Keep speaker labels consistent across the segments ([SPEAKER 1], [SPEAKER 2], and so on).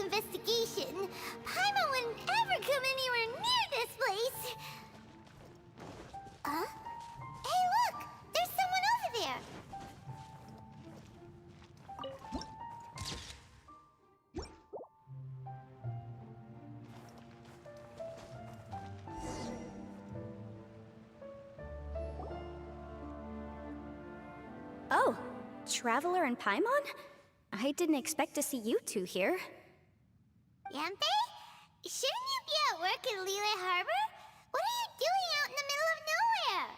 [SPEAKER 1] investigation. Paimon wouldn't ever come anywhere near this place. Huh? Hey, look! There's someone over there!
[SPEAKER 2] Oh, Traveler and Paimon? I didn't expect to see you two here.
[SPEAKER 1] Yanfei? Shouldn't you be at work in Liyue Harbor? What are you doing out in the middle of nowhere?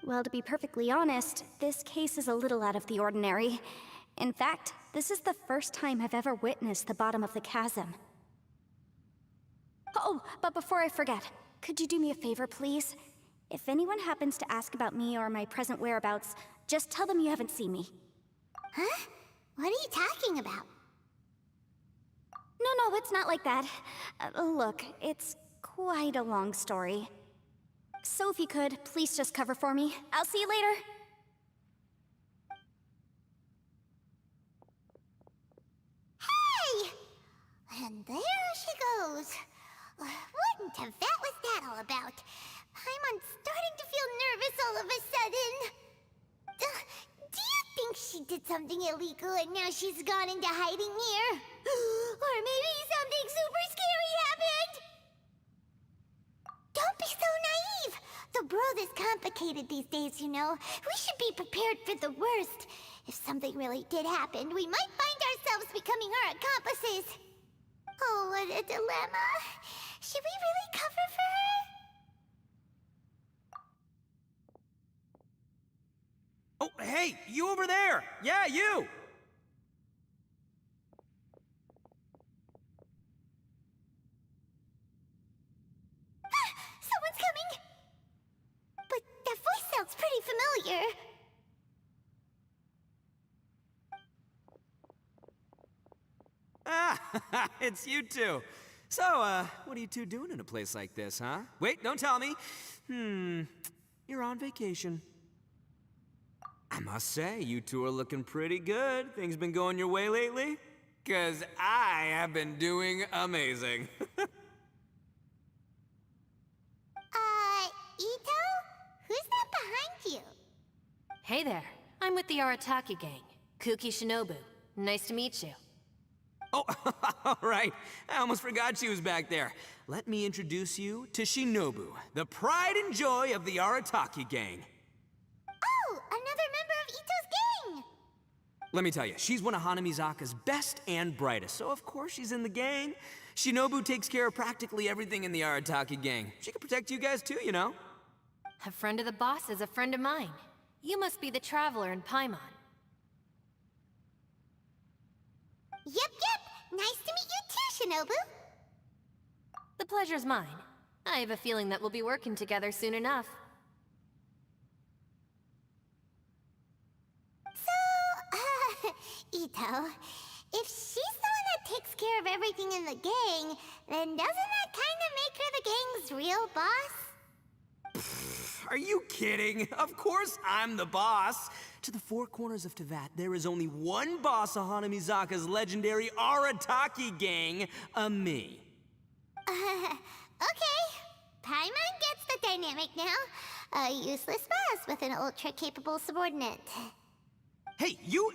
[SPEAKER 2] Well, to be perfectly honest, this case is a little out of the ordinary. In fact, this is the first time I've ever witnessed the bottom of the chasm. Oh, but before I forget, could you do me a favor, please? If anyone happens to ask about me or my present whereabouts, just tell them you haven't seen me.
[SPEAKER 1] Huh? What are you talking about?
[SPEAKER 2] No, it's not like that. Look, it's quite a long story. So if you could, please just cover for me. I'll see you later.
[SPEAKER 1] Hey! And there she goes. What in Tibet was that all about? Paimon's starting to feel nervous all of a sudden. Do you think she did something illegal and now she's gone into hiding here? Or maybe something super scary happened? Don't be so naive! The world is complicated these days, you know. We should be prepared for the worst. If something really did happen, we might find ourselves becoming her accomplices. Oh, what a dilemma. Should we really cover for her?
[SPEAKER 3] Oh, hey, you over there! Yeah, you!
[SPEAKER 1] Someone's coming! But that voice sounds pretty familiar.
[SPEAKER 3] Ah, it's you two. So, what are you two doing in a place like this, huh? Wait, don't tell me. You're on vacation. I must say, you two are looking pretty good. Things been going your way lately? 'Cause I have been doing amazing.
[SPEAKER 1] Ito? Who's that behind you?
[SPEAKER 4] Hey there, I'm with the Arataki gang. Kuki Shinobu. Nice to meet you.
[SPEAKER 3] Oh, all right. I almost forgot she was back there. Let me introduce you to Shinobu, the pride and joy of the Arataki gang.
[SPEAKER 1] Oh, another member of Ito's gang!
[SPEAKER 3] Let me tell you, she's one of Hanamizaka's best and brightest, so of course she's in the gang. Shinobu takes care of practically everything in the Arataki gang. She can protect you guys too, you know.
[SPEAKER 4] A friend of the boss is a friend of mine. You must be the Traveler in Paimon.
[SPEAKER 1] Yep. Nice to meet you too, Shinobu.
[SPEAKER 4] The pleasure's mine. I have a feeling that we'll be working together soon enough.
[SPEAKER 1] So, Ito, if she's the one that takes care of everything in the gang, then doesn't that kind of make her the gang's real boss?
[SPEAKER 3] Are you kidding? Of course I'm the boss. To the four corners of Teyvat, there is only one boss of Hanamizaka's legendary Arataki gang, me.
[SPEAKER 1] Okay. Paimon gets the dynamic now. A useless boss with an ultra-capable subordinate.
[SPEAKER 3] Hey, you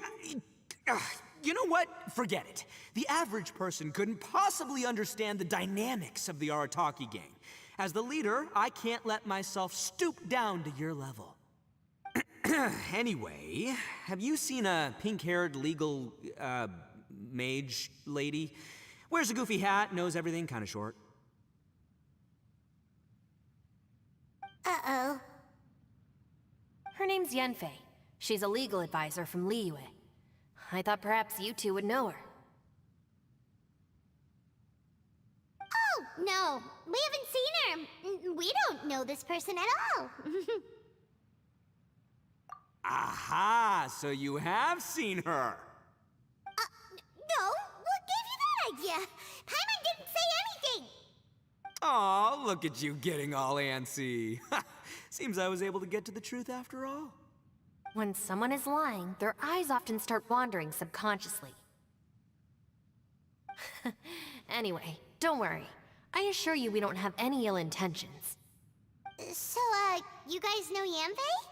[SPEAKER 3] know what? Forget it. The average person couldn't possibly understand the dynamics of the Arataki gang. As the leader, I can't let myself stoop down to your level. Anyway, have you seen a pink-haired legal, mage lady? Wears a goofy hat, knows everything, kinda short.
[SPEAKER 1] Uh-oh.
[SPEAKER 4] Her name's Yanfei. She's a legal advisor from Liyue. I thought perhaps you two would know her.
[SPEAKER 1] Oh, no. We haven't seen her. We don't know this person at all.
[SPEAKER 3] Aha! So you have seen her!
[SPEAKER 1] No. What gave you that idea? Paimon didn't say anything.
[SPEAKER 3] Aw, look at you getting all antsy. Seems I was able to get to the truth after all.
[SPEAKER 4] When someone is lying, their eyes often start wandering subconsciously. Anyway, don't worry. I assure you we don't have any ill intentions.
[SPEAKER 1] So, you guys know Yanfei?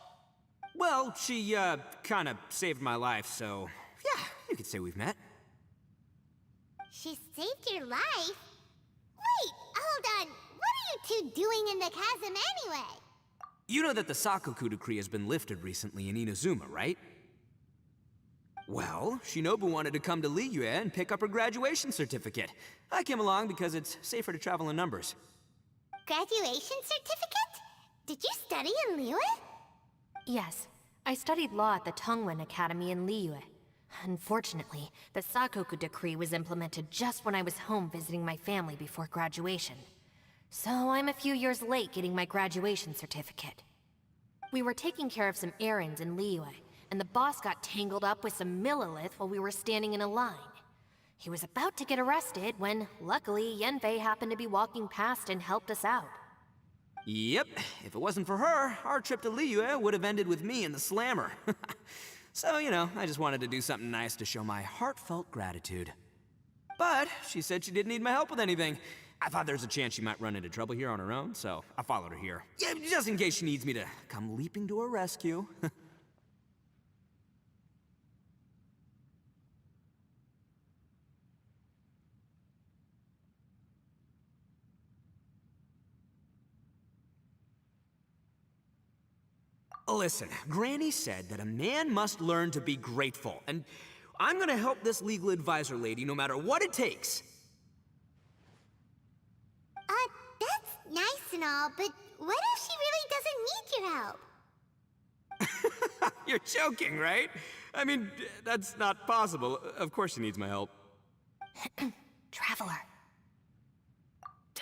[SPEAKER 3] Well, she, kinda saved my life, so yeah, you could say we've met.
[SPEAKER 1] She saved your life? Wait, hold on. What are you two doing in the chasm anyway?
[SPEAKER 3] You know that the Sakoku decree has been lifted recently in Inazuma, right? Well, Shinobu wanted to come to Liyue and pick up her graduation certificate. I came along because it's safer to travel in numbers.
[SPEAKER 1] Graduation certificate? Did you study in Liyue?
[SPEAKER 4] Yes, I studied law at the Tongwen Academy in Liyue. Unfortunately, the Sakoku decree was implemented just when I was home visiting my family before graduation. So I'm a few years late getting my graduation certificate. We were taking care of some errands in Liyue, and the boss got tangled up with some Millilith while we were standing in a line. He was about to get arrested when, luckily, Yanfei happened to be walking past and helped us out.
[SPEAKER 3] Yep, if it wasn't for her, our trip to Liyue would have ended with me in the slammer. So, you know, I just wanted to do something nice to show my heartfelt gratitude. But she said she didn't need my help with anything. I thought there's a chance she might run into trouble here on her own, so I followed her here. Yeah, just in case she needs me to come leaping to her rescue. Listen, Granny said that a man must learn to be grateful, and I'm gonna help this legal advisor lady no matter what it takes.
[SPEAKER 1] That's nice and all, but what if she really doesn't need your help?
[SPEAKER 3] You're joking, right? I mean, that's not possible. Of course she needs my help.
[SPEAKER 4] Traveler.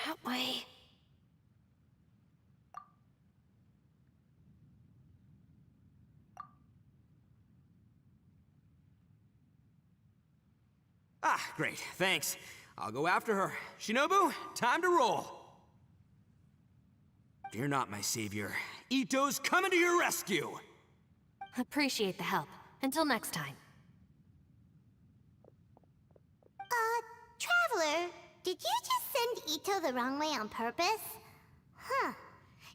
[SPEAKER 4] That way.
[SPEAKER 3] Ah, great, thanks. I'll go after her. Shinobu, time to roll. Fear not, my savior. Ito's coming to your rescue!
[SPEAKER 4] Appreciate the help. Until next time.
[SPEAKER 1] Traveler, did you just send Ito the wrong way on purpose? Huh.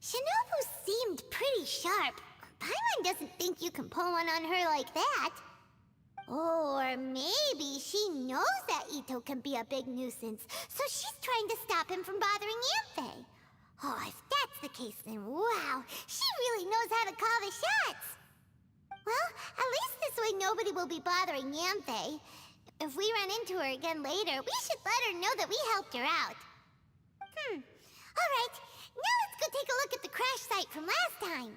[SPEAKER 1] Shinobu seemed pretty sharp. Paimon doesn't think you can pull one on her like that. Or maybe she knows that Ito can be a big nuisance, so she's trying to stop him from bothering Yanfei. Oh, if that's the case, then wow, she really knows how to call the shots. Well, at least this way nobody will be bothering Yanfei. If we run into her again later, we should let her know that we helped her out. Alright, now let's go take a look at the crash site from last time.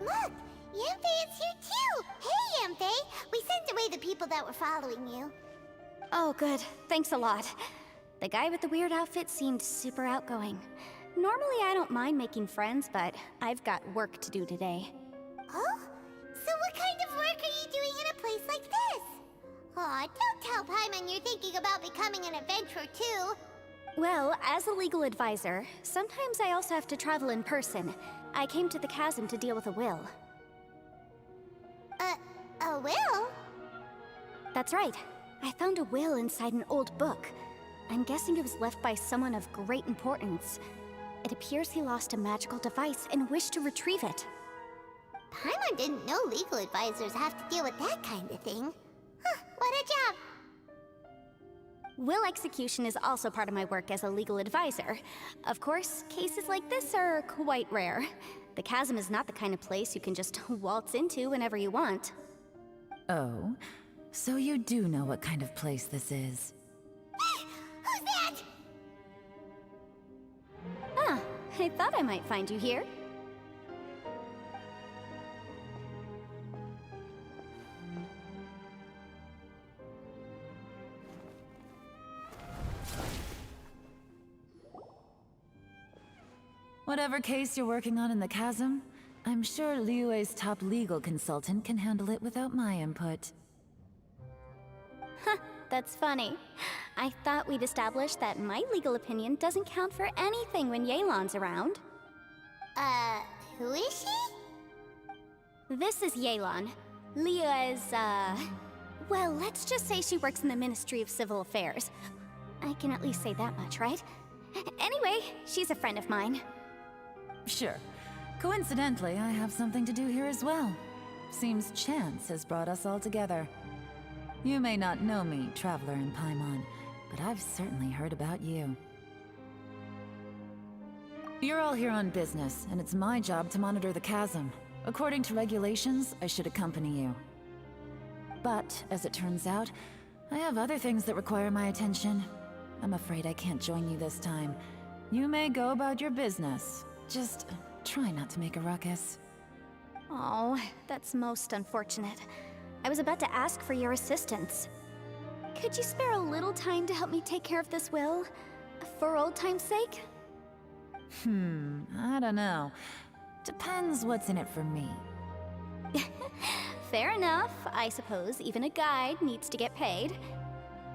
[SPEAKER 1] Look! Yanfei is here too! Hey, Yanfei! We sent away the people that were following you.
[SPEAKER 2] Oh, good. Thanks a lot. The guy with the weird outfit seemed super outgoing. Normally I don't mind making friends, but I've got work to do today.
[SPEAKER 1] Oh? So what kind of work are you doing in a place like this? Aw, don't tell Paimon you're thinking about becoming an adventurer too.
[SPEAKER 2] Well, as a legal advisor, sometimes I also have to travel in person. I came to the chasm to deal with a will.
[SPEAKER 1] A will?
[SPEAKER 2] That's right. I found a will inside an old book. I'm guessing it was left by someone of great importance. It appears he lost a magical device and wished to retrieve it.
[SPEAKER 1] Paimon didn't know legal advisors have to deal with that kind of thing. Huh, what a job!
[SPEAKER 2] Will execution is also part of my work as a legal advisor. Of course, cases like this are quite rare. The chasm is not the kind of place you can just waltz into whenever you want.
[SPEAKER 5] Oh, so you do know what kind of place this is.
[SPEAKER 1] Who's that?
[SPEAKER 2] Ah, I thought I might find you here.
[SPEAKER 5] Whatever case you're working on in the chasm, I'm sure Liyue's top legal consultant can handle it without my input.
[SPEAKER 2] That's funny. I thought we'd established that my legal opinion doesn't count for anything when Yelan's around.
[SPEAKER 1] Who is she?
[SPEAKER 2] This is Yelan. Liyue's, well, let's just say she works in the Ministry of Civil Affairs. I can at least say that much, right? Anyway, she's a friend of mine.
[SPEAKER 5] Sure. Coincidentally, I have something to do here as well. Seems chance has brought us all together. You may not know me, traveler in Paimon, but I've certainly heard about you. You're all here on business, and it's my job to monitor the chasm. According to regulations, I should accompany you. But, as it turns out, I have other things that require my attention. I'm afraid I can't join you this time. You may go about your business. Just try not to make a ruckus.
[SPEAKER 2] Oh, that's most unfortunate. I was about to ask for your assistance. Could you spare a little time to help me take care of this will? For old time's sake?
[SPEAKER 5] I don't know. Depends what's in it for me.
[SPEAKER 2] Fair enough. I suppose even a guide needs to get paid.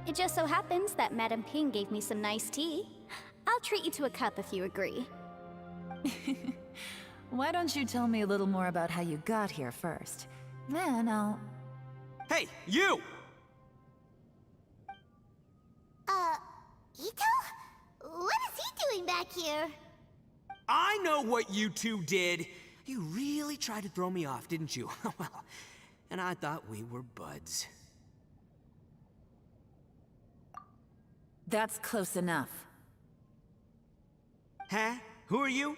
[SPEAKER 2] It just so happens that Madame Ping gave me some nice tea. I'll treat you to a cup if you agree.
[SPEAKER 5] Why don't you tell me a little more about how you got here first? Then I'll...
[SPEAKER 3] Hey, you!
[SPEAKER 1] Ito? What is he doing back here?
[SPEAKER 3] I know what you two did. You really tried to throw me off, didn't you? Well, and I thought we were buds.
[SPEAKER 5] That's close enough.
[SPEAKER 3] Huh? Who are you?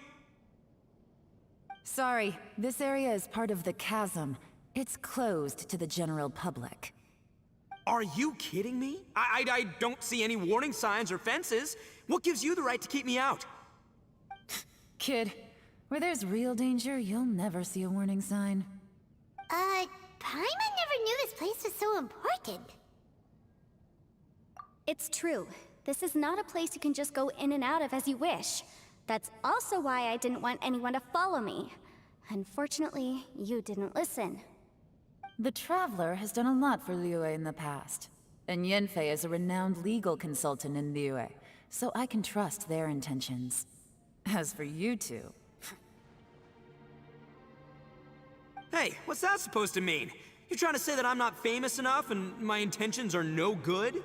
[SPEAKER 5] Sorry, this area is part of the chasm. It's closed to the general public.
[SPEAKER 3] Are you kidding me? I don't see any warning signs or fences. What gives you the right to keep me out?
[SPEAKER 5] Kid, where there's real danger, you'll never see a warning sign.
[SPEAKER 1] Paimon never knew this place was so important.
[SPEAKER 2] It's true. This is not a place you can just go in and out of as you wish. That's also why I didn't want anyone to follow me. Unfortunately, you didn't listen.
[SPEAKER 5] The Traveler has done a lot for Liyue in the past. And Yanfei is a renowned legal consultant in Liyue, so I can trust their intentions. As for you two...
[SPEAKER 3] Hey, what's that supposed to mean? You trying to say that I'm not famous enough and my intentions are no good?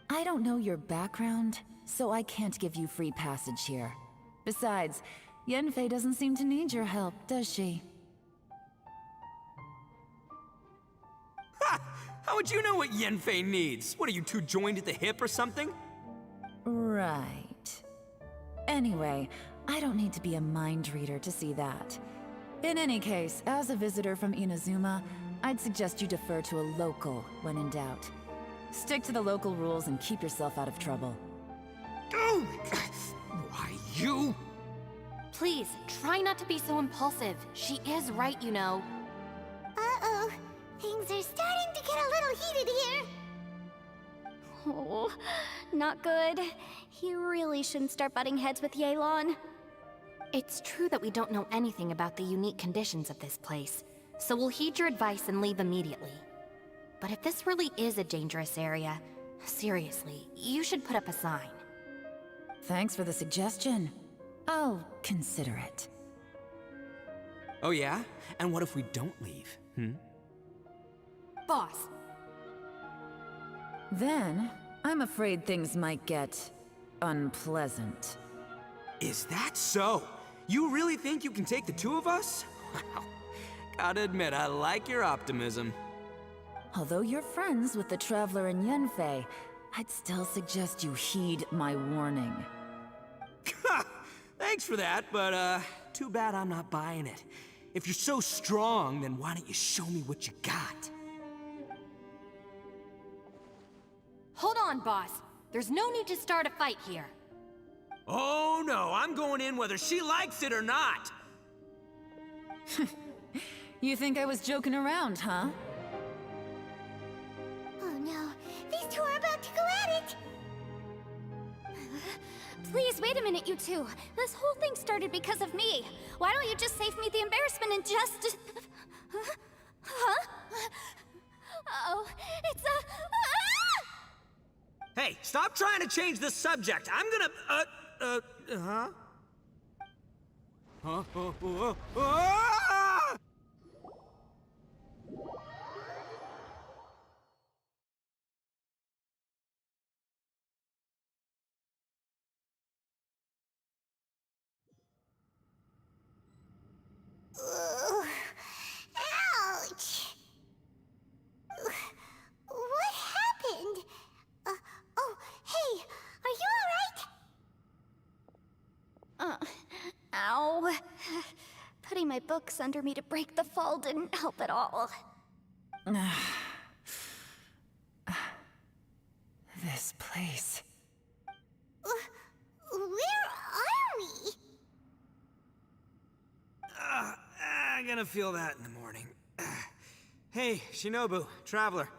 [SPEAKER 5] I don't know your background, so I can't give you free passage here. Besides, Yanfei doesn't seem to need your help, does she?
[SPEAKER 3] Ha! How would you know what Yanfei needs? What, are you two joined at the hip or something?
[SPEAKER 5] Right. Anyway, I don't need to be a mind reader to see that. In any case, as a visitor from Inazuma, I'd suggest you defer to a local when in doubt. Stick to the local rules and keep yourself out of trouble.
[SPEAKER 3] Oh! Why, you?
[SPEAKER 4] Please, try not to be so impulsive. She is right, you know.
[SPEAKER 1] Uh-oh. Things are starting to get a little heated here.
[SPEAKER 2] Oh, not good. He really shouldn't start butting heads with Yelan.
[SPEAKER 4] It's true that we don't know anything about the unique conditions of this place, so we'll heed your advice and leave immediately. But if this really is a dangerous area, seriously, you should put up a sign.
[SPEAKER 5] Thanks for the suggestion. I'll consider it.
[SPEAKER 3] Oh yeah? And what if we don't leave?
[SPEAKER 4] Boss,
[SPEAKER 5] Then, I'm afraid things might get... unpleasant.
[SPEAKER 3] Is that so? You really think you can take the two of us? Wow. Gotta admit, I like your optimism.
[SPEAKER 5] Although you're friends with the Traveler and Yanfei, I'd still suggest you heed my warning.
[SPEAKER 3] Thanks for that, but too bad I'm not buying it. If you're so strong, then why don't you show me what you got?
[SPEAKER 4] Hold on, boss. There's no need to start a fight here.
[SPEAKER 3] Oh no, I'm going in whether she likes it or not.
[SPEAKER 5] You think I was joking around, huh?
[SPEAKER 1] Oh no, these two are about to go at it!
[SPEAKER 2] Please, wait a minute, you two. This whole thing started because of me. Why don't you just save me the embarrassment and just... Huh? Oh, it's a...
[SPEAKER 3] Hey, stop trying to change the subject. I'm gonna, huh? Huh? Ah!
[SPEAKER 1] Ugh. Ouch! What happened? Oh, hey, are you alright?
[SPEAKER 2] Ow. Putting my books under me to break the fall didn't help at all.
[SPEAKER 5] This place.
[SPEAKER 1] Where are we?
[SPEAKER 3] I'm gonna feel that in the morning. Hey, Shinobu, Traveler,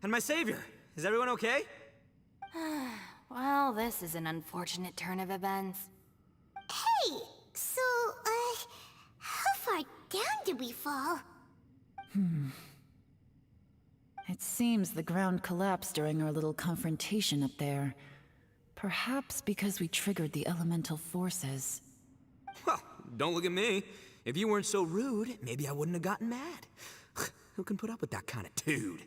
[SPEAKER 3] and my savior. Is everyone okay?
[SPEAKER 4] Well, this is an unfortunate turn of events.
[SPEAKER 1] Hey, so, how far down did we fall?
[SPEAKER 5] It seems the ground collapsed during our little confrontation up there. Perhaps because we triggered the elemental forces.
[SPEAKER 3] Well, don't look at me. If you weren't so rude, maybe I wouldn't have gotten mad. Who can put up with that kind of dude?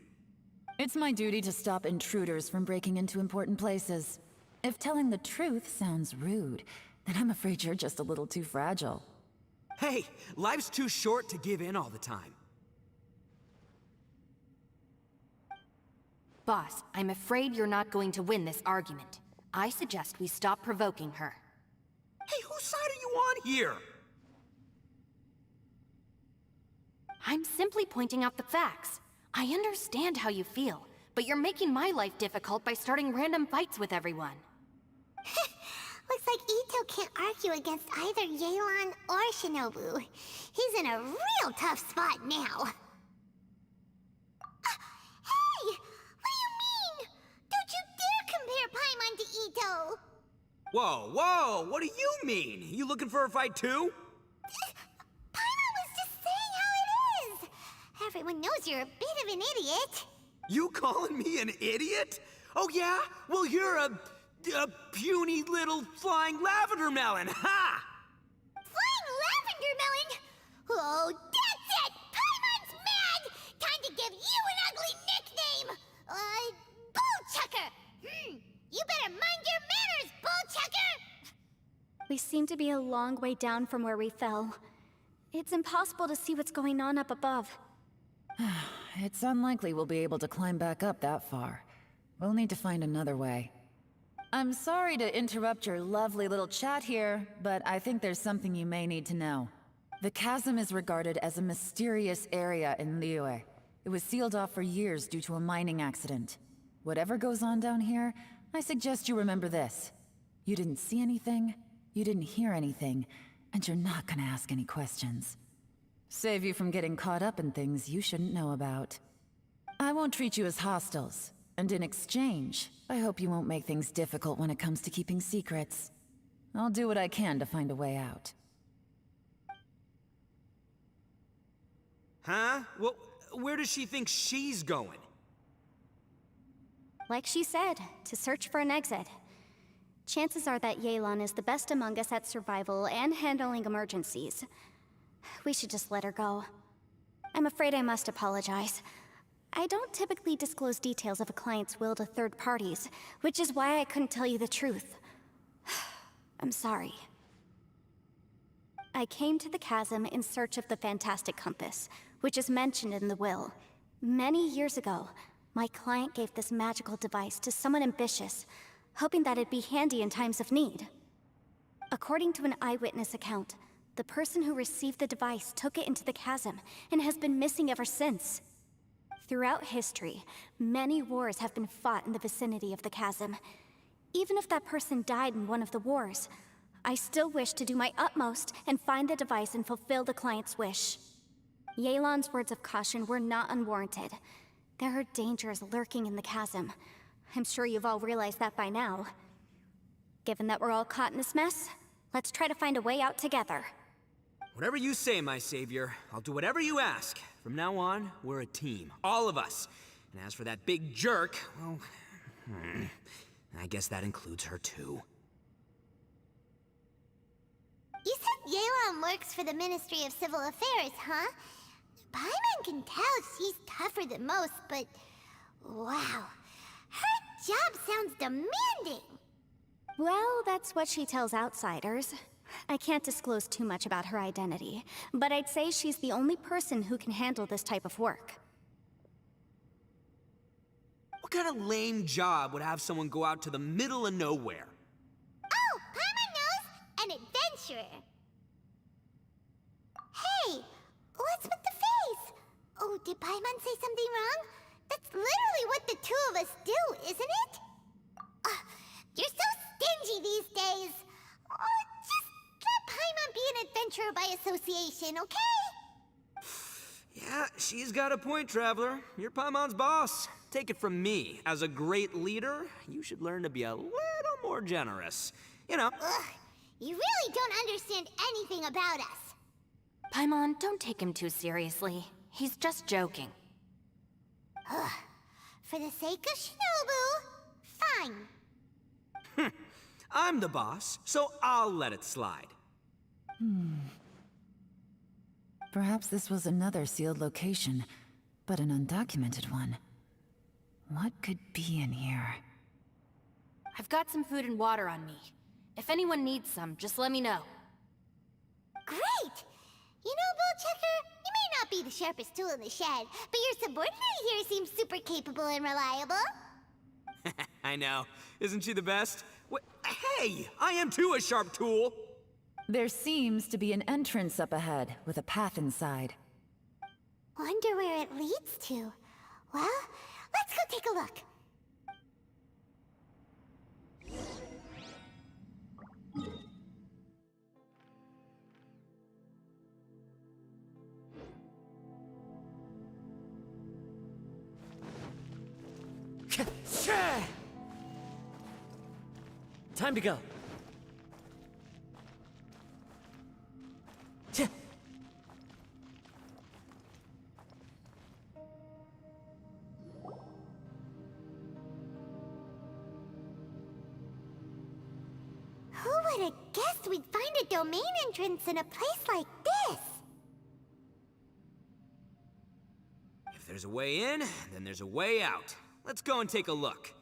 [SPEAKER 5] It's my duty to stop intruders from breaking into important places. If telling the truth sounds rude, then I'm afraid you're just a little too fragile.
[SPEAKER 3] Hey, life's too short to give in all the time.
[SPEAKER 4] Boss, I'm afraid you're not going to win this argument. I suggest we stop provoking her.
[SPEAKER 3] Hey, whose side are you on here?
[SPEAKER 4] I'm simply pointing out the facts. I understand how you feel, but you're making my life difficult by starting random fights with everyone.
[SPEAKER 1] Looks like Ito can't argue against either Yelan or Shinobu. He's in a real tough spot now. Hey! What do you mean? Don't you dare compare Paimon to Ito!
[SPEAKER 3] Whoa, whoa, what do you mean? You looking for a fight too?
[SPEAKER 1] Paimon was just saying how it is! Everyone knows you're a bit of an idiot.
[SPEAKER 3] You calling me an idiot? Oh yeah? Well, you're a puny little flying lavender melon, ha!
[SPEAKER 1] Flying lavender melon? Oh, that's it! Paimon's mad! Time to give you an ugly nickname! Bullchucker! You better mind your manners, Bullchucker!
[SPEAKER 2] We seem to be a long way down from where we fell. It's impossible to see what's going on up above.
[SPEAKER 5] It's unlikely we'll be able to climb back up that far. We'll need to find another way. I'm sorry to interrupt your lovely little chat here, but I think there's something you may need to know. The chasm is regarded as a mysterious area in Liyue. It was sealed off for years due to a mining accident. Whatever goes on down here, I suggest you remember this. You didn't see anything, you didn't hear anything, and you're not gonna ask any questions. Save you from getting caught up in things you shouldn't know about. I won't treat you as hostiles, and in exchange, I hope you won't make things difficult when it comes to keeping secrets. I'll do what I can to find a way out.
[SPEAKER 3] Huh? Well, where does she think she's going?
[SPEAKER 2] Like she said, to search for an exit. Chances are that Yelan is the best among us at survival and handling emergencies. We should just let her go. I'm afraid I must apologize. I don't typically disclose details of a client's will to third parties, which is why I couldn't tell you the truth. I'm sorry. I came to the chasm in search of the fantastic compass, which is mentioned in the will. Many years ago, My client gave this magical device to someone ambitious, hoping that it'd be handy in times of need. According to an eyewitness account, the person who received the device took it into the chasm and has been missing ever since. Throughout history, many wars have been fought in the vicinity of the chasm. Even if that person died in one of the wars, I still wish to do my utmost and find the device and fulfill the client's wish. Yelan's words of caution were not unwarranted. There are dangers lurking in the chasm. I'm sure you've all realized that by now. Given that we're all caught in this mess, let's try to find a way out together.
[SPEAKER 3] Whatever you say, my savior. I'll do whatever you ask. From now on, we're a team. All of us. And as for that big jerk, well... I guess that includes her too.
[SPEAKER 1] You said Yelan works for the Ministry of Civil Affairs, huh? Paimon can tell she's tougher than most, but... wow. Her job sounds demanding!
[SPEAKER 2] Well, that's what she tells outsiders. I can't disclose too much about her identity, but I'd say she's the only person who can handle this type of work.
[SPEAKER 3] What kind of lame job would have someone go out to the middle of nowhere?
[SPEAKER 1] Oh, Paimon knows! An adventurer! Hey! What's with the face? Oh, did Paimon say something wrong? That's literally what the two of us do, isn't it? You're so stingy these days! Oh, just let Paimon be an adventurer by association, okay?
[SPEAKER 3] Yeah, she's got a point, Traveler. You're Paimon's boss. Take it from me. As a great leader, you should learn to be a little more generous. You know.
[SPEAKER 1] Ugh, you really don't understand anything about us.
[SPEAKER 4] Paimon, don't take him too seriously. He's just joking.
[SPEAKER 1] Ugh. For the sake of Shinobu, fine.
[SPEAKER 3] I'm the boss, so I'll let it slide.
[SPEAKER 5] Perhaps this was another sealed location, but an undocumented one. What could be in here?
[SPEAKER 4] I've got some food and water on me. If anyone needs some, just let me know.
[SPEAKER 1] Great! You know, Bullchecker, you may not be the sharpest tool in the shed, but your subordinate here seems super capable and reliable.
[SPEAKER 3] I know. Isn't she the best? Hey! I am too a sharp tool!
[SPEAKER 5] There seems to be an entrance up ahead, with a path inside.
[SPEAKER 1] Wonder where it leads to. Well, let's go take a look.
[SPEAKER 6] Time to go.
[SPEAKER 1] Who would have guessed we'd find a domain entrance in a place like this?
[SPEAKER 3] If there's a way in, then there's a way out. Let's go and take a look.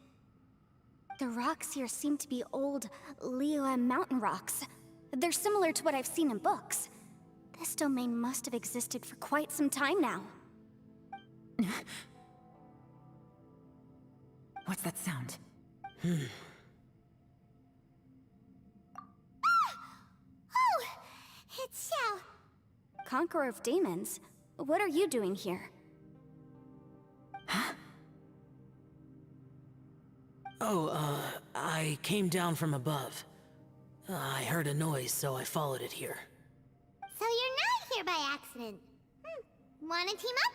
[SPEAKER 2] The rocks here seem to be old Liyue mountain rocks. They're similar to what I've seen in books. This domain must have existed for quite some time now.
[SPEAKER 5] What's that sound?
[SPEAKER 1] Oh, it's Xiao.
[SPEAKER 2] Conqueror of Demons, what are you doing here?
[SPEAKER 6] Oh, I came down from above. I heard a noise, so I followed it here.
[SPEAKER 1] So you're not here by accident. Wanna team up?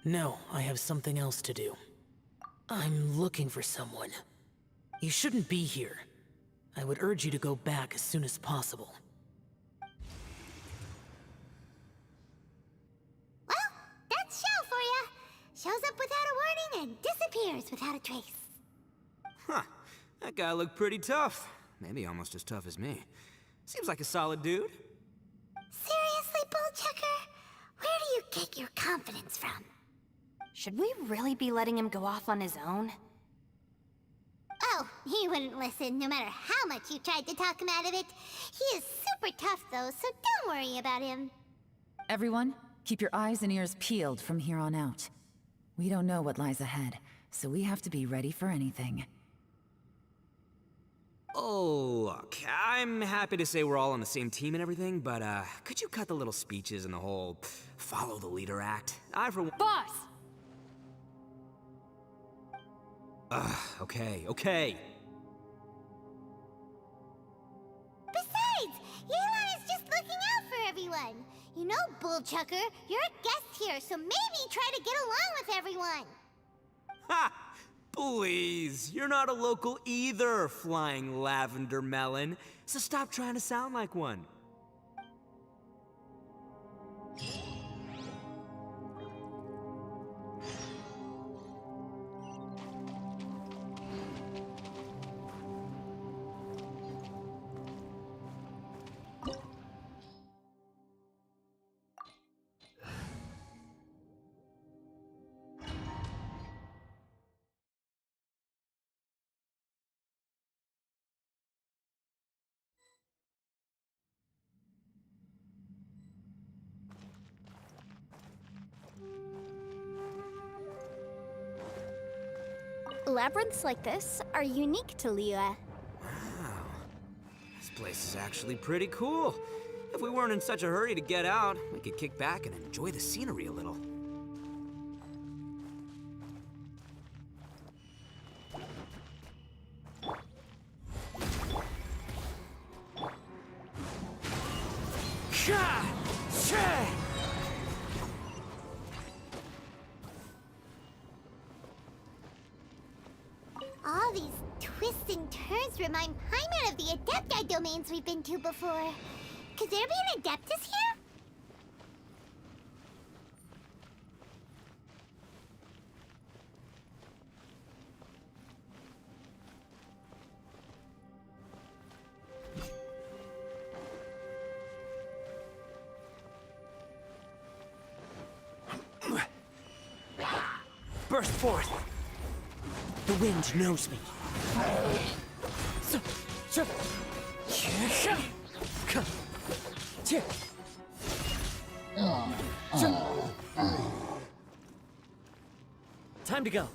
[SPEAKER 6] No, I have something else to do. I'm looking for someone. You shouldn't be here. I would urge you to go back as soon as possible.
[SPEAKER 1] Well, that's Xiao for ya. Shows up without a warning and disappears without a trace.
[SPEAKER 3] Huh. That guy looked pretty tough. Maybe almost as tough as me. Seems like a solid dude.
[SPEAKER 1] Seriously, Bullchecker? Where do you get your confidence from?
[SPEAKER 4] Should we really be letting him go off on his own?
[SPEAKER 1] Oh, he wouldn't listen no matter how much you tried to talk him out of it. He is super tough though, so don't worry about him.
[SPEAKER 5] Everyone, keep your eyes and ears peeled from here on out. We don't know what lies ahead, so we have to be ready for anything.
[SPEAKER 3] Oh, look, I'm happy to say we're all on the same team and everything, but, could you cut the little speeches and the whole follow the leader act? I, for one...
[SPEAKER 4] Boss!
[SPEAKER 3] Okay.
[SPEAKER 1] Besides, Yelan is just looking out for everyone. You know, Bullchucker, you're a guest here, so maybe try to get along with everyone.
[SPEAKER 3] Ha! Please, you're not a local either, Flying Lavender Melon, so stop trying to sound like one.
[SPEAKER 2] Labyrinths like this are unique to Liyue.
[SPEAKER 3] Wow. This place is actually pretty cool. If we weren't in such a hurry to get out, we could kick back and enjoy the scenery a little.
[SPEAKER 1] All these twists and turns remind Paimon of the Adepti domains we've been to before. Could there be an Adeptus here?
[SPEAKER 3] Burst forth! The wind knows me. Time to go.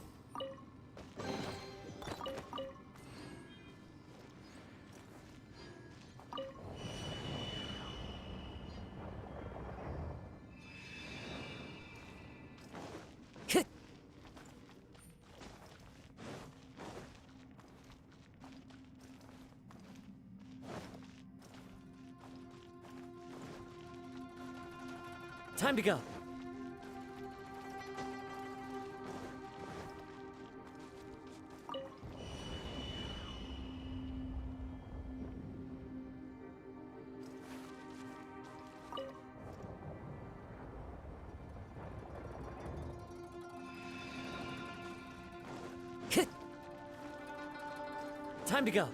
[SPEAKER 3] Time to go. Time to go.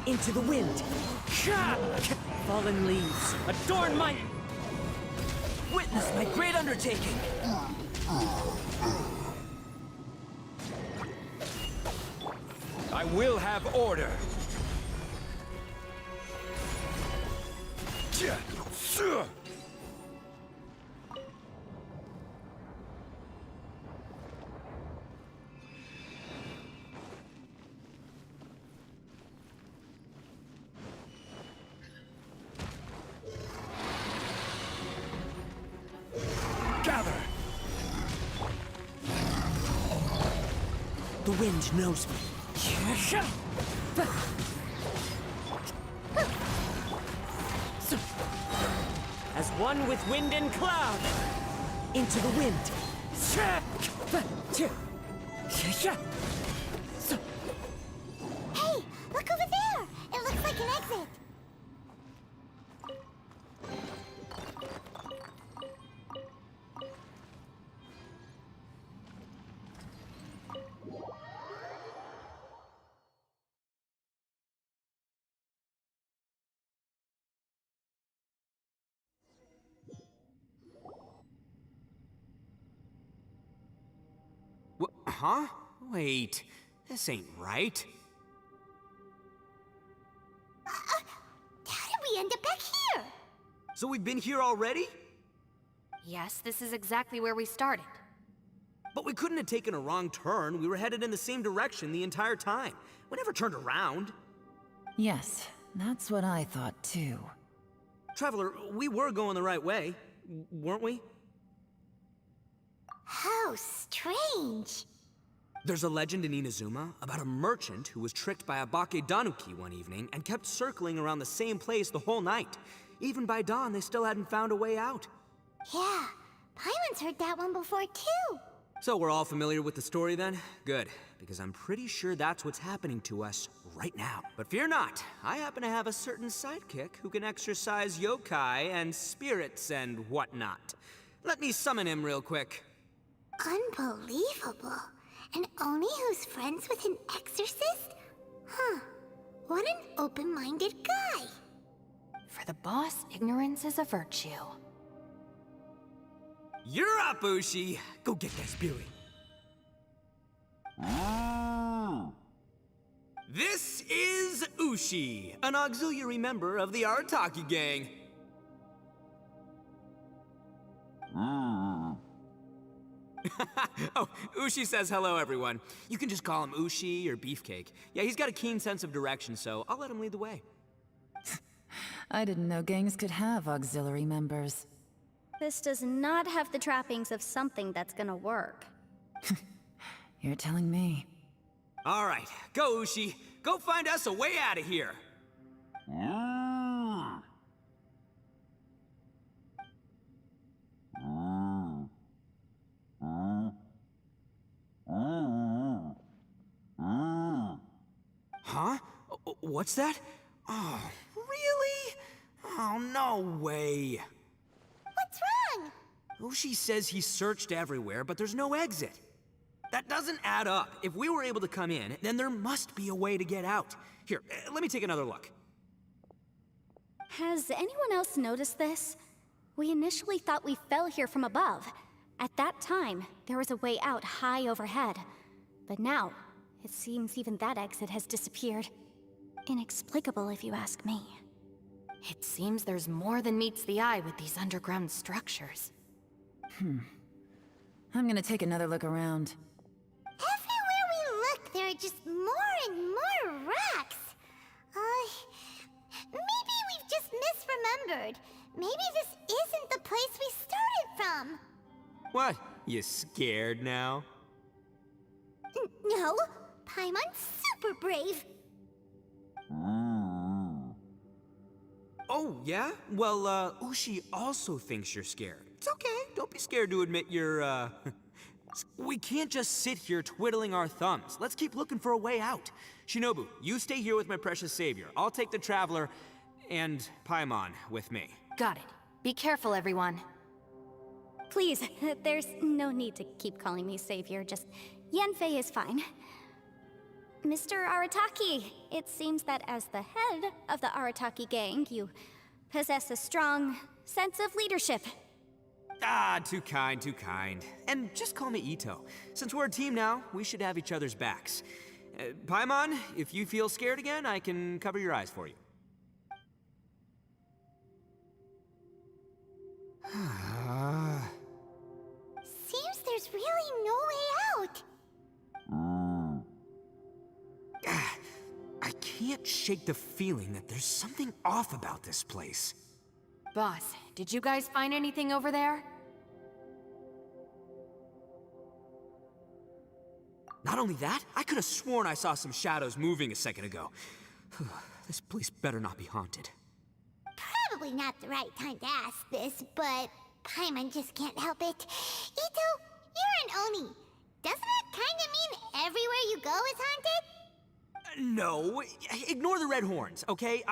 [SPEAKER 3] Into the wind. Fallen leaves, adorn my... Witness my great undertaking. I will have order. The wind knows me. As one with wind and cloud. Into the wind.
[SPEAKER 1] Hey, look over there! It looks like an exit.
[SPEAKER 3] Huh? Wait, this ain't right.
[SPEAKER 1] How did we end up back here?
[SPEAKER 3] So we've been here already?
[SPEAKER 4] Yes, this is exactly where we started.
[SPEAKER 3] But we couldn't have taken a wrong turn. We were headed in the same direction the entire time. We never turned around.
[SPEAKER 5] Yes, that's what I thought too.
[SPEAKER 3] Traveler, we were going the right way, weren't we?
[SPEAKER 1] How strange.
[SPEAKER 3] There's a legend in Inazuma about a merchant who was tricked by a Bakedanuki one evening and kept circling around the same place the whole night. Even by dawn, they still hadn't found a way out.
[SPEAKER 1] Yeah, Paimon's heard that one before too.
[SPEAKER 3] So we're all familiar with the story then? Good, because I'm pretty sure that's what's happening to us right now. But fear not, I happen to have a certain sidekick who can exercise yokai and spirits and whatnot. Let me summon him real quick.
[SPEAKER 1] Unbelievable. And Oni who's friends with an exorcist? Huh. What an open-minded guy.
[SPEAKER 4] For the boss, ignorance is a virtue.
[SPEAKER 3] You're up, Ushi! Go get that spirit. This is Ushi, an auxiliary member of the Arataki gang. Oh, Ushi says hello, everyone. You can just call him Ushi or Beefcake. Yeah, he's got a keen sense of direction, so I'll let him lead the way.
[SPEAKER 5] I didn't know gangs could have auxiliary members.
[SPEAKER 2] This does not have the trappings of something that's gonna work.
[SPEAKER 5] You're telling me.
[SPEAKER 3] All right, go, Ushi. Go find us a way out of here. Huh? What's that? Oh, really? Oh, no way.
[SPEAKER 1] What's wrong?
[SPEAKER 3] Ushi says he searched everywhere, but there's no exit. That doesn't add up. If we were able to come in, then there must be a way to get out. Here, let me take another look.
[SPEAKER 2] Has anyone else noticed this? We initially thought we fell here from above. At that time, there was a way out high overhead. But now, it seems even that exit has disappeared. Inexplicable, if you ask me.
[SPEAKER 4] It seems there's more than meets the eye with these underground structures.
[SPEAKER 5] I'm gonna take another look around.
[SPEAKER 1] Everywhere we look, there are just more and more rocks. Maybe we've just misremembered. Maybe this isn't the place we started from.
[SPEAKER 3] What? You scared now?
[SPEAKER 1] No, Paimon's super brave.
[SPEAKER 3] Oh, yeah? Well, Ushi also thinks you're scared. It's okay. Don't be scared to admit you're, We can't just sit here twiddling our thumbs. Let's keep looking for a way out. Shinobu, you stay here with my precious savior. I'll take the Traveler and Paimon with me.
[SPEAKER 4] Got it. Be careful, everyone.
[SPEAKER 2] Please, there's no need to keep calling me savior, just Yanfei is fine. Mr. Arataki, it seems that as the head of the Arataki gang, you possess a strong sense of leadership.
[SPEAKER 3] Ah, too kind, too kind. And just call me Ito. Since we're a team now, we should have each other's backs. Paimon, if you feel scared again, I can cover your eyes for you.
[SPEAKER 1] Seems there's really no way out.
[SPEAKER 3] I can't shake the feeling that there's something off about this place.
[SPEAKER 4] Boss, did you guys find anything over there?
[SPEAKER 3] Not only that, I could have sworn I saw some shadows moving a second ago. This place better not be haunted.
[SPEAKER 1] Probably not the right time to ask this, but Paimon just can't help it. Ito, you're an Oni. Doesn't it kinda mean everywhere you go is haunted?
[SPEAKER 3] No, ignore the red horns, okay?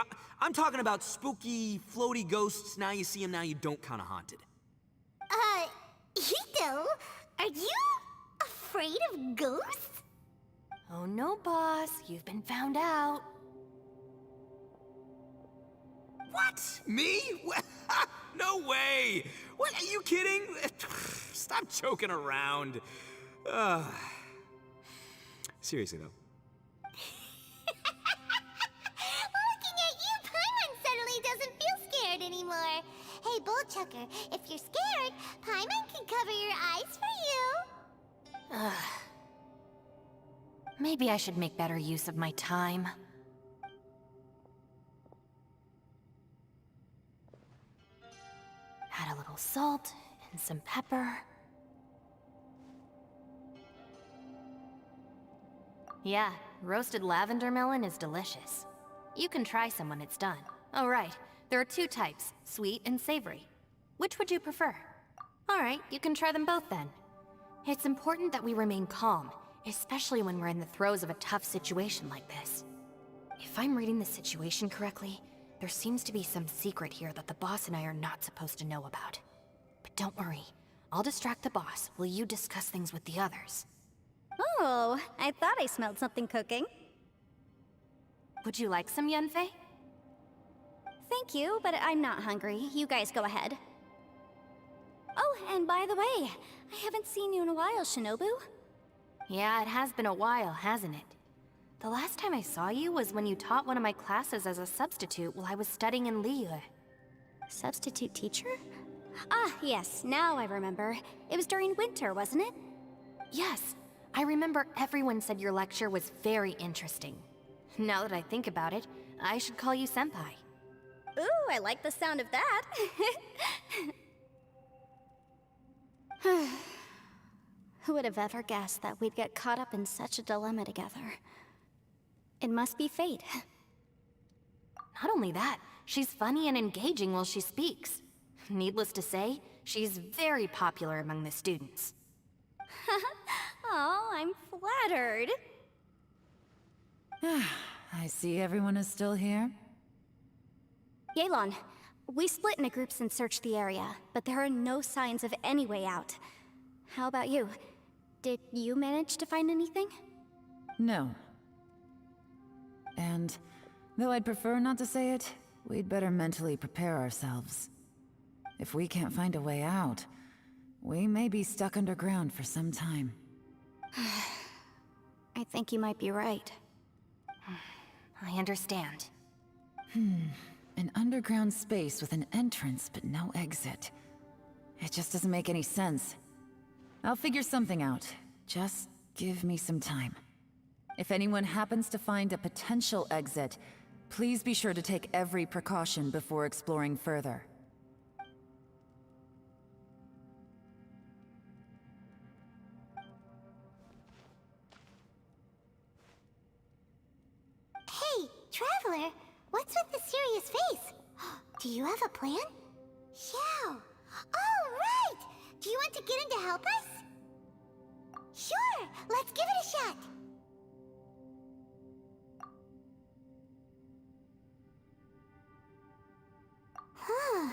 [SPEAKER 3] I'm talking about spooky, floaty ghosts, now you see them, now you don't kinda haunted.
[SPEAKER 1] Ito, are you afraid of ghosts?
[SPEAKER 4] Oh no, boss. You've been found out.
[SPEAKER 3] What? Me? No way! What, are you kidding? Stop joking around. Seriously, though.
[SPEAKER 1] Looking at you, Paimon suddenly doesn't feel scared anymore. Hey, Bullchucker, if you're scared, Paimon can cover your eyes for you.
[SPEAKER 4] Maybe I should make better use of my time. Add a little salt and some pepper. Yeah, roasted lavender melon is delicious. You can try some when it's done. Oh right, there are two types, sweet and savory. Which would you prefer? Alright, you can try them both then. It's important that we remain calm, especially when we're in the throes of a tough situation like this. If I'm reading the situation correctly, there seems to be some secret here that the boss and I are not supposed to know about. But don't worry, I'll distract the boss while you discuss things with the others.
[SPEAKER 2] Oh, I thought I smelled something cooking.
[SPEAKER 4] Would you like some, Yunfei?
[SPEAKER 2] Thank you, but I'm not hungry. You guys go ahead. Oh, and by the way, I haven't seen you in a while, Shinobu.
[SPEAKER 4] Yeah, it has been a while, hasn't it? The last time I saw you was when you taught one of my classes as a substitute while I was studying in Liyue.
[SPEAKER 2] Substitute teacher? Ah, yes, now I remember. It was during winter, wasn't it?
[SPEAKER 4] Yes, I remember everyone said your lecture was very interesting. Now that I think about it, I should call you Senpai.
[SPEAKER 2] Ooh, I like the sound of that. Who would have ever guessed that we'd get caught up in such a dilemma together? It must be fate.
[SPEAKER 4] Not only that, she's funny and engaging while she speaks. Needless to say, she's very popular among the students.
[SPEAKER 2] Oh, I'm flattered.
[SPEAKER 5] I see everyone is still here.
[SPEAKER 2] Yelan, we split into groups and searched the area, but there are no signs of any way out. How about you? Did you manage to find anything?
[SPEAKER 5] No. And, though I'd prefer not to say it, we'd better mentally prepare ourselves. If we can't find a way out, we may be stuck underground for some time.
[SPEAKER 2] I think you might be right.
[SPEAKER 4] I understand.
[SPEAKER 5] An underground space with an entrance but no exit. It just doesn't make any sense. I'll figure something out. Just give me some time. If anyone happens to find a potential exit, please be sure to take every precaution before exploring further.
[SPEAKER 1] Hey, Traveler, what's with the serious face? Do you have a plan? Xiao! Oh, right! Do you want to get in to help us? Sure, let's give it a shot. Huh.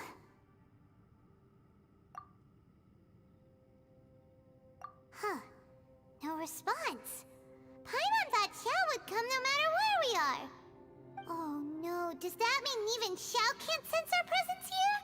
[SPEAKER 1] Huh. No response. Paimon thought Xiao would come no matter where we are. Oh no, does that mean even Xiao can't sense our presence here?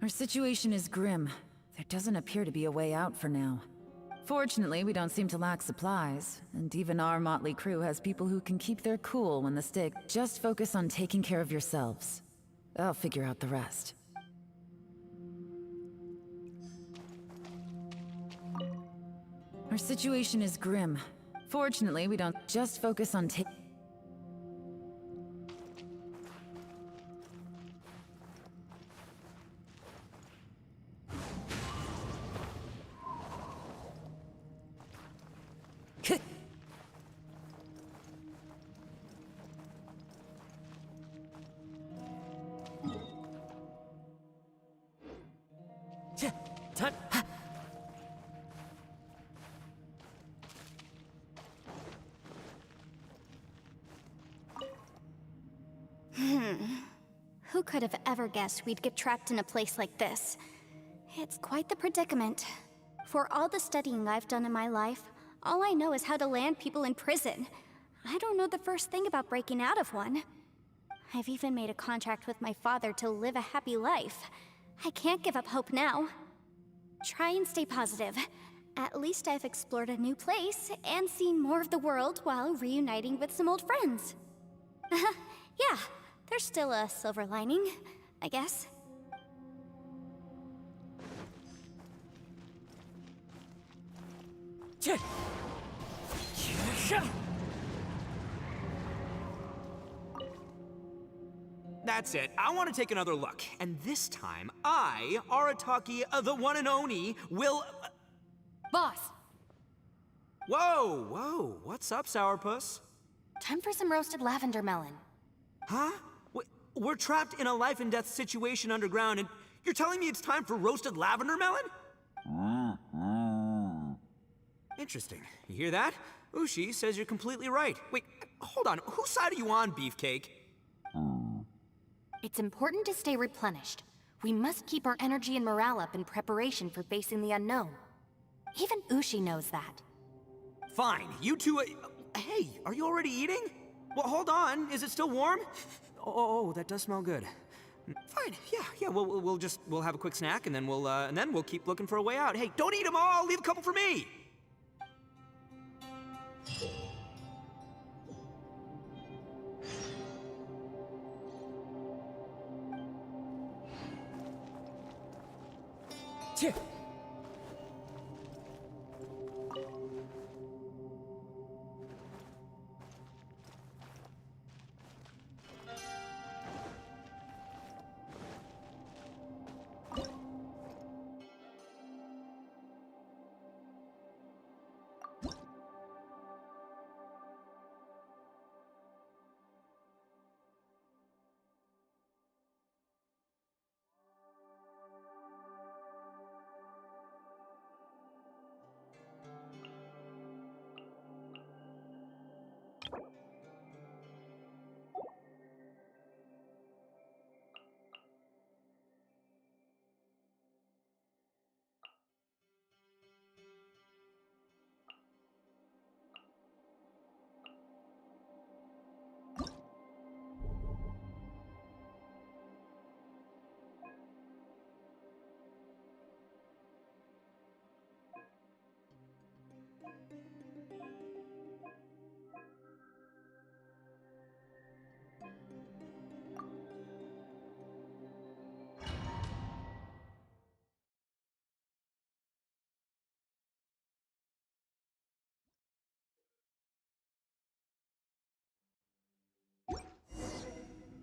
[SPEAKER 5] Our situation is grim. There doesn't appear to be a way out for now. Fortunately, we don't seem to lack supplies, and even our motley crew has people who can keep their cool when the stakes. Just focus on taking care of yourselves. I'll figure out the rest. Our situation is grim. Fortunately, we don't just focus on taking.
[SPEAKER 2] Who could have ever guessed we'd get trapped in a place like this? It's quite the predicament. For all the studying I've done in my life, all I know is how to land people in prison. I don't know the first thing about breaking out of one. I've even made a contract with my father to live a happy life. I can't give up hope now. Try and stay positive. At least I've explored a new place and seen more of the world while reuniting with some old friends. Yeah, there's still a silver lining, I guess.
[SPEAKER 3] That's it. I want to take another look. And this time, I, Arataki, the one and only, will...
[SPEAKER 4] Boss,
[SPEAKER 3] Whoa, whoa. What's up, Sourpuss?
[SPEAKER 4] time for some roasted lavender melon.
[SPEAKER 3] Huh? We're trapped in a life and death situation underground, and you're telling me it's time for roasted lavender melon? Interesting. You hear that? Ushi says you're completely right. Wait, hold on. Whose side are you on, Beefcake?
[SPEAKER 4] It's important to stay replenished. We must keep our energy and morale up in preparation for facing the unknown. Even Ushi knows that.
[SPEAKER 3] Fine, you two... hey, are you already eating? Well, hold on. Is it still warm? Oh, that does smell good. Fine, yeah. We'll have a quick snack, and then we'll keep looking for a way out. Hey, don't eat them all. Leave a couple for me.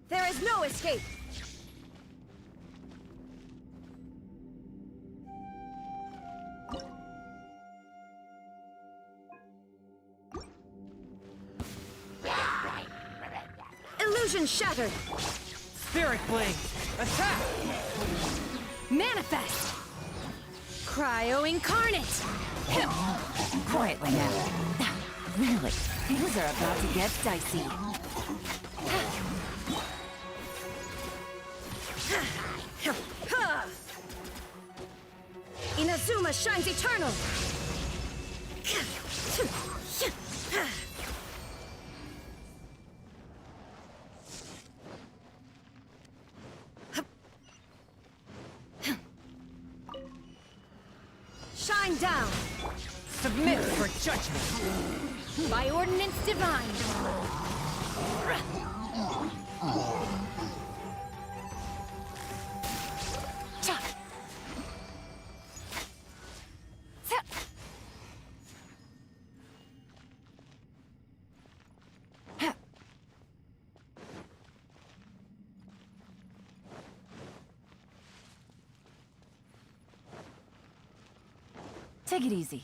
[SPEAKER 2] There is no escape! Illusion shattered!
[SPEAKER 6] Spirit Blade! Attack!
[SPEAKER 2] Manifest! Cryo incarnate!
[SPEAKER 5] Quietly now. Really, things are about to get dicey.
[SPEAKER 2] Inazuma shines eternal! Shine down!
[SPEAKER 6] Submit for judgment!
[SPEAKER 2] By ordinance divine!
[SPEAKER 5] Take it easy.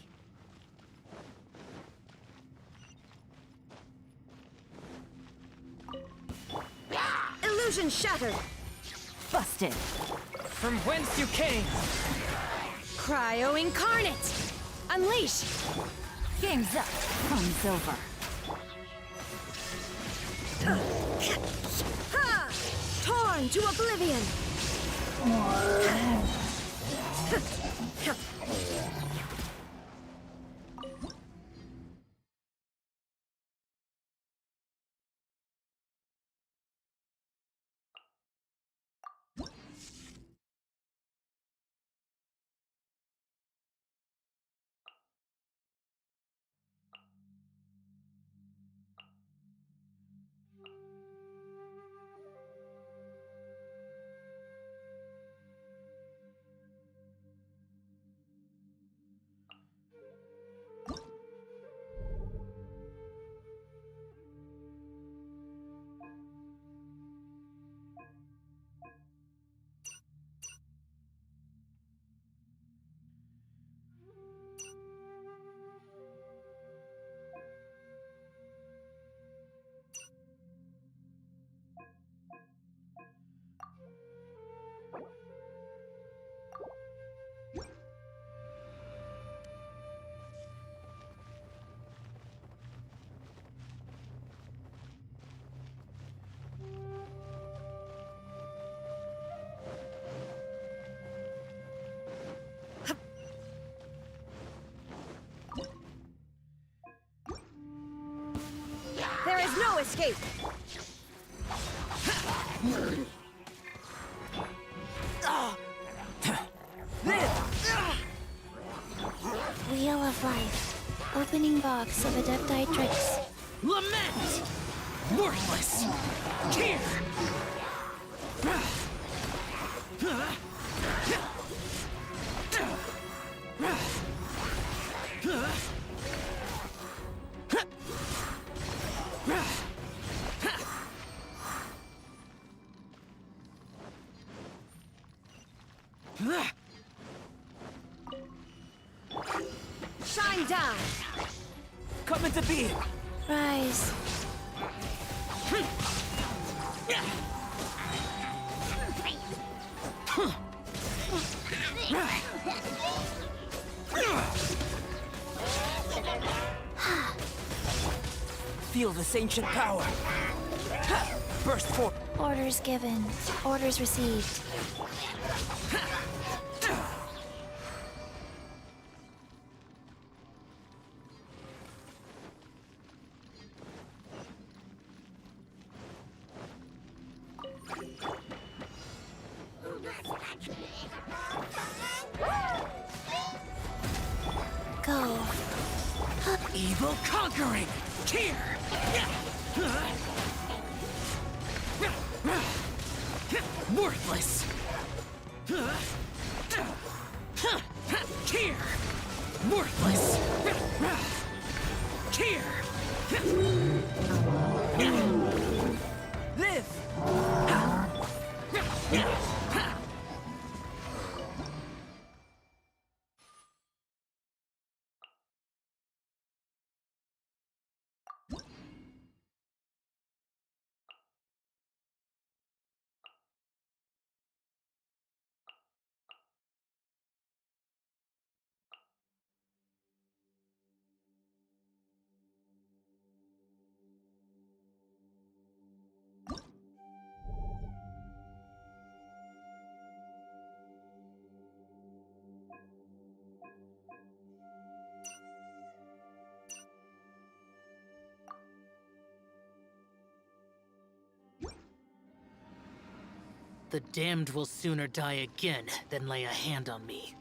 [SPEAKER 2] Illusion shattered!
[SPEAKER 5] Busted.
[SPEAKER 6] From whence you came!
[SPEAKER 2] Cryo incarnate! Unleash!
[SPEAKER 5] Game's up. Fun's over.
[SPEAKER 2] Ha! Torn! on to oblivion! There is no escape!
[SPEAKER 7] Wheel of Life. Opening box of Adepti tricks.
[SPEAKER 6] Lament! Worthless! Here!
[SPEAKER 2] Shine down!
[SPEAKER 3] Come into being!
[SPEAKER 7] Rise.
[SPEAKER 3] Feel this ancient power. Burst forth.
[SPEAKER 7] Orders given. Orders received. Go.
[SPEAKER 6] Evil conquering! Here! Worthless! Here! Worthless! Here!
[SPEAKER 3] Live!
[SPEAKER 6] The damned will sooner die again than lay a hand on me.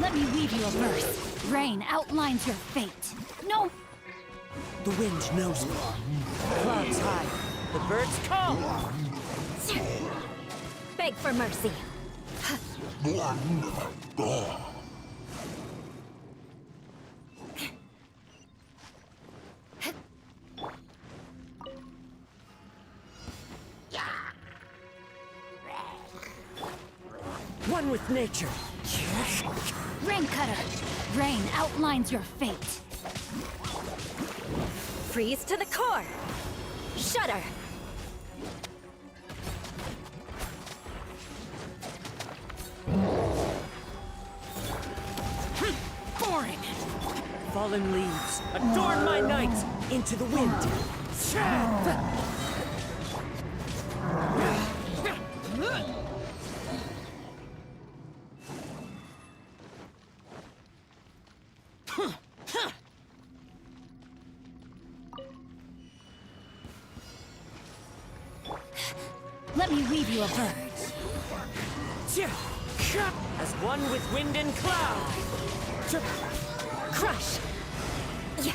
[SPEAKER 2] Let me weave you a verse. Rain outlines your fate. No!
[SPEAKER 3] The wind knows me. Clouds high. The birds call.
[SPEAKER 2] Beg for mercy.
[SPEAKER 3] One with nature.
[SPEAKER 2] Rain cutter. Rain outlines your fate. Freeze to the core. Shudder.
[SPEAKER 6] Boring!
[SPEAKER 8] fallen leaves, adorn my night into the wind.
[SPEAKER 2] Let me weave you a bird.
[SPEAKER 8] As one with wind and cloud.
[SPEAKER 2] Crush! Yeah.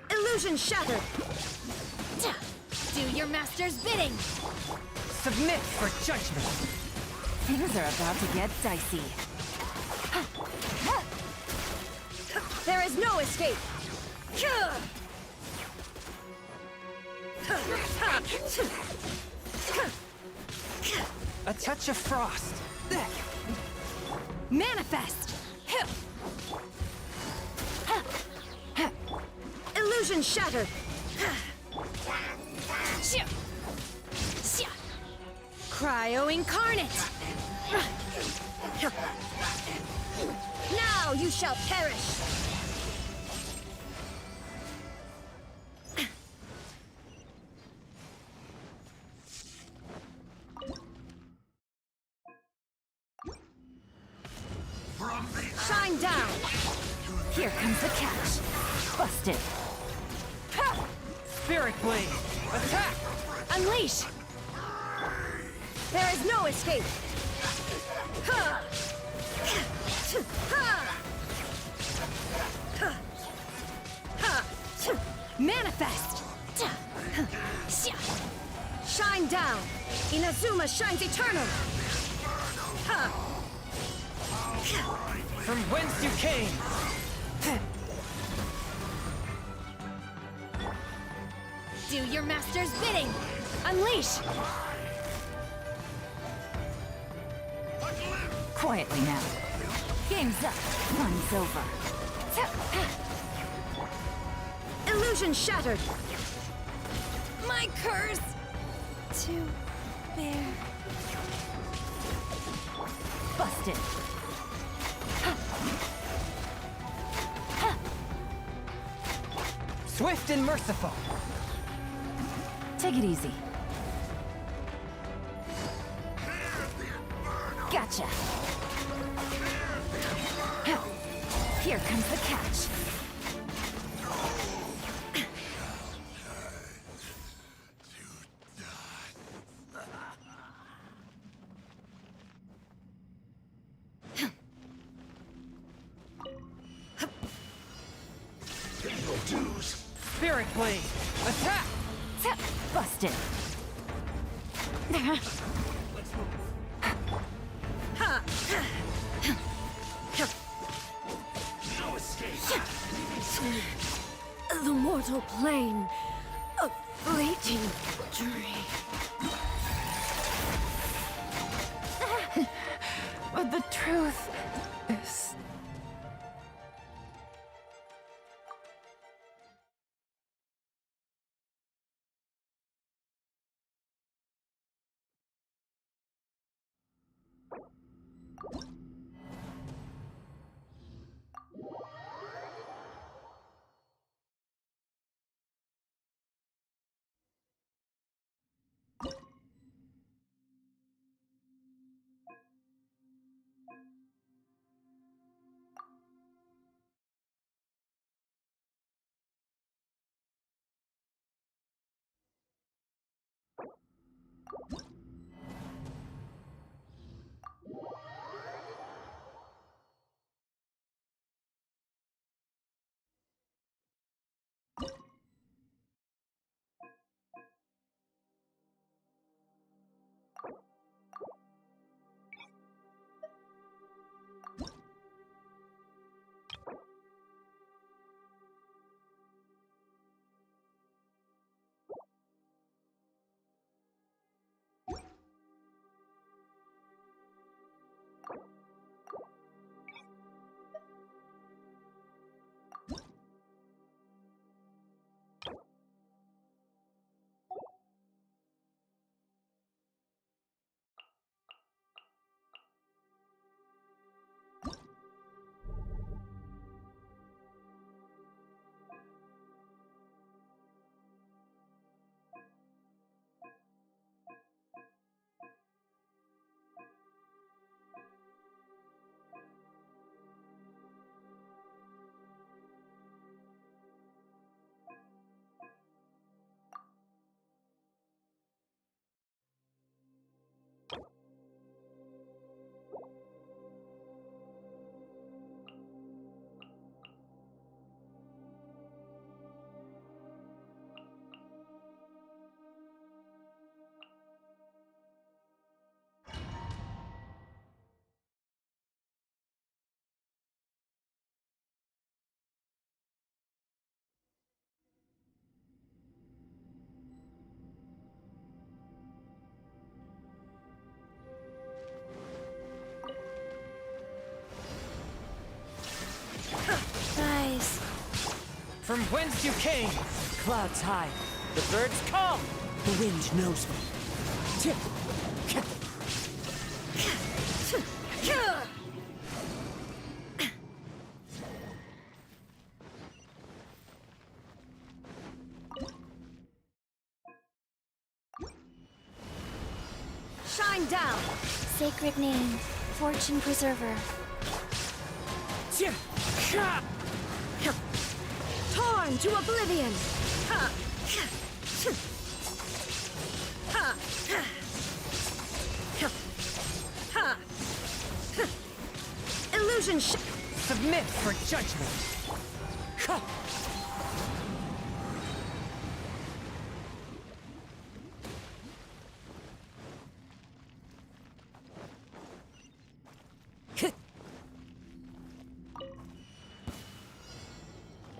[SPEAKER 2] Illusion shattered! Do your master's bidding!
[SPEAKER 8] Submit for judgment.
[SPEAKER 5] Things are about to get dicey.
[SPEAKER 2] There is no escape!
[SPEAKER 8] A touch of frost.
[SPEAKER 2] Manifest! Illusion shattered! Cryo incarnate! Now you shall perish! Shine down!
[SPEAKER 5] Here comes the catch. Busted.
[SPEAKER 8] Spirit Blade, attack!
[SPEAKER 2] Unleash! There is no escape! Manifest! Shine down! Inazuma shines eternal!
[SPEAKER 8] From whence you came!
[SPEAKER 2] Do your master's bidding! Unleash!
[SPEAKER 5] Quietly now. Game's up. Fun's over.
[SPEAKER 2] Illusion shattered! My curse! To bear.
[SPEAKER 5] Busted.
[SPEAKER 8] Swift and merciful.
[SPEAKER 5] Take it easy. Gotcha. Here comes the catch.
[SPEAKER 8] Spirit Blade, attack!
[SPEAKER 5] Busted.
[SPEAKER 7] The mortal plane. A fleeting dream.
[SPEAKER 5] But the truth is...
[SPEAKER 7] Rise.
[SPEAKER 8] From whence you came, clouds high. The birds come. The wind knows me.
[SPEAKER 7] Shine down. Sacred name. Fortune preserver. Torn to oblivion. Illusion.
[SPEAKER 8] Submit for judgment.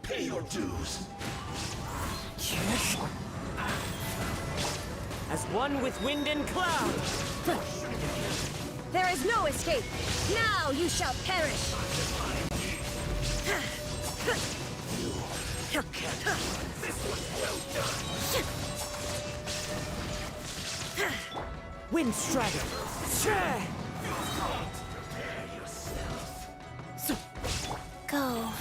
[SPEAKER 9] Pay your dues.
[SPEAKER 8] As one with wind and cloud.
[SPEAKER 7] There is no escape. Now you shall perish.
[SPEAKER 8] Wind strider.
[SPEAKER 7] Go.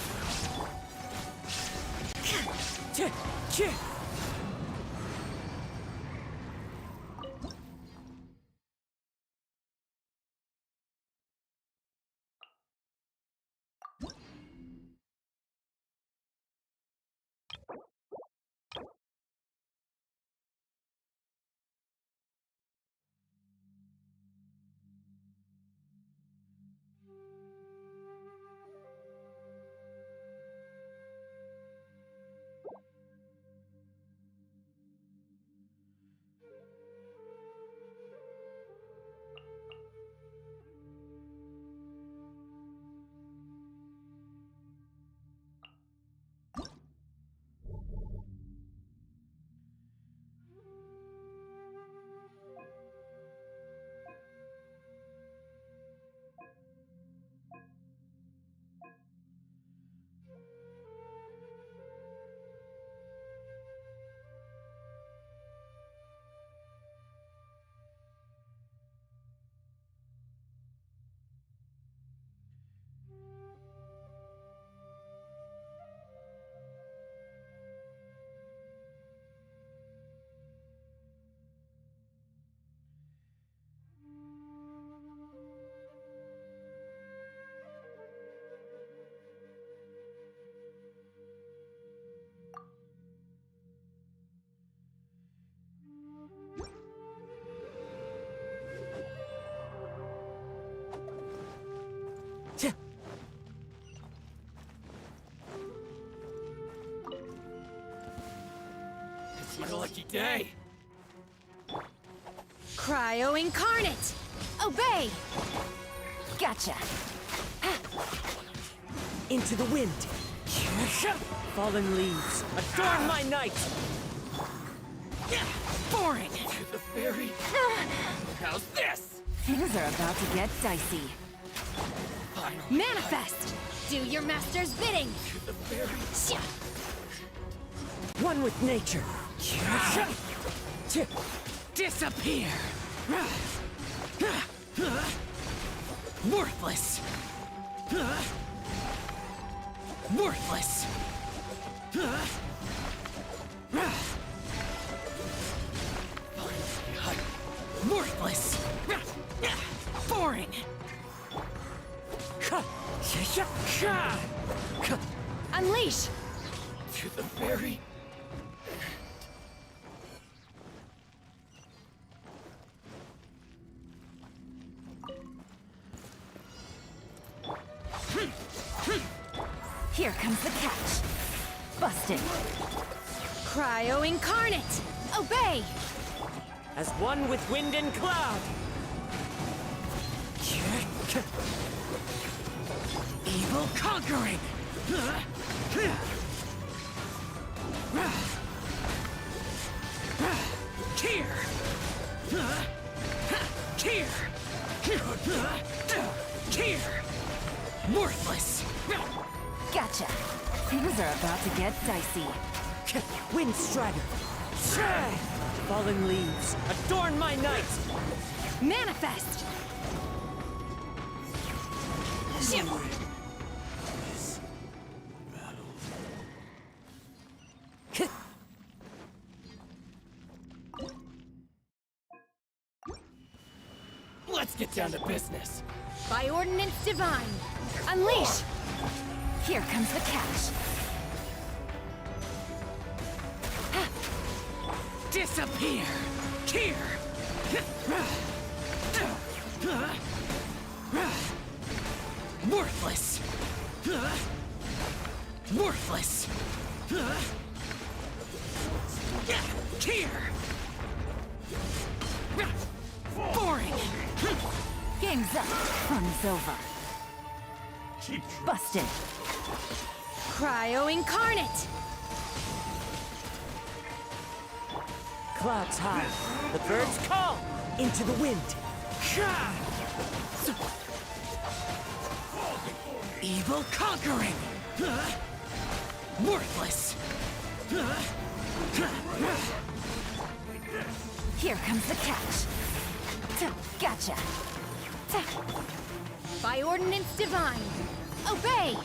[SPEAKER 8] My lucky day.
[SPEAKER 2] Cryo incarnate! Obey!
[SPEAKER 5] Gotcha.
[SPEAKER 8] Into the wind. Fallen leaves, adorn my night. Boring. To the fairy. How's this?
[SPEAKER 5] Things are about to get dicey.
[SPEAKER 2] Manifest! Do your master's bidding!
[SPEAKER 8] To the fairy.
[SPEAKER 2] Xiao.
[SPEAKER 8] One with nature. Disappear. Worthless. Worthless. Worthless. Boring.
[SPEAKER 2] Unleash!
[SPEAKER 8] To the fairy.
[SPEAKER 5] Here comes the catch. Busted.
[SPEAKER 2] Cryo incarnate! Obey!
[SPEAKER 8] As one with wind and cloud. Evil conquering. Here. Here. Here. Worthless.
[SPEAKER 5] Gotcha. Things are about to get dicey.
[SPEAKER 8] Wind strider. Fallen leaves, adorn my night.
[SPEAKER 2] Manifest! Xiao.
[SPEAKER 8] Let's get down to business.
[SPEAKER 2] By ordinance divine! Unleash!
[SPEAKER 5] Here comes the catch.
[SPEAKER 8] Disappear! Here! Worthless! Worthless! Here! Boring!
[SPEAKER 5] Game's up. Fun's over. Busted.
[SPEAKER 2] Cryo incarnate!
[SPEAKER 8] Clouds high. The birds call. Into the wind. Evil conquering. Worthless.
[SPEAKER 5] Here comes the catch. Gotcha.
[SPEAKER 2] By ordinance divine! Obey!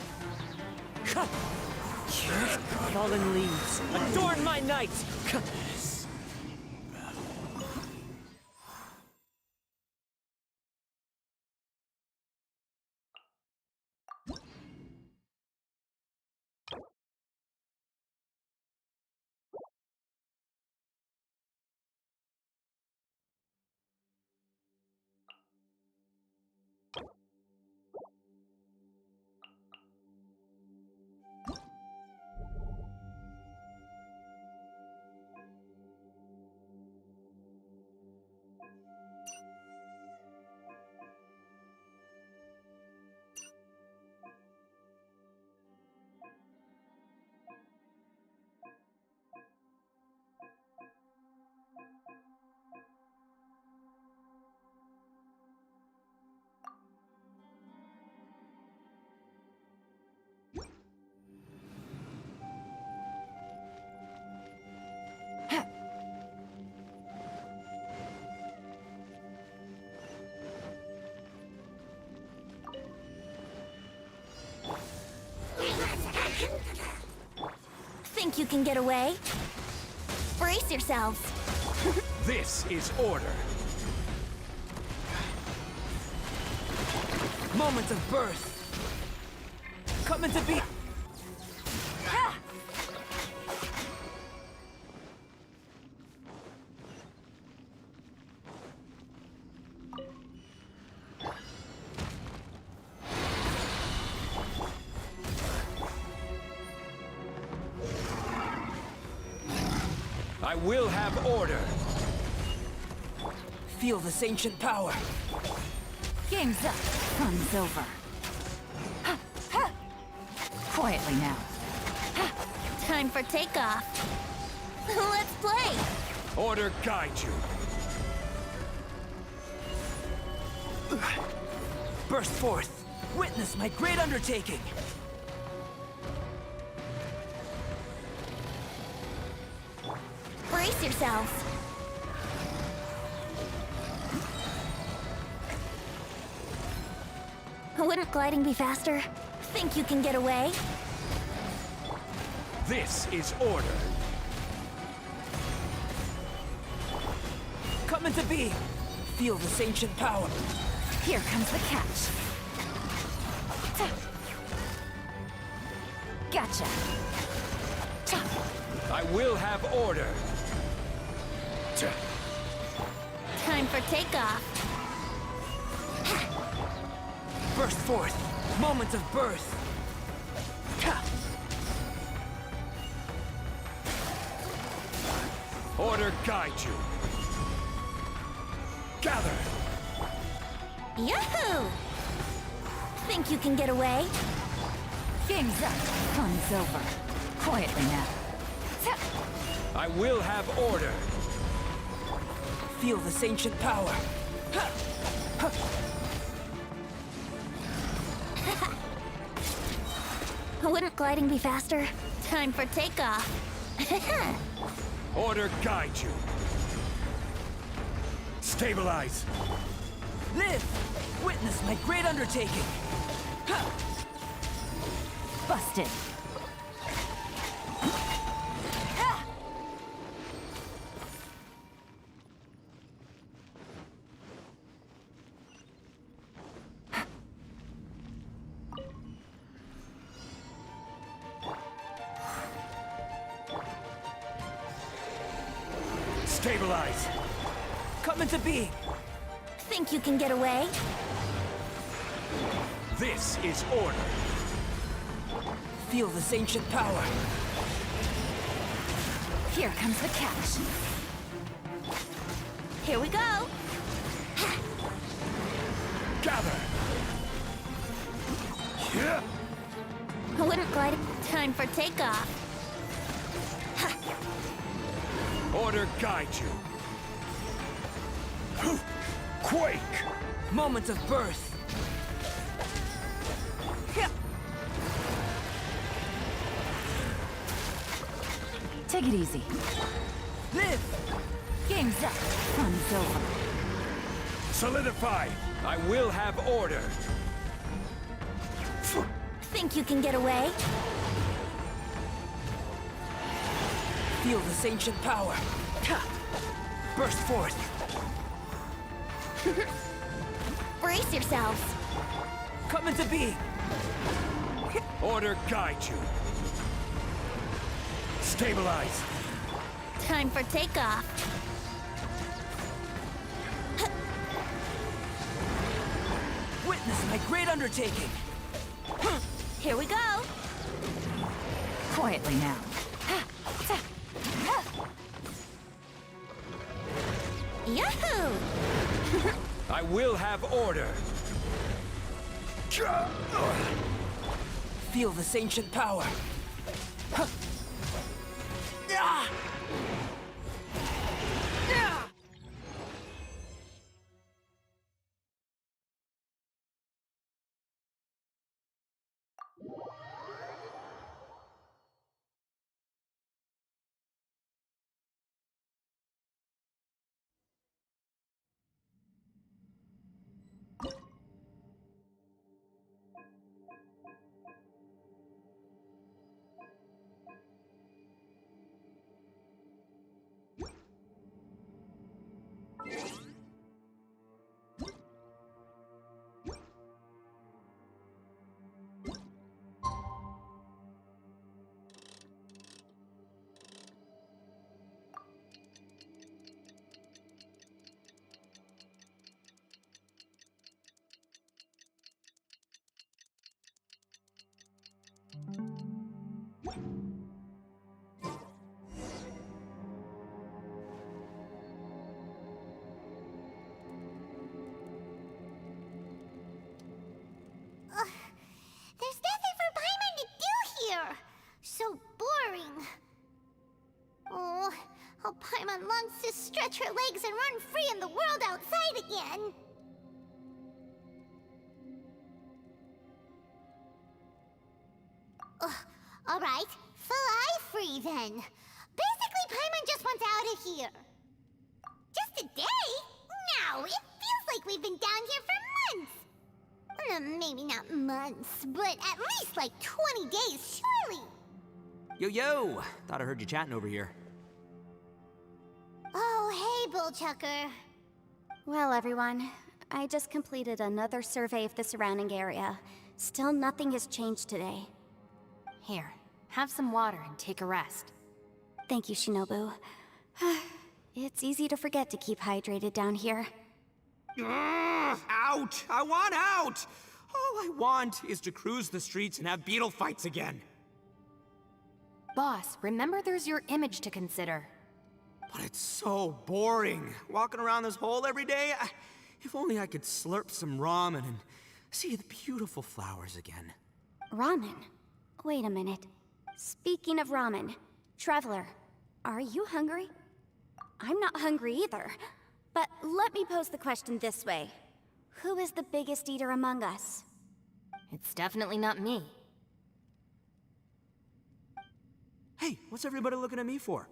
[SPEAKER 8] Fallen leaves, adorn my night.
[SPEAKER 1] Think you can get away? Brace yourselves.
[SPEAKER 9] This is order.
[SPEAKER 8] Moment of birth. Coming to be.
[SPEAKER 9] I will have order.
[SPEAKER 5] Feel this ancient power. Game's up. Fun's over. Quietly now.
[SPEAKER 7] Time for takeoff. Let's play!
[SPEAKER 9] Order guide you.
[SPEAKER 5] Burst forth. Witness my great undertaking.
[SPEAKER 7] Brace yourselves. Wouldn't gliding be faster? Think you can get away?
[SPEAKER 9] This is order.
[SPEAKER 5] Come into being. Feel this ancient power. Here comes the catch. Gotcha.
[SPEAKER 9] I will have order.
[SPEAKER 7] Time for takeoff.
[SPEAKER 5] Burst forth. Moment of birth.
[SPEAKER 9] Order guide you. Gather.
[SPEAKER 7] Yahoo! Think you can get away?
[SPEAKER 5] Game's up. Fun's over. Quietly now.
[SPEAKER 9] I will have order.
[SPEAKER 5] Feel this ancient power.
[SPEAKER 7] Wouldn't gliding be faster? Time for takeoff.
[SPEAKER 9] Order guide you. Stabilize.
[SPEAKER 5] Live! Witness my great undertaking. Busted.
[SPEAKER 9] Stabilize.
[SPEAKER 5] Come into being.
[SPEAKER 7] Think you can get away?
[SPEAKER 9] This is order.
[SPEAKER 5] Feel this ancient power. Here comes the catch.
[SPEAKER 7] Here we go!
[SPEAKER 9] Gather. Yeah.
[SPEAKER 7] Wouldn't glide. Time for takeoff.
[SPEAKER 9] Order guide you. Quake.
[SPEAKER 5] Moment of birth. Take it easy. Live! Game's up. Fun's over.
[SPEAKER 9] Solidify. I will have order.
[SPEAKER 7] Think you can get away?
[SPEAKER 5] Feel this ancient power. Burst forth.
[SPEAKER 7] Brace yourselves.
[SPEAKER 5] Come into being.
[SPEAKER 9] Order guide you. Stabilize.
[SPEAKER 7] Time for takeoff.
[SPEAKER 5] Witness my great undertaking.
[SPEAKER 7] Here we go!
[SPEAKER 5] Quietly now.
[SPEAKER 7] Yahoo!
[SPEAKER 9] I will have order.
[SPEAKER 5] Feel this ancient power.
[SPEAKER 1] wants to stretch her legs and run free in the world outside again. Alright, fly free then. Basically, Paimon just wants out of here. Just a day? No, it feels like we've been down here for months. Maybe not months, but at least like 20 days, surely.
[SPEAKER 3] Yo! Thought I heard you chatting over here.
[SPEAKER 1] Oh, hey, Bullchucker.
[SPEAKER 2] Well, everyone, I just completed another survey of the surrounding area. Still nothing has changed today.
[SPEAKER 4] Here, have some water and take a rest.
[SPEAKER 2] Thank you, Shinobu. It's easy to forget to keep hydrated down here.
[SPEAKER 3] Out! I want out! All I want is to cruise the streets and have beetle fights again.
[SPEAKER 4] Boss, remember there's your image to consider.
[SPEAKER 3] But it's so boring, walking around this hole every day. If only I could slurp some ramen and see the beautiful flowers again.
[SPEAKER 2] Ramen? Wait a minute. Speaking of ramen, Traveler, are you hungry? I'm not hungry either. But let me pose the question this way. Who is the biggest eater among us?
[SPEAKER 4] It's definitely not me.
[SPEAKER 3] Hey, what's everybody looking at me for?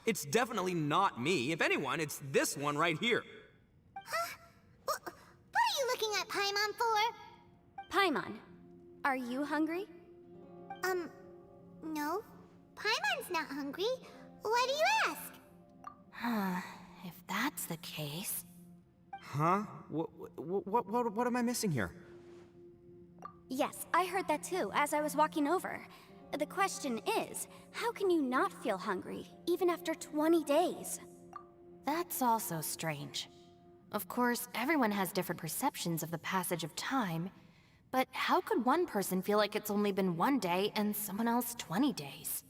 [SPEAKER 3] It's definitely not me. If anyone, it's this one right here.
[SPEAKER 1] Huh? What are you looking at Paimon for?
[SPEAKER 2] Paimon, are you hungry?
[SPEAKER 1] No. Paimon's not hungry. Why do you ask?
[SPEAKER 4] If that's the case...
[SPEAKER 3] Huh? What am I missing here?
[SPEAKER 2] Yes, I heard that too, as I was walking over. The question is, how can you not feel hungry, even after 20 days?
[SPEAKER 4] That's also strange. Of course, everyone has different perceptions of the passage of time, but how could one person feel like it's only been 1 day and someone else 20 days?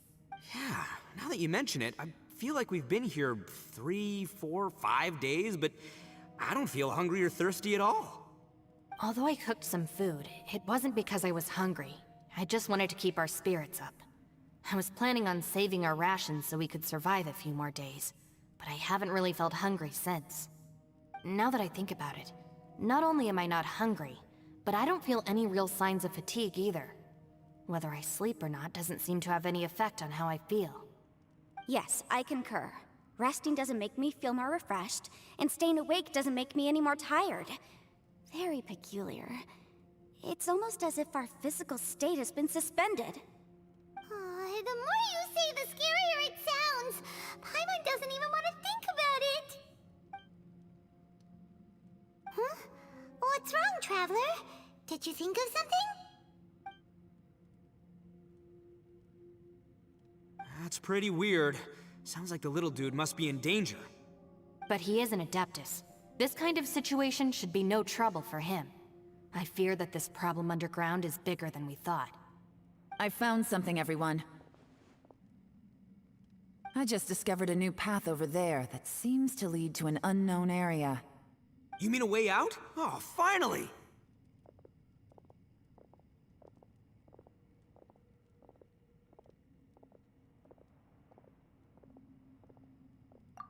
[SPEAKER 3] Yeah, now that you mention it, I feel like we've been here 3, 4, 5 days, but I don't feel hungry or thirsty at all.
[SPEAKER 4] Although I cooked some food, it wasn't because I was hungry. I just wanted to keep our spirits up. I was planning on saving our rations so we could survive a few more days, but I haven't really felt hungry since. Now that I think about it, not only am I not hungry, but I don't feel any real signs of fatigue either. Whether I sleep or not doesn't seem to have any effect on how I feel.
[SPEAKER 2] Yes, I concur. Resting doesn't make me feel more refreshed, and staying awake doesn't make me any more tired. Very peculiar. It's almost as if our physical state has been suspended.
[SPEAKER 1] The more you say, the scarier it sounds. Paimon doesn't even want to think about it. Huh? What's wrong, Traveler? Did you think of something?
[SPEAKER 3] That's pretty weird. Sounds like the little dude must be in danger.
[SPEAKER 4] But he is an Adeptus. This kind of situation should be no trouble for him. I fear that this problem underground is bigger than we thought.
[SPEAKER 5] I found something, everyone. I just discovered a new path over there that seems to lead to an unknown area.
[SPEAKER 3] You mean a way out? Oh, finally!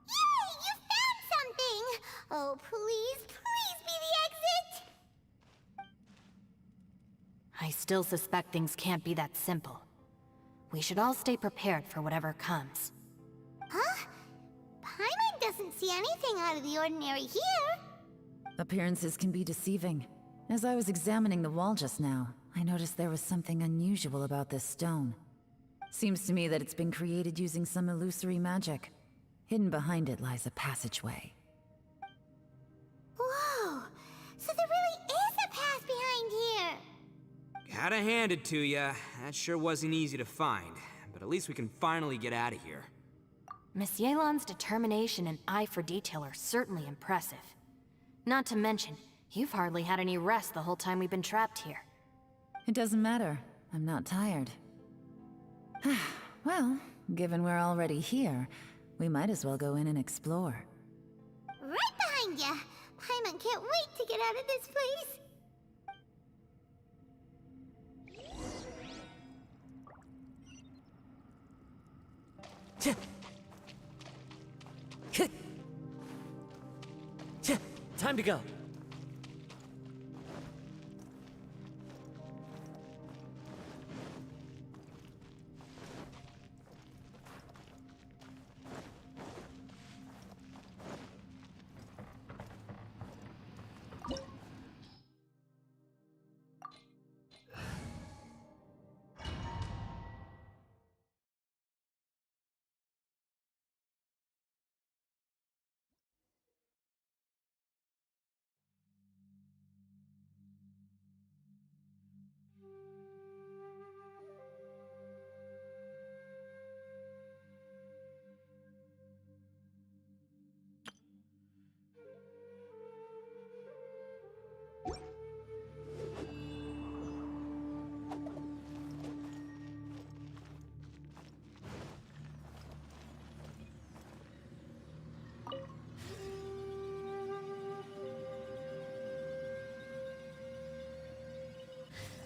[SPEAKER 1] Yay! You found something! Oh, please, please be the exit!
[SPEAKER 4] I still suspect things can't be that simple. We should all stay prepared for whatever comes.
[SPEAKER 1] Huh? Paimon doesn't see anything out of the ordinary here.
[SPEAKER 5] Appearances can be deceiving. As I was examining the wall just now, I noticed there was something unusual about this stone. Seems to me that it's been created using some illusory magic. Hidden behind it lies a passageway.
[SPEAKER 1] Whoa! So there really is a path behind here!
[SPEAKER 3] Gotta hand it to ya. That sure wasn't easy to find. But at least we can finally get out of here.
[SPEAKER 4] Miss Yelan's determination and eye for detail are certainly impressive. Not to mention, you've hardly had any rest the whole time we've been trapped here.
[SPEAKER 5] It doesn't matter. I'm not tired. Well, given we're already here, we might as well go in and explore.
[SPEAKER 1] Right behind ya! Paimon can't wait to get out of this place!
[SPEAKER 8] Time to go.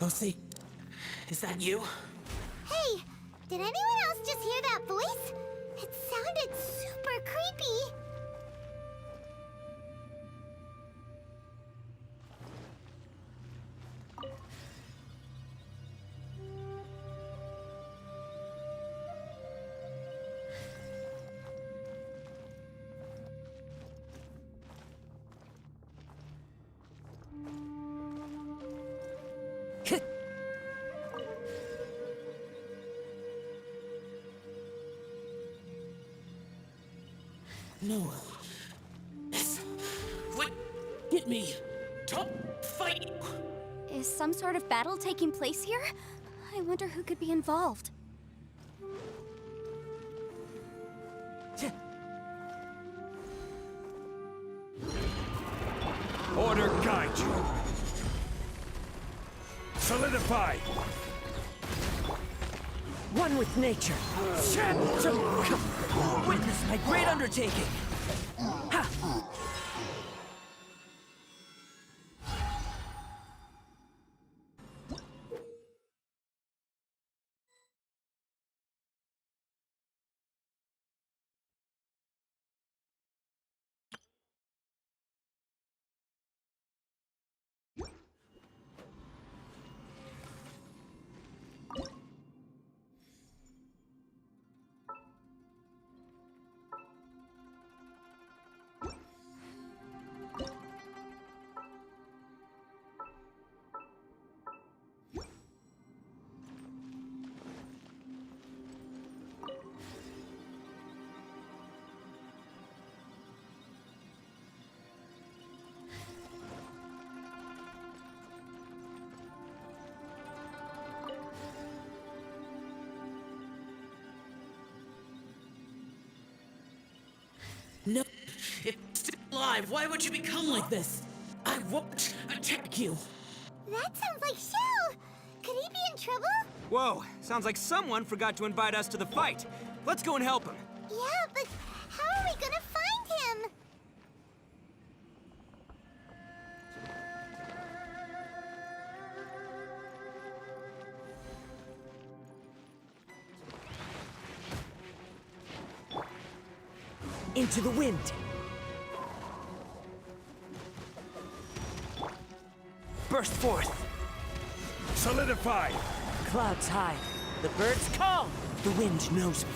[SPEAKER 6] Lucy, is that you?
[SPEAKER 1] Hey, did anyone else just hear that voice? It sounded super creepy.
[SPEAKER 6] No. This would get me. Don't fight.
[SPEAKER 2] Is some sort of battle taking place here? I wonder who could be involved.
[SPEAKER 9] Order guide you. Solidify.
[SPEAKER 8] One with nature. Witness my great undertaking. Ha!
[SPEAKER 6] No. If you're still alive, why would you become like this? I won't attack you.
[SPEAKER 1] That sounds like Xiao. Could he be in trouble?
[SPEAKER 3] Whoa, sounds like someone forgot to invite us to the fight. Let's go and help him.
[SPEAKER 1] Yeah, but how are we gonna find him?
[SPEAKER 8] Into the wind. Burst forth.
[SPEAKER 9] Solidify.
[SPEAKER 8] Clouds high. The birds calm. The wind knows me.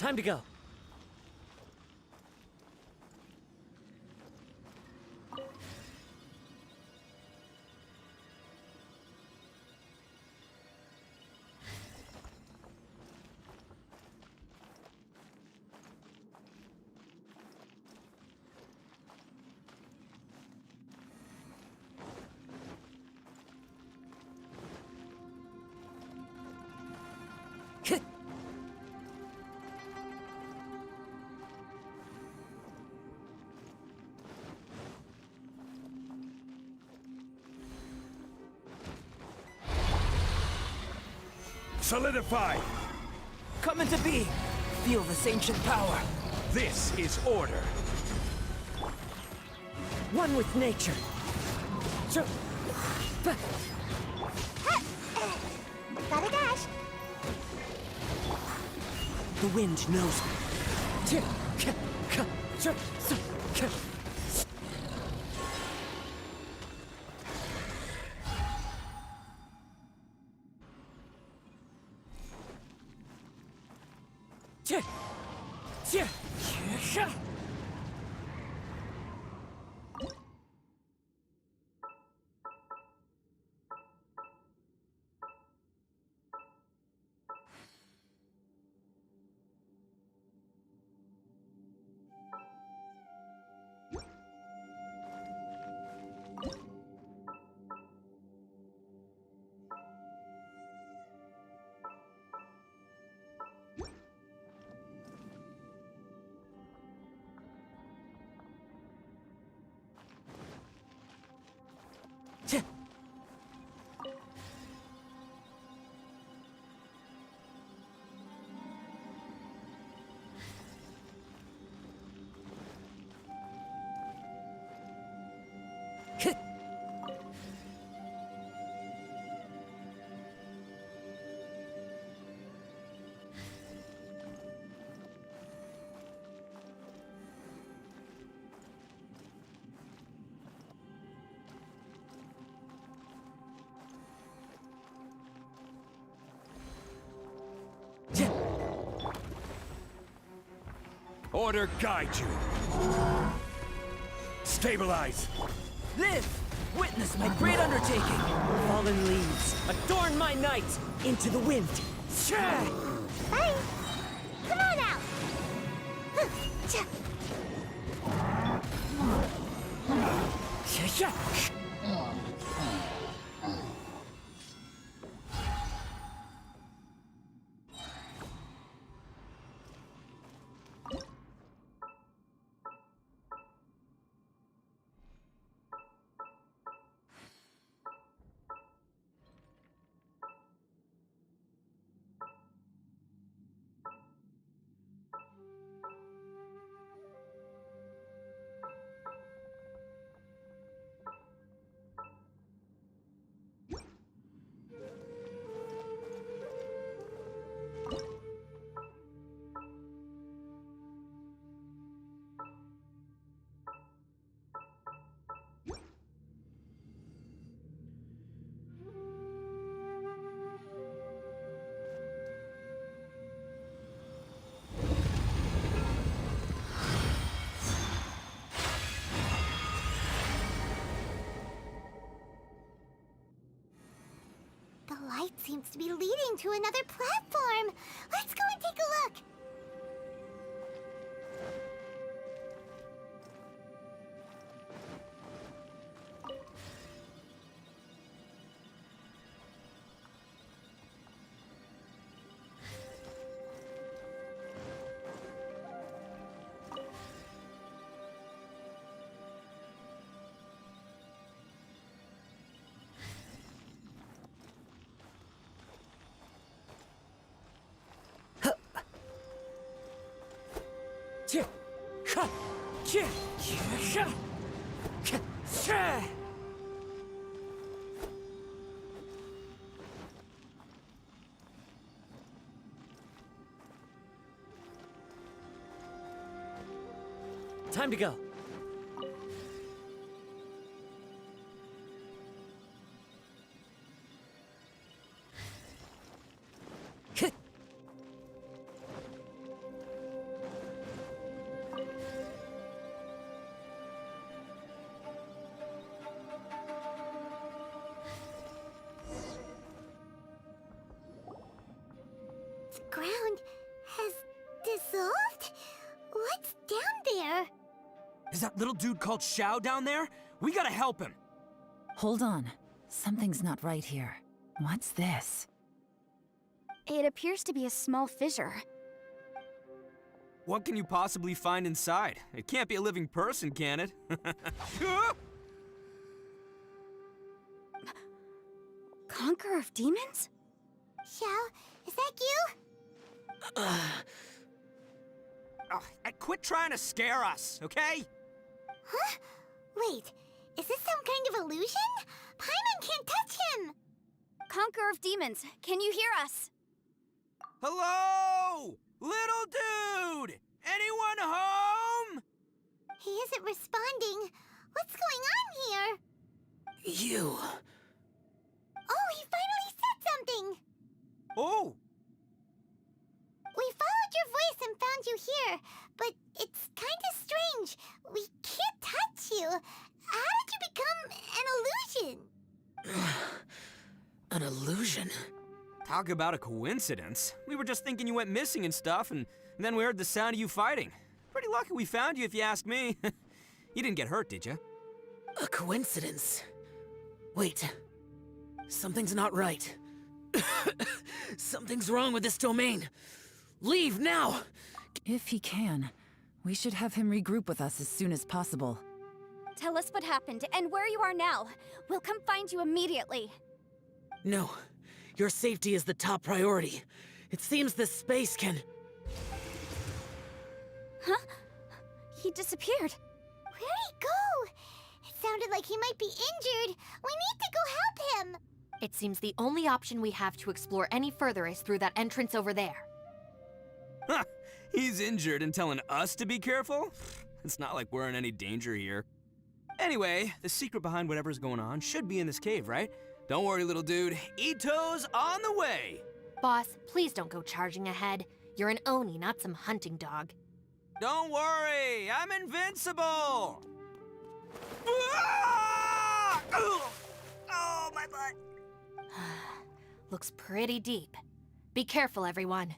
[SPEAKER 6] Time to go.
[SPEAKER 9] Solidify!
[SPEAKER 8] Coming to be! Feel this ancient power.
[SPEAKER 9] This is order.
[SPEAKER 8] One with nature.
[SPEAKER 1] Gotta dash.
[SPEAKER 8] The wind knows me.
[SPEAKER 9] Order guide you. Stabilize.
[SPEAKER 8] Live! Witness my great undertaking! Fallen leaves, adorn my night! Into the wind!
[SPEAKER 1] Bye. Come on out. The light seems to be leading to another platform. Let's go and take a look.
[SPEAKER 6] Time to go.
[SPEAKER 1] ground has dissolved? What's down there?
[SPEAKER 3] Is that little dude called Xiao down there? We gotta help him.
[SPEAKER 5] Hold on. Something's not right here. What's this?
[SPEAKER 2] It appears to be a small fissure.
[SPEAKER 3] What can you possibly find inside? It can't be a living person, can it?
[SPEAKER 2] Conqueror of demons?
[SPEAKER 1] Xiao, is that you?
[SPEAKER 3] Oh, quit trying to scare us, okay?
[SPEAKER 1] Huh? Wait, is this some kind of illusion? Paimon can't touch him!
[SPEAKER 2] Conqueror of demons, can you hear us?
[SPEAKER 3] Hello? Little dude! Anyone home?
[SPEAKER 1] He isn't responding. What's going on here?
[SPEAKER 6] You...
[SPEAKER 1] Oh, he finally said something!
[SPEAKER 3] Oh!
[SPEAKER 1] We followed your voice and found you here, but it's kind of strange. We can't touch you. How did you become an illusion?
[SPEAKER 6] an illusion?
[SPEAKER 3] Talk about a coincidence. We were just thinking you went missing and stuff, and then we heard the sound of you fighting. Pretty lucky we found you, if you ask me. You didn't get hurt, did you?
[SPEAKER 6] A coincidence? Wait. Something's not right. Something's wrong with this domain. Leave now!
[SPEAKER 5] If he can, we should have him regroup with us as soon as possible.
[SPEAKER 2] Tell us what happened and where you are now. We'll come find you immediately.
[SPEAKER 6] No. Your safety is the top priority. It seems this space can...
[SPEAKER 2] Huh? He disappeared.
[SPEAKER 1] Where'd he go? It sounded like he might be injured. We need to go help him.
[SPEAKER 4] It seems the only option we have to explore any further is through that entrance over there.
[SPEAKER 3] Huh, he's injured and telling us to be careful? It's not like we're in any danger here. Anyway, the secret behind whatever's going on should be in this cave, right? Don't worry, little dude. Ito's on the way!
[SPEAKER 4] Boss, please don't go charging ahead. You're an Oni, not some hunting dog.
[SPEAKER 3] Don't worry, I'm invincible! Ah! Oh, my butt!
[SPEAKER 4] Looks pretty deep. Be careful, everyone.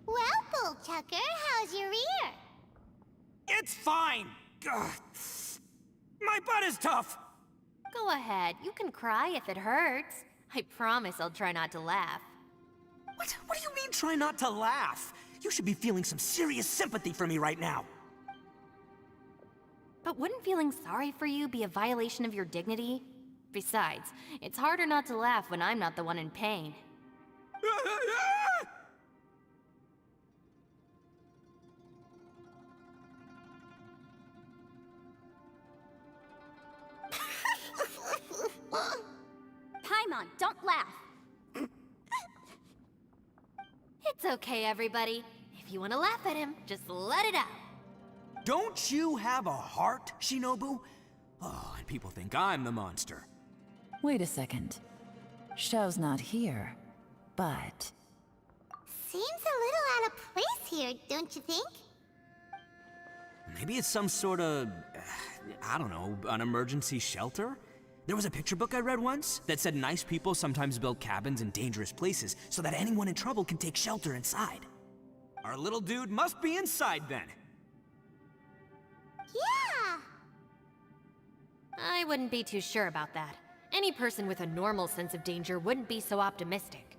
[SPEAKER 1] Well, Bullchucker, how's your ear?
[SPEAKER 3] It's fine! Ugh. My butt is tough!
[SPEAKER 4] Go ahead, you can cry if it hurts. I promise I'll try not to laugh.
[SPEAKER 3] What do you mean, try not to laugh? You should be feeling some serious sympathy for me right now.
[SPEAKER 4] But wouldn't feeling sorry for you be a violation of your dignity? Besides, it's harder not to laugh when I'm not the one in pain.
[SPEAKER 2] Paimon, don't laugh.
[SPEAKER 4] It's okay, everybody. If you want to laugh at him, just let it out.
[SPEAKER 3] Don't you have a heart, Shinobu? Oh, and people think I'm the monster.
[SPEAKER 5] Wait a second. Xiao's not here, but...
[SPEAKER 1] Seems a little out of place here, don't you think?
[SPEAKER 3] Maybe it's some sort of, I don't know, an emergency shelter? There was a picture book I read once that said nice people sometimes build cabins in dangerous places so that anyone in trouble can take shelter inside. Our little dude must be inside then.
[SPEAKER 1] Yeah!
[SPEAKER 4] I wouldn't be too sure about that. Any person with a normal sense of danger wouldn't be so optimistic.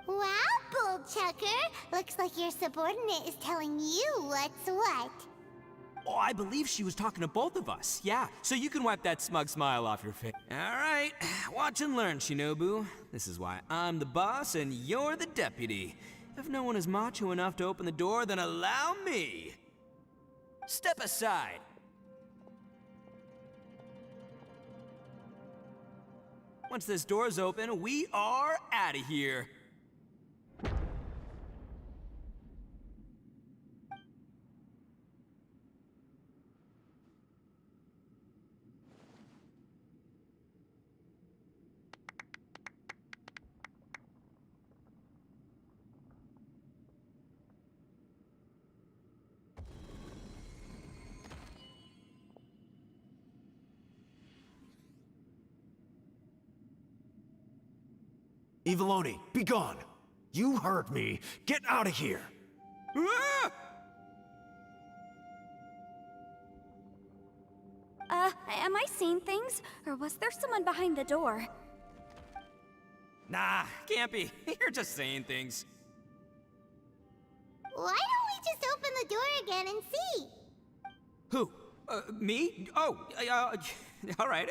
[SPEAKER 1] Wow, Bullchucker! Looks like your subordinate is telling you what's what.
[SPEAKER 3] Oh, I believe she was talking to both of us. Yeah, so you can wipe that smug smile off your face. All right, watch and learn, Shinobu. This is why I'm the boss and you're the deputy. If no one is macho enough to open the door, then allow me. Step aside. Once this door's open, we are out of here.
[SPEAKER 10] Eviloni, be gone! You heard me! Get out of here!
[SPEAKER 3] Ah!
[SPEAKER 2] Am I seeing things? Or was there someone behind the door?
[SPEAKER 3] Nah, can't be. You're just saying things.
[SPEAKER 1] Why don't we just open the door again and see?
[SPEAKER 3] Who? Me? Oh, all right,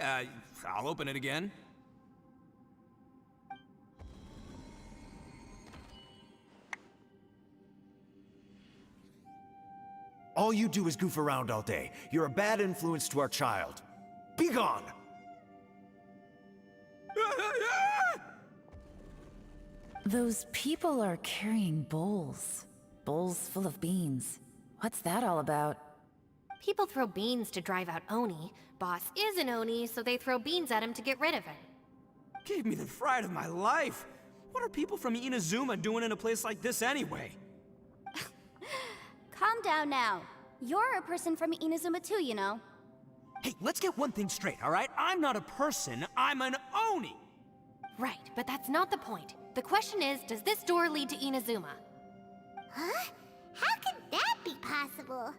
[SPEAKER 3] I'll open it again.
[SPEAKER 10] All you do is goof around all day. You're a bad influence to our child. Be gone!
[SPEAKER 5] Those people are carrying bowls. Bowls full of beans. What's that all about?
[SPEAKER 4] People throw beans to drive out Oni. Boss is an Oni, so they throw beans at him to get rid of him.
[SPEAKER 3] Gave me the fright of my life. What are people from Inazuma doing in a place like this anyway?
[SPEAKER 2] Calm down now. You're a person from Inazuma too, you know.
[SPEAKER 3] Hey, let's get one thing straight, all right? I'm not a person, I'm an Oni!
[SPEAKER 4] Right, but that's not the point. The question is, does this door lead to Inazuma?
[SPEAKER 1] Huh? How could that be possible?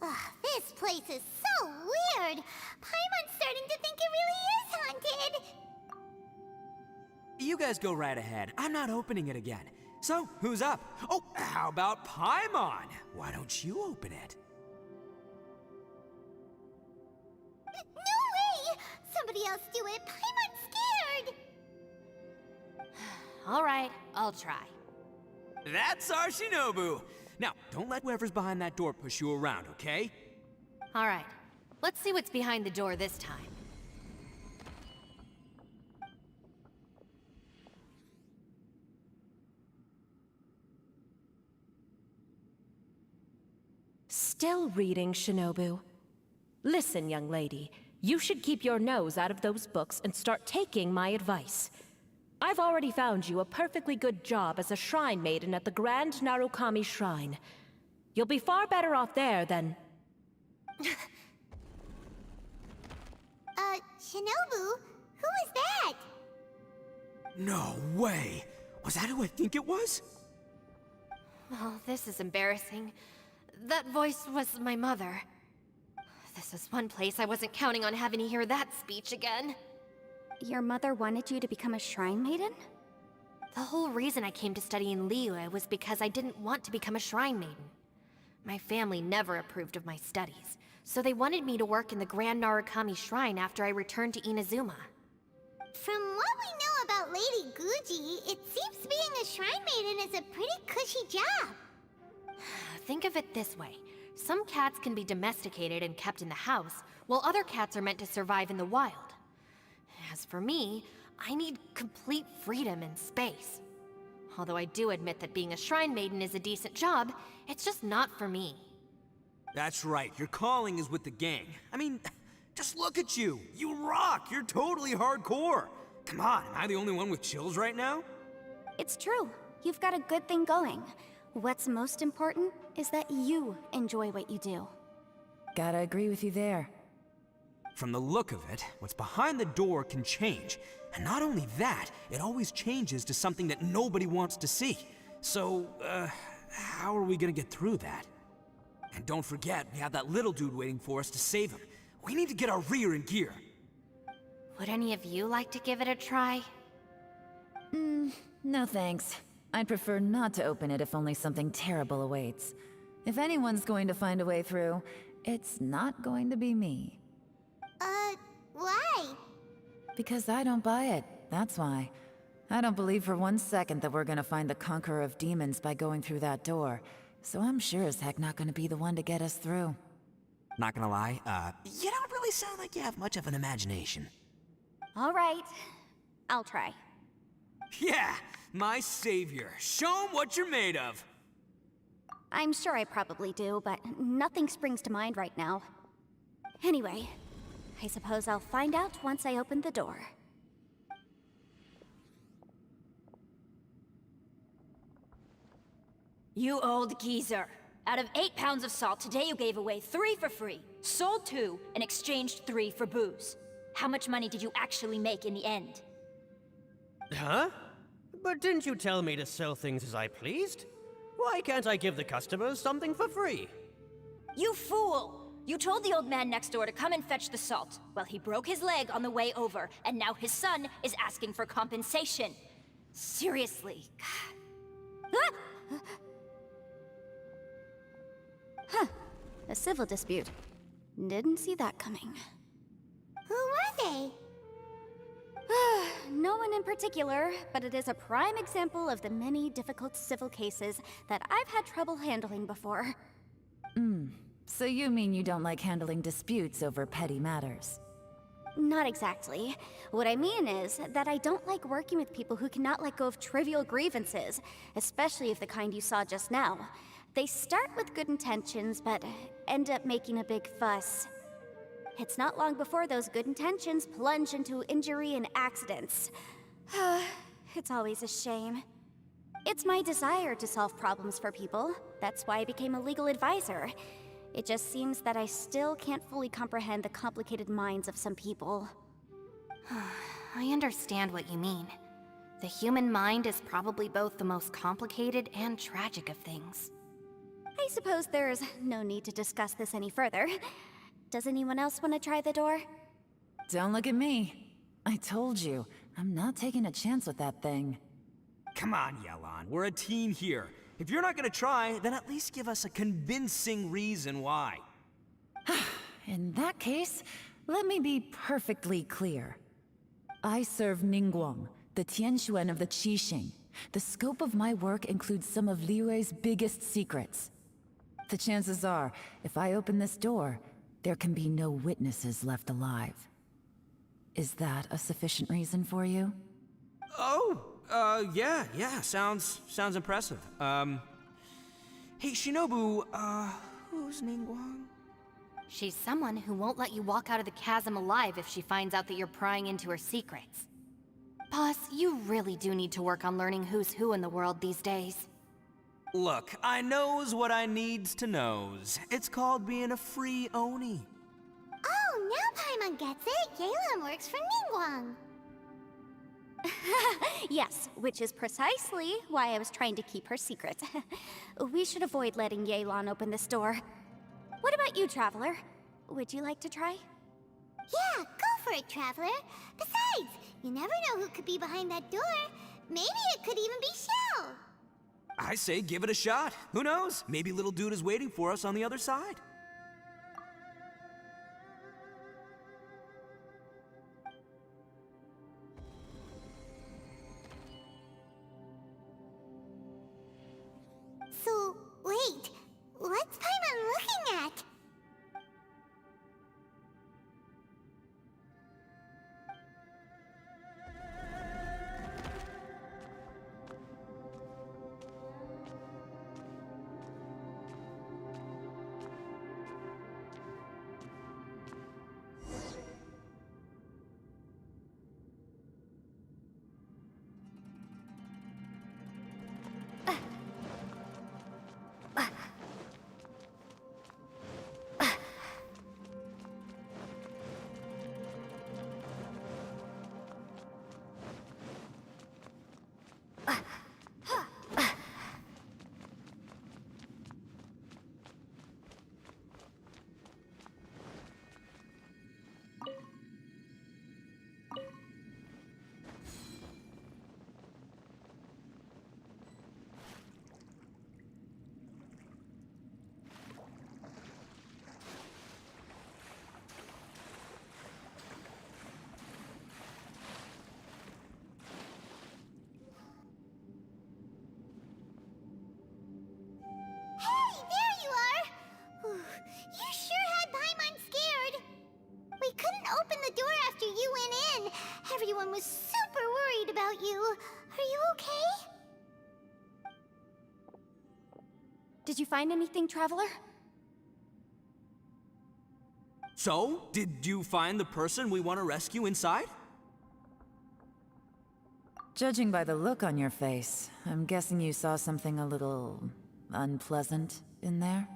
[SPEAKER 1] Ugh, this place is so weird. Paimon's starting to think it really is haunted.
[SPEAKER 3] You guys go right ahead. I'm not opening it again. So, who's up? Oh, how about Paimon? Why don't you open it?
[SPEAKER 1] No way! Somebody else do it. Paimon's scared.
[SPEAKER 4] All right, I'll try.
[SPEAKER 3] That's our Shinobu! Now, don't let whoever's behind that door push you around, okay?
[SPEAKER 4] All right, let's see what's behind the door this time.
[SPEAKER 11] Still reading, Shinobu. Listen, young lady. You should keep your nose out of those books and start taking my advice. I've already found you a perfectly good job as a shrine maiden at the Grand Narukami Shrine. You'll be far better off there than...
[SPEAKER 1] Shinobu? Who is that?
[SPEAKER 3] No way! Was that who I think it was?
[SPEAKER 4] Oh, this is embarrassing. That voice was my mother. This was one place I wasn't counting on having to hear that speech again.
[SPEAKER 2] Your mother wanted you to become a shrine maiden?
[SPEAKER 4] The whole reason I came to study in Liyue was because I didn't want to become a shrine maiden. My family never approved of my studies, so they wanted me to work in the Grand Narukami Shrine after I returned to Inazuma.
[SPEAKER 1] From what we know about Lady Guji, it seems being a shrine maiden is a pretty cushy job.
[SPEAKER 4] Think of it this way. Some cats can be domesticated and kept in the house, while other cats are meant to survive in the wild. As for me, I need complete freedom and space. Although I do admit that being a shrine maiden is a decent job, it's just not for me.
[SPEAKER 3] That's right, your calling is with the gang. I mean, just look at you. You rock, you're totally hardcore. Come on, am I the only one with chills right now?
[SPEAKER 2] It's true. You've got a good thing going. What's most important is that you enjoy what you do.
[SPEAKER 5] Gotta agree with you there.
[SPEAKER 3] From the look of it, what's behind the door can change. And not only that, it always changes to something that nobody wants to see. So, how are we gonna get through that? And don't forget, we have that little dude waiting for us to save him. We need to get our rear in gear.
[SPEAKER 4] Would any of you like to give it a try?
[SPEAKER 5] No thanks. I'd prefer not to open it if only something terrible awaits. If anyone's going to find a way through, it's not going to be me.
[SPEAKER 1] Why?
[SPEAKER 5] Because I don't buy it, that's why. I don't believe for one second that we're gonna find the Conqueror of Demons by going through that door. So I'm sure as heck not gonna be the one to get us through.
[SPEAKER 3] Not gonna lie, you don't really sound like you have much of an imagination.
[SPEAKER 2] All right. I'll try.
[SPEAKER 3] Yeah, my savior. Show 'em what you're made of.
[SPEAKER 2] I'm sure I probably do, but nothing springs to mind right now. Anyway, I suppose I'll find out once I open the door.
[SPEAKER 12] You old geezer. Out of 8 pounds of salt, today you gave away 3 for free, sold 2, and exchanged 3 for booze. How much money did you actually make in the end?
[SPEAKER 8] Huh? But didn't you tell me to sell things as I pleased? Why can't I give the customers something for free?
[SPEAKER 12] You fool! You told the old man next door to come and fetch the salt. Well, he broke his leg on the way over, and now his son is asking for compensation. Seriously.
[SPEAKER 2] Huh. A civil dispute. Didn't see that coming.
[SPEAKER 1] Who were they?
[SPEAKER 2] No one in particular, but it is a prime example of the many difficult civil cases that I've had trouble handling before.
[SPEAKER 5] So you mean you don't like handling disputes over petty matters?
[SPEAKER 2] Not exactly. What I mean is that I don't like working with people who cannot let go of trivial grievances, especially of the kind you saw just now. They start with good intentions, but end up making a big fuss. It's not long before those good intentions plunge into injury and accidents. It's always a shame. It's my desire to solve problems for people. That's why I became a legal advisor. It just seems that I still can't fully comprehend the complicated minds of some people.
[SPEAKER 4] I understand what you mean. The human mind is probably both the most complicated and tragic of things.
[SPEAKER 2] I suppose there's no need to discuss this any further. Does anyone else want to try the door?
[SPEAKER 5] Don't look at me. I told you, I'm not taking a chance with that thing.
[SPEAKER 3] Come on, Yelan. We're a team here. If you're not gonna try, then at least give us a convincing reason why.
[SPEAKER 5] In that case, let me be perfectly clear. I serve Ningguang, the Tianxuan of the Qixing. The scope of my work includes some of Liyue's biggest secrets. The chances are, if I open this door, there can be no witnesses left alive. Is that a sufficient reason for you?
[SPEAKER 3] Oh, yeah, sounds impressive. Hey, Shinobu, who's Ningguang?
[SPEAKER 4] She's someone who won't let you walk out of the chasm alive if she finds out that you're prying into her secrets. Boss, you really do need to work on learning who's who in the world these days.
[SPEAKER 3] Look, I knows what I needs to knows. It's called being a free Oni.
[SPEAKER 1] Oh, now Paimon gets it. Yelan works for Ningguang.
[SPEAKER 2] Yes, which is precisely why I was trying to keep her secret. We should avoid letting Yelan open this door. What about you, Traveler? Would you like to try?
[SPEAKER 1] Yeah, go for it, Traveler. Besides, you never know who could be behind that door. Maybe it could even be Xiao.
[SPEAKER 3] I say give it a shot. Who knows? Maybe little dude is waiting for us on the other side.
[SPEAKER 1] So, wait. What's Paimon looking at? Hey, there you are! You sure had Paimon scared. We couldn't open the door after you went in. Everyone was super about you. Are you okay?
[SPEAKER 2] Did you find anything, Traveler?
[SPEAKER 3] So, did you find the person we want to rescue inside?
[SPEAKER 5] Judging by the look on your face, I'm guessing you saw something a little unpleasant in there?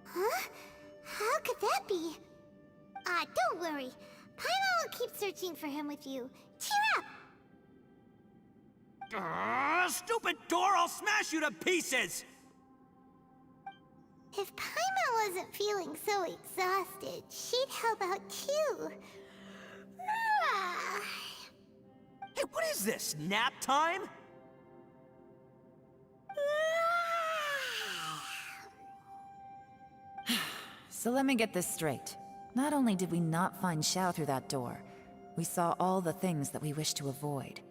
[SPEAKER 1] Huh? How could that be? Don't worry. Paimon will keep searching for him with you. Cheer up!
[SPEAKER 3] Stupid door! I'll smash you to pieces!
[SPEAKER 1] If Paimon wasn't feeling so exhausted, she'd help out too.
[SPEAKER 3] Hey, what is this? Nap time?
[SPEAKER 5] So let me get this straight. Not only did we not find Xiao through that door, we saw all the things that we wish to avoid.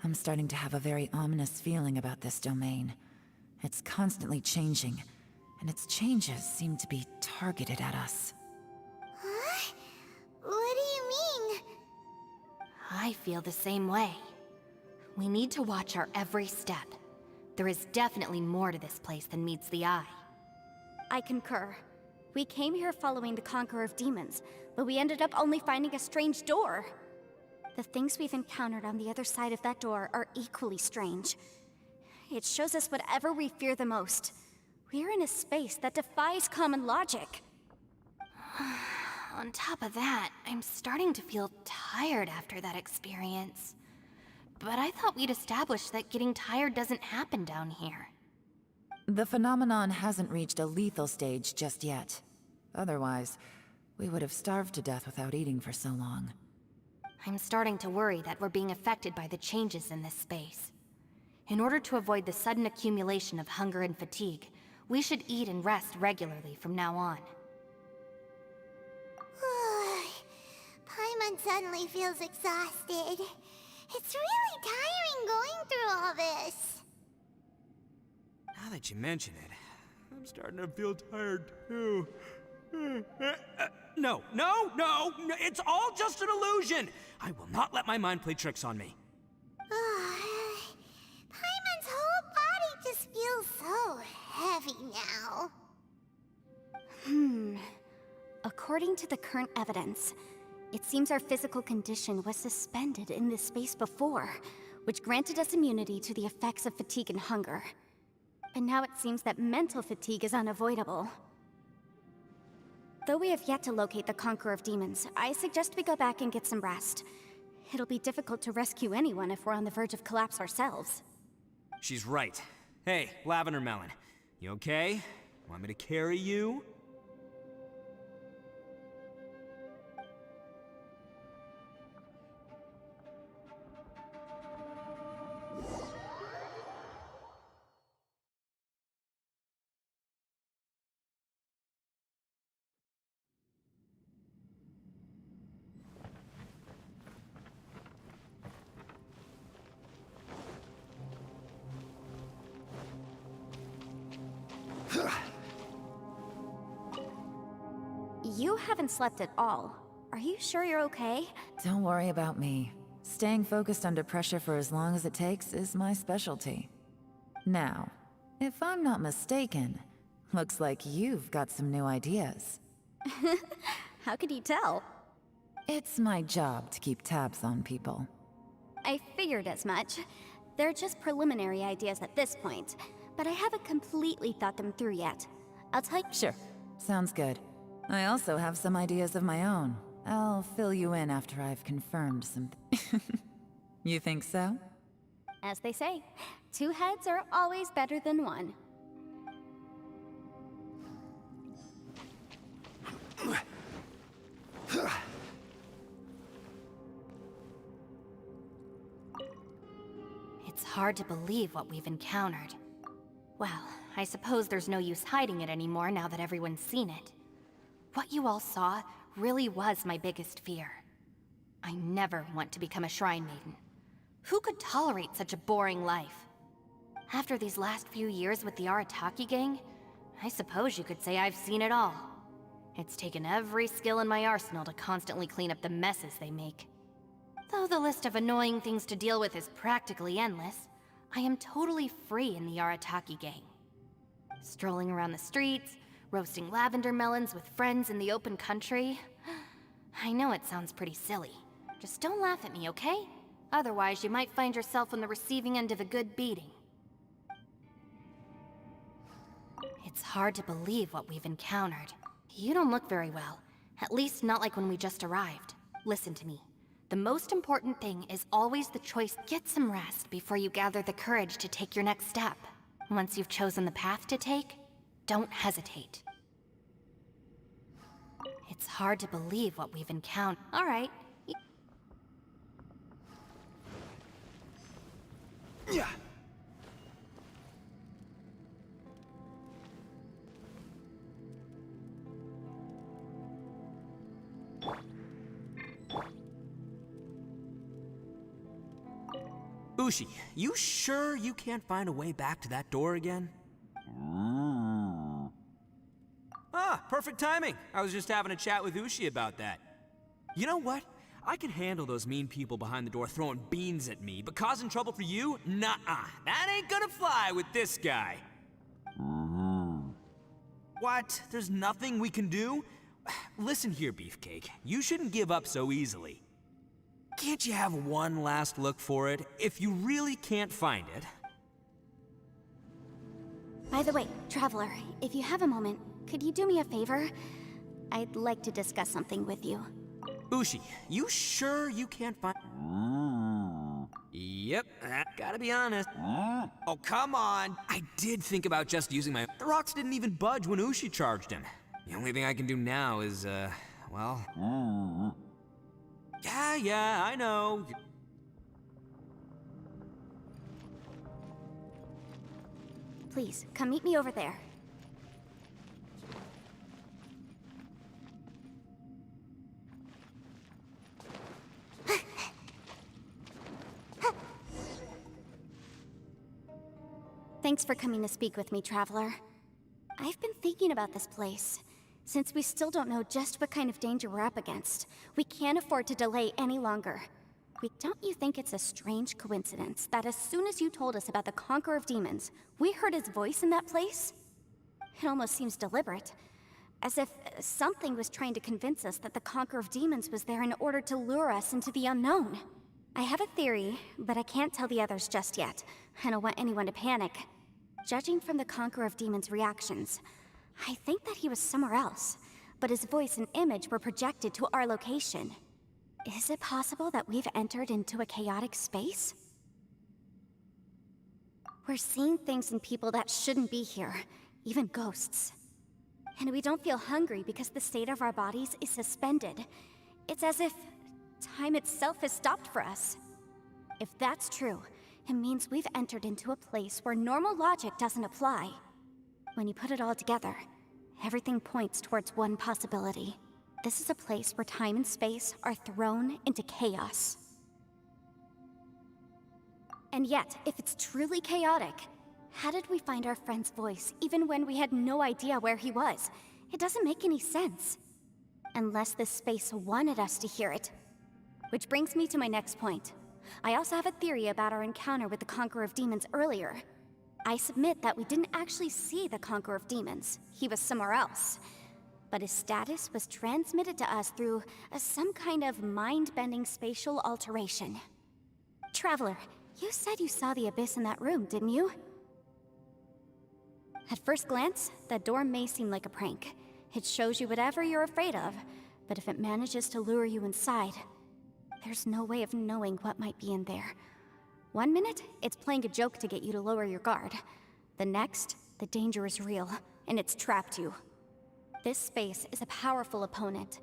[SPEAKER 5] I'm starting to have a very ominous feeling about this domain. It's constantly changing, and its changes seem to be targeted at us.
[SPEAKER 1] Huh? What do you mean?
[SPEAKER 4] I feel the same way. We need to watch our every step. There is definitely more to this place than meets the eye.
[SPEAKER 2] I concur. We came here following the Conqueror of Demons, but we ended up only finding a strange door. The things we've encountered on the other side of that door are equally strange. It shows us whatever we fear the most. We're in a space that defies common logic.
[SPEAKER 4] On top of that, I'm starting to feel tired after that experience. But I thought we'd established that getting tired doesn't happen down here.
[SPEAKER 5] The phenomenon hasn't reached a lethal stage just yet. Otherwise, we would have starved to death without eating for so long.
[SPEAKER 4] I'm starting to worry that we're being affected by the changes in this space. In order to avoid the sudden accumulation of hunger and fatigue, we should eat and rest regularly from now on.
[SPEAKER 1] Paimon suddenly feels exhausted. It's really tiring going through all this.
[SPEAKER 3] Now that you mention it, I'm starting to feel tired too. No, it's all just an illusion! I will not let my mind play tricks on me.
[SPEAKER 1] Paimon's whole body just feels so heavy now.
[SPEAKER 2] According to the current evidence, it seems our physical condition was suspended in this space before, which granted us immunity to the effects of fatigue and hunger. But now it seems that mental fatigue is unavoidable. Though we have yet to locate the Conqueror of Demons, I suggest we go back and get some rest. It'll be difficult to rescue anyone if we're on the verge of collapse ourselves.
[SPEAKER 3] She's right. Hey, Lavender Melon, you okay? Want me to carry you?
[SPEAKER 2] You haven't slept at all. Are you sure you're okay?
[SPEAKER 5] Don't worry about me. Staying focused under pressure for as long as it takes is my specialty. Now, if I'm not mistaken, looks like you've got some new ideas.
[SPEAKER 2] How could you tell?
[SPEAKER 5] It's my job to keep tabs on people.
[SPEAKER 2] I figured as much. They're just preliminary ideas at this point, but I haven't completely thought them through yet. I'll tell you—
[SPEAKER 5] Sure, sounds good. I also have some ideas of my own. I'll fill you in after I've confirmed some— You think so?
[SPEAKER 2] As they say, two heads are always better than one.
[SPEAKER 4] It's hard to believe what we've encountered. Well, I suppose there's no use hiding it anymore now that everyone's seen it. What you all saw really was my biggest fear. I never want to become a Shrine Maiden. Who could tolerate such a boring life? After these last few years with the Arataki gang, I suppose you could say I've seen it all. It's taken every skill in my arsenal to constantly clean up the messes they make. Though the list of annoying things to deal with is practically endless, I am totally free in the Arataki gang. Strolling around the streets, roasting lavender melons with friends in the open country. I know it sounds pretty silly. Just don't laugh at me, okay? Otherwise, you might find yourself on the receiving end of a good beating. It's hard to believe what we've encountered. You don't look very well. At least not like when we just arrived. Listen to me. The most important thing is always the choice. Get some rest before you gather the courage to take your next step. Once you've chosen the path to take, don't hesitate. It's hard to believe what we've encountered. All right.
[SPEAKER 10] Yeah.
[SPEAKER 3] Ushi, you sure you can't find a way back to that door again? Ah, perfect timing. I was just having a chat with Ushi about that. You know what? I can handle those mean people behind the door throwing beans at me, but causing trouble for you? Nuh-uh. That ain't gonna fly with this guy. What? There's nothing we can do? Listen here, Beefcake. You shouldn't give up so easily. Can't you have one last look for it, if you really can't find it?
[SPEAKER 2] By the way, Traveler, if you have a moment, could you do me a favor? I'd like to discuss something with you.
[SPEAKER 3] Ushi, you sure you can't find... Yep, gotta be honest. Oh, come on! I did think about just using my... The rocks didn't even budge when Ushi charged him. The only thing I can do now is, well... Yeah, I know.
[SPEAKER 2] Please, come meet me over there. Thanks for coming to speak with me, Traveler. I've been thinking about this place. Since we still don't know just what kind of danger we're up against, we can't afford to delay any longer. Don't you think it's a strange coincidence that as soon as you told us about the Conqueror of Demons, we heard his voice in that place? It almost seems deliberate. As if something was trying to convince us that the Conqueror of Demons was there in order to lure us into the unknown. I have a theory, but I can't tell the others just yet. I don't want anyone to panic. Judging from the Conqueror of Demons' reactions, I think that he was somewhere else, but his voice and image were projected to our location. Is it possible that we've entered into a chaotic space? We're seeing things in people that shouldn't be here, even ghosts. And we don't feel hungry because the state of our bodies is suspended. It's as if time itself has stopped for us. If that's true, it means we've entered into a place where normal logic doesn't apply. When you put it all together, everything points towards one possibility. This is a place where time and space are thrown into chaos. And yet, if it's truly chaotic, how did we find our friend's voice even when we had no idea where he was? It doesn't make any sense. Unless this space wanted us to hear it. Which brings me to my next point. I also have a theory about our encounter with the Conqueror of Demons earlier. I submit that we didn't actually see the Conqueror of Demons. He was somewhere else. But his status was transmitted to us through some kind of mind-bending spatial alteration. Traveler, you said you saw the abyss in that room, didn't you? At first glance, that door may seem like a prank. It shows you whatever you're afraid of, but if it manages to lure you inside, there's no way of knowing what might be in there. 1 minute, it's playing a joke to get you to lower your guard. The next, the danger is real, and it's trapped you. This space is a powerful opponent.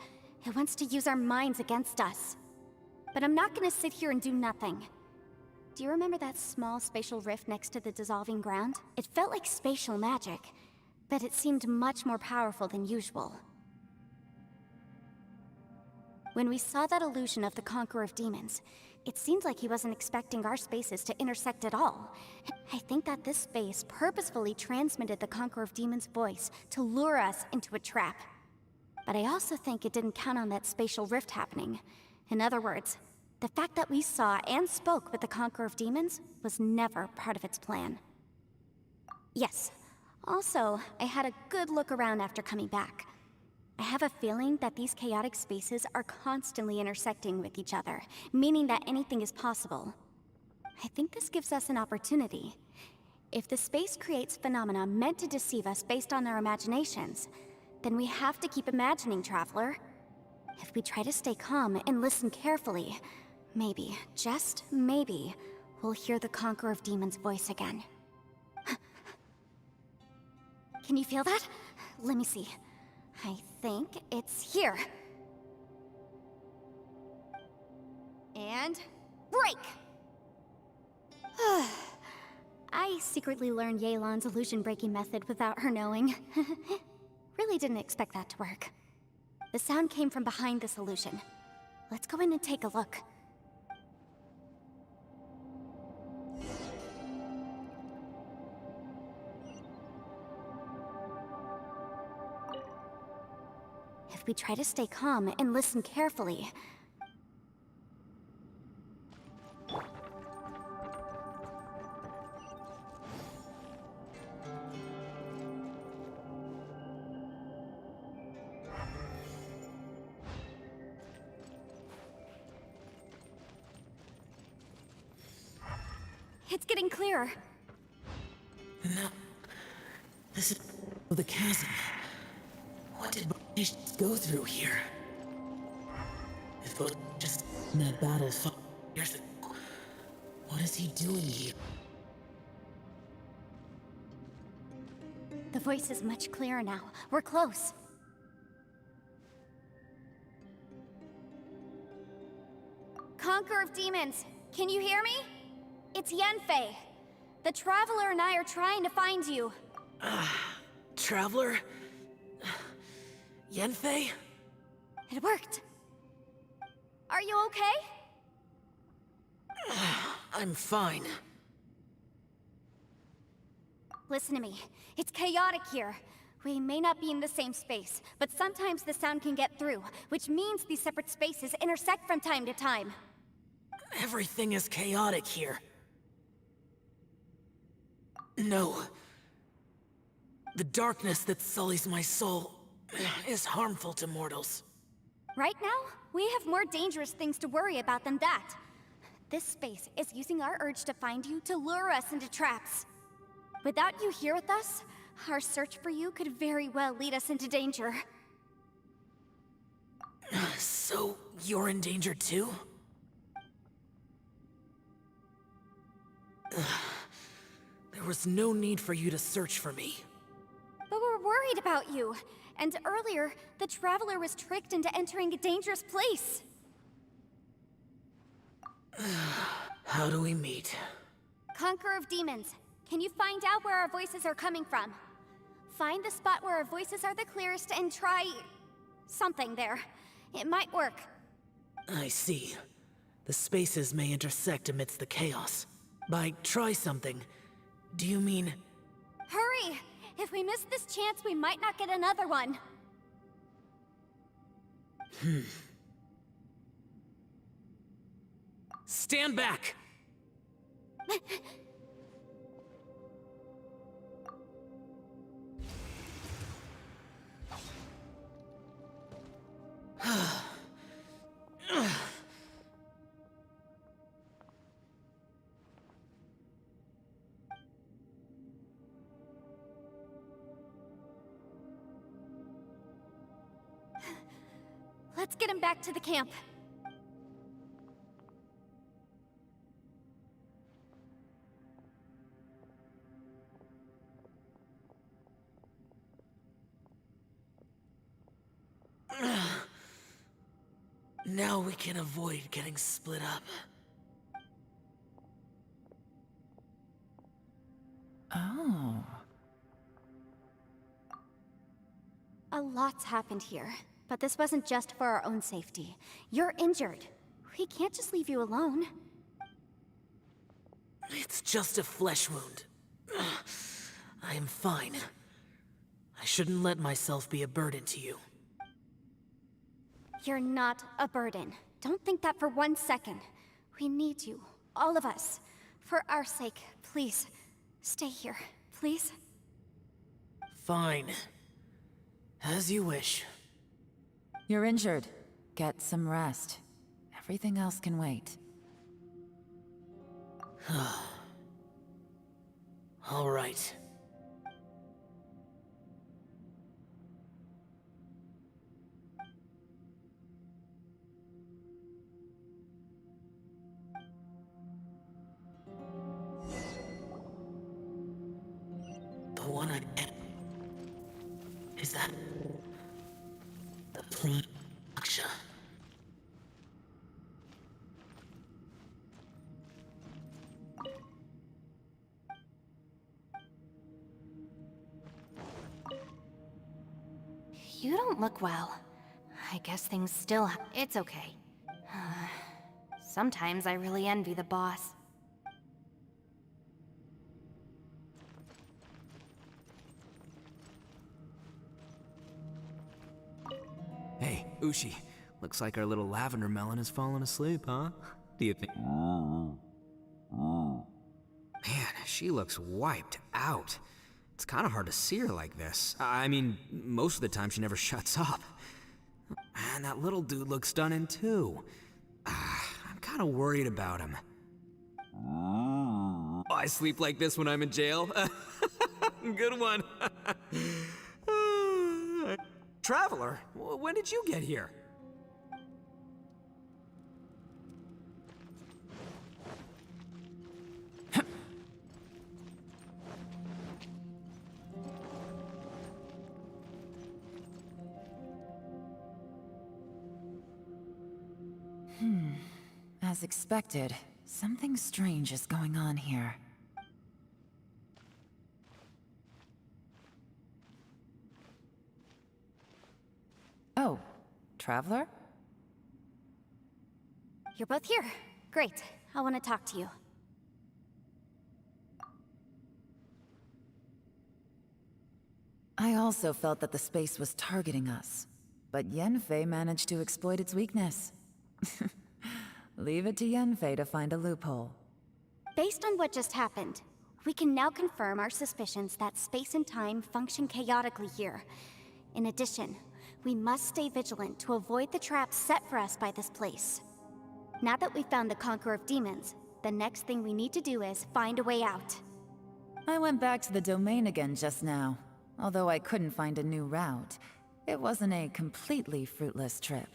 [SPEAKER 2] It wants to use our minds against us. But I'm not gonna sit here and do nothing. Do you remember that small spatial rift next to the dissolving ground? It felt like spatial magic, but it seemed much more powerful than usual. When we saw that illusion of the Conqueror of Demons, it seemed like he wasn't expecting our spaces to intersect at all. I think that this space purposefully transmitted the Conqueror of Demons' voice to lure us into a trap. But I also think it didn't count on that spatial rift happening. In other words, the fact that we saw and spoke with the Conqueror of Demons was never part of its plan. Yes. Also, I had a good look around after coming back. I have a feeling that these chaotic spaces are constantly intersecting with each other, meaning that anything is possible. I think this gives us an opportunity. If the space creates phenomena meant to deceive us based on our imaginations, then we have to keep imagining, Traveler. If we try to stay calm and listen carefully, maybe, just maybe, we'll hear the Conqueror of Demons' voice again. Can you feel that? Let me see. I think it's here. And break! I secretly learned Yelan's illusion-breaking method without her knowing. Really didn't expect that to work. The sound came from behind this illusion. Let's go in and take a look. If we try to stay calm and listen carefully... It's getting clearer.
[SPEAKER 6] No. This is the chasm. What did Bush go through here? If Bush just in that battle 5 years ago, what is he doing here?
[SPEAKER 2] The voice is much clearer now. We're close. Conqueror of Demons, can you hear me? It's Yanfei. The Traveler and I are trying to find you.
[SPEAKER 6] Traveler? Yanfei?
[SPEAKER 2] It worked. Are you okay?
[SPEAKER 6] I'm fine.
[SPEAKER 2] Listen to me. It's chaotic here. We may not be in the same space, but sometimes the sound can get through, which means these separate spaces intersect from time to time.
[SPEAKER 6] Everything is chaotic here. No. The darkness that sullies my soul is harmful to mortals.
[SPEAKER 2] Right now, we have more dangerous things to worry about than that. This space is using our urge to find you to lure us into traps. Without you here with us, our search for you could very well lead us into danger.
[SPEAKER 6] So, you're in danger too? There was no need for you to search for me.
[SPEAKER 2] But we're worried about you. And earlier, the Traveler was tricked into entering a dangerous place.
[SPEAKER 6] How do we meet?
[SPEAKER 2] Conqueror of Demons, can you find out where our voices are coming from? Find the spot where our voices are the clearest and try... something there. It might work.
[SPEAKER 6] I see. The spaces may intersect amidst the chaos. By try something, do you mean...
[SPEAKER 2] Hurry! If we miss this chance, we might not get another one.
[SPEAKER 6] Stand back!
[SPEAKER 2] Let's get him back to the camp.
[SPEAKER 6] Now we can avoid getting split up.
[SPEAKER 5] Oh.
[SPEAKER 2] A lot's happened here, but this wasn't just for our own safety. You're injured. We can't just leave you alone.
[SPEAKER 6] It's just a flesh wound. I am fine. I shouldn't let myself be a burden to you.
[SPEAKER 2] You're not a burden. Don't think that for 1 second. We need you, all of us. For our sake, please, stay here, please.
[SPEAKER 6] Fine. As you wish.
[SPEAKER 5] You're injured. Get some rest. Everything else can wait.
[SPEAKER 6] All right. The one I am. Is that the Prime Aksha?
[SPEAKER 4] You don't look well. I guess things still it's okay. Sometimes I really envy the boss.
[SPEAKER 3] Hey, Ushi. Looks like our little lavender melon has fallen asleep, huh? Do you think... Man, she looks wiped out. It's kind of hard to see her like this. I mean, most of the time she never shuts up. And that little dude looks stunning too. I'm kind of worried about him. Oh, I sleep like this when I'm in jail. Good one. Traveler, when did you get here?
[SPEAKER 5] As expected, something strange is going on here. Oh, Traveler?
[SPEAKER 2] You're both here. Great. I want to talk to you.
[SPEAKER 5] I also felt that the space was targeting us, but Yanfei managed to exploit its weakness. Leave it to Yanfei to find a loophole.
[SPEAKER 2] Based on what just happened, we can now confirm our suspicions that space and time function chaotically here. In addition, we must stay vigilant to avoid the traps set for us by this place. Now that we've found the Conqueror of Demons, the next thing we need to do is find a way out.
[SPEAKER 5] I went back to the domain again just now. Although I couldn't find a new route, it wasn't a completely fruitless trip.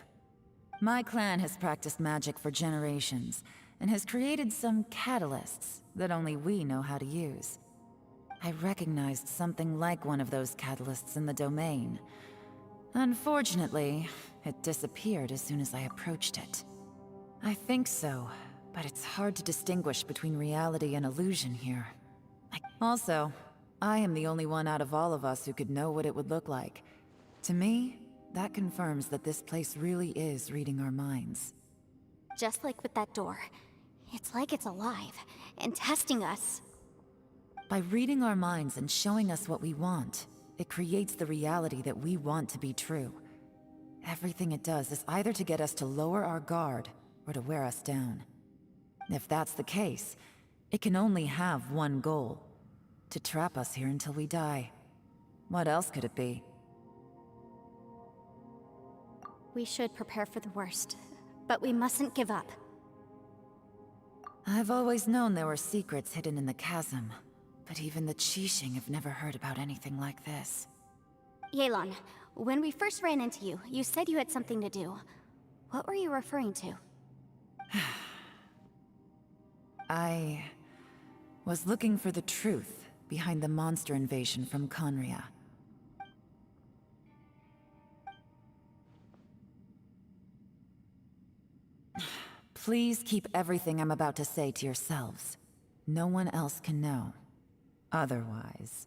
[SPEAKER 5] My clan has practiced magic for generations, and has created some catalysts that only we know how to use. I recognized something like one of those catalysts in the domain. Unfortunately, it disappeared as soon as I approached it. I think so, but it's hard to distinguish between reality and illusion here. Also, I am the only one out of all of us who could know what it would look like. To me, that confirms that this place really is reading our minds.
[SPEAKER 2] Just like with that door. It's like it's alive, and testing us.
[SPEAKER 5] By reading our minds and showing us what we want, it creates the reality that we want to be true. Everything it does is either to get us to lower our guard, or to wear us down. If that's the case, it can only have one goal. To trap us here until we die. What else could it be?
[SPEAKER 2] We should prepare for the worst, but we mustn't give up.
[SPEAKER 5] I've always known there were secrets hidden in the chasm, but even the Qixing have never heard about anything like this.
[SPEAKER 2] Yelan, when we first ran into you, you said you had something to do. What were you referring to?
[SPEAKER 5] I was looking for the truth behind the monster invasion from Conria. Please keep everything I'm about to say to yourselves. No one else can know. Otherwise...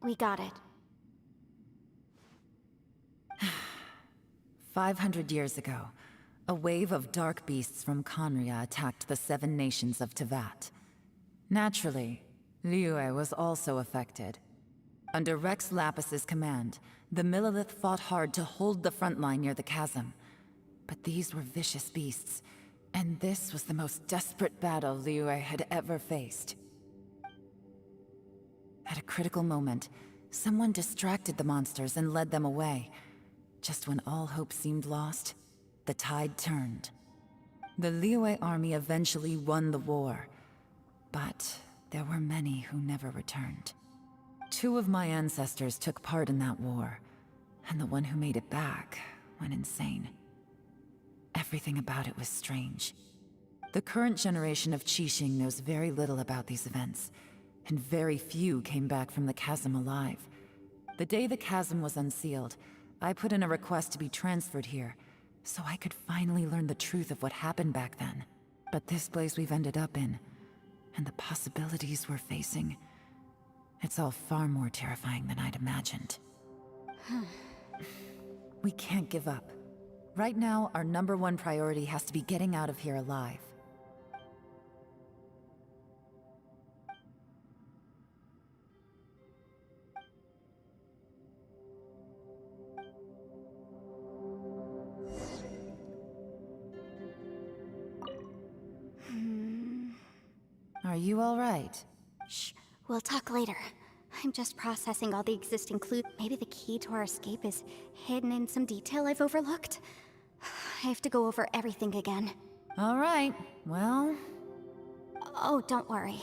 [SPEAKER 2] We got it.
[SPEAKER 5] 500 years ago, a wave of dark beasts from Conria attacked the 7 nations of Tevat. Naturally, Liyue was also affected. Under Rex Lapis's command, the Millilith fought hard to hold the front line near the chasm. But these were vicious beasts, and this was the most desperate battle Liyue had ever faced. At a critical moment, someone distracted the monsters and led them away. Just when all hope seemed lost, the tide turned. The Liyue army eventually won the war, but there were many who never returned. 2 of my ancestors took part in that war, and the one who made it back went insane. Everything about it was strange. The current generation of Qixing knows very little about these events, and very few came back from the chasm alive. The day the chasm was unsealed, I put in a request to be transferred here, so I could finally learn the truth of what happened back then. But this place we've ended up in, and the possibilities we're facing, it's all far more terrifying than I'd imagined. We can't give up. Right now, our #1 priority has to be getting out of here alive. Are you all right?
[SPEAKER 2] Shh, we'll talk later. I'm just processing all the existing clues. Maybe the key to our escape is hidden in some detail I've overlooked. I have to go over everything again.
[SPEAKER 5] All right, well...
[SPEAKER 2] Oh, don't worry.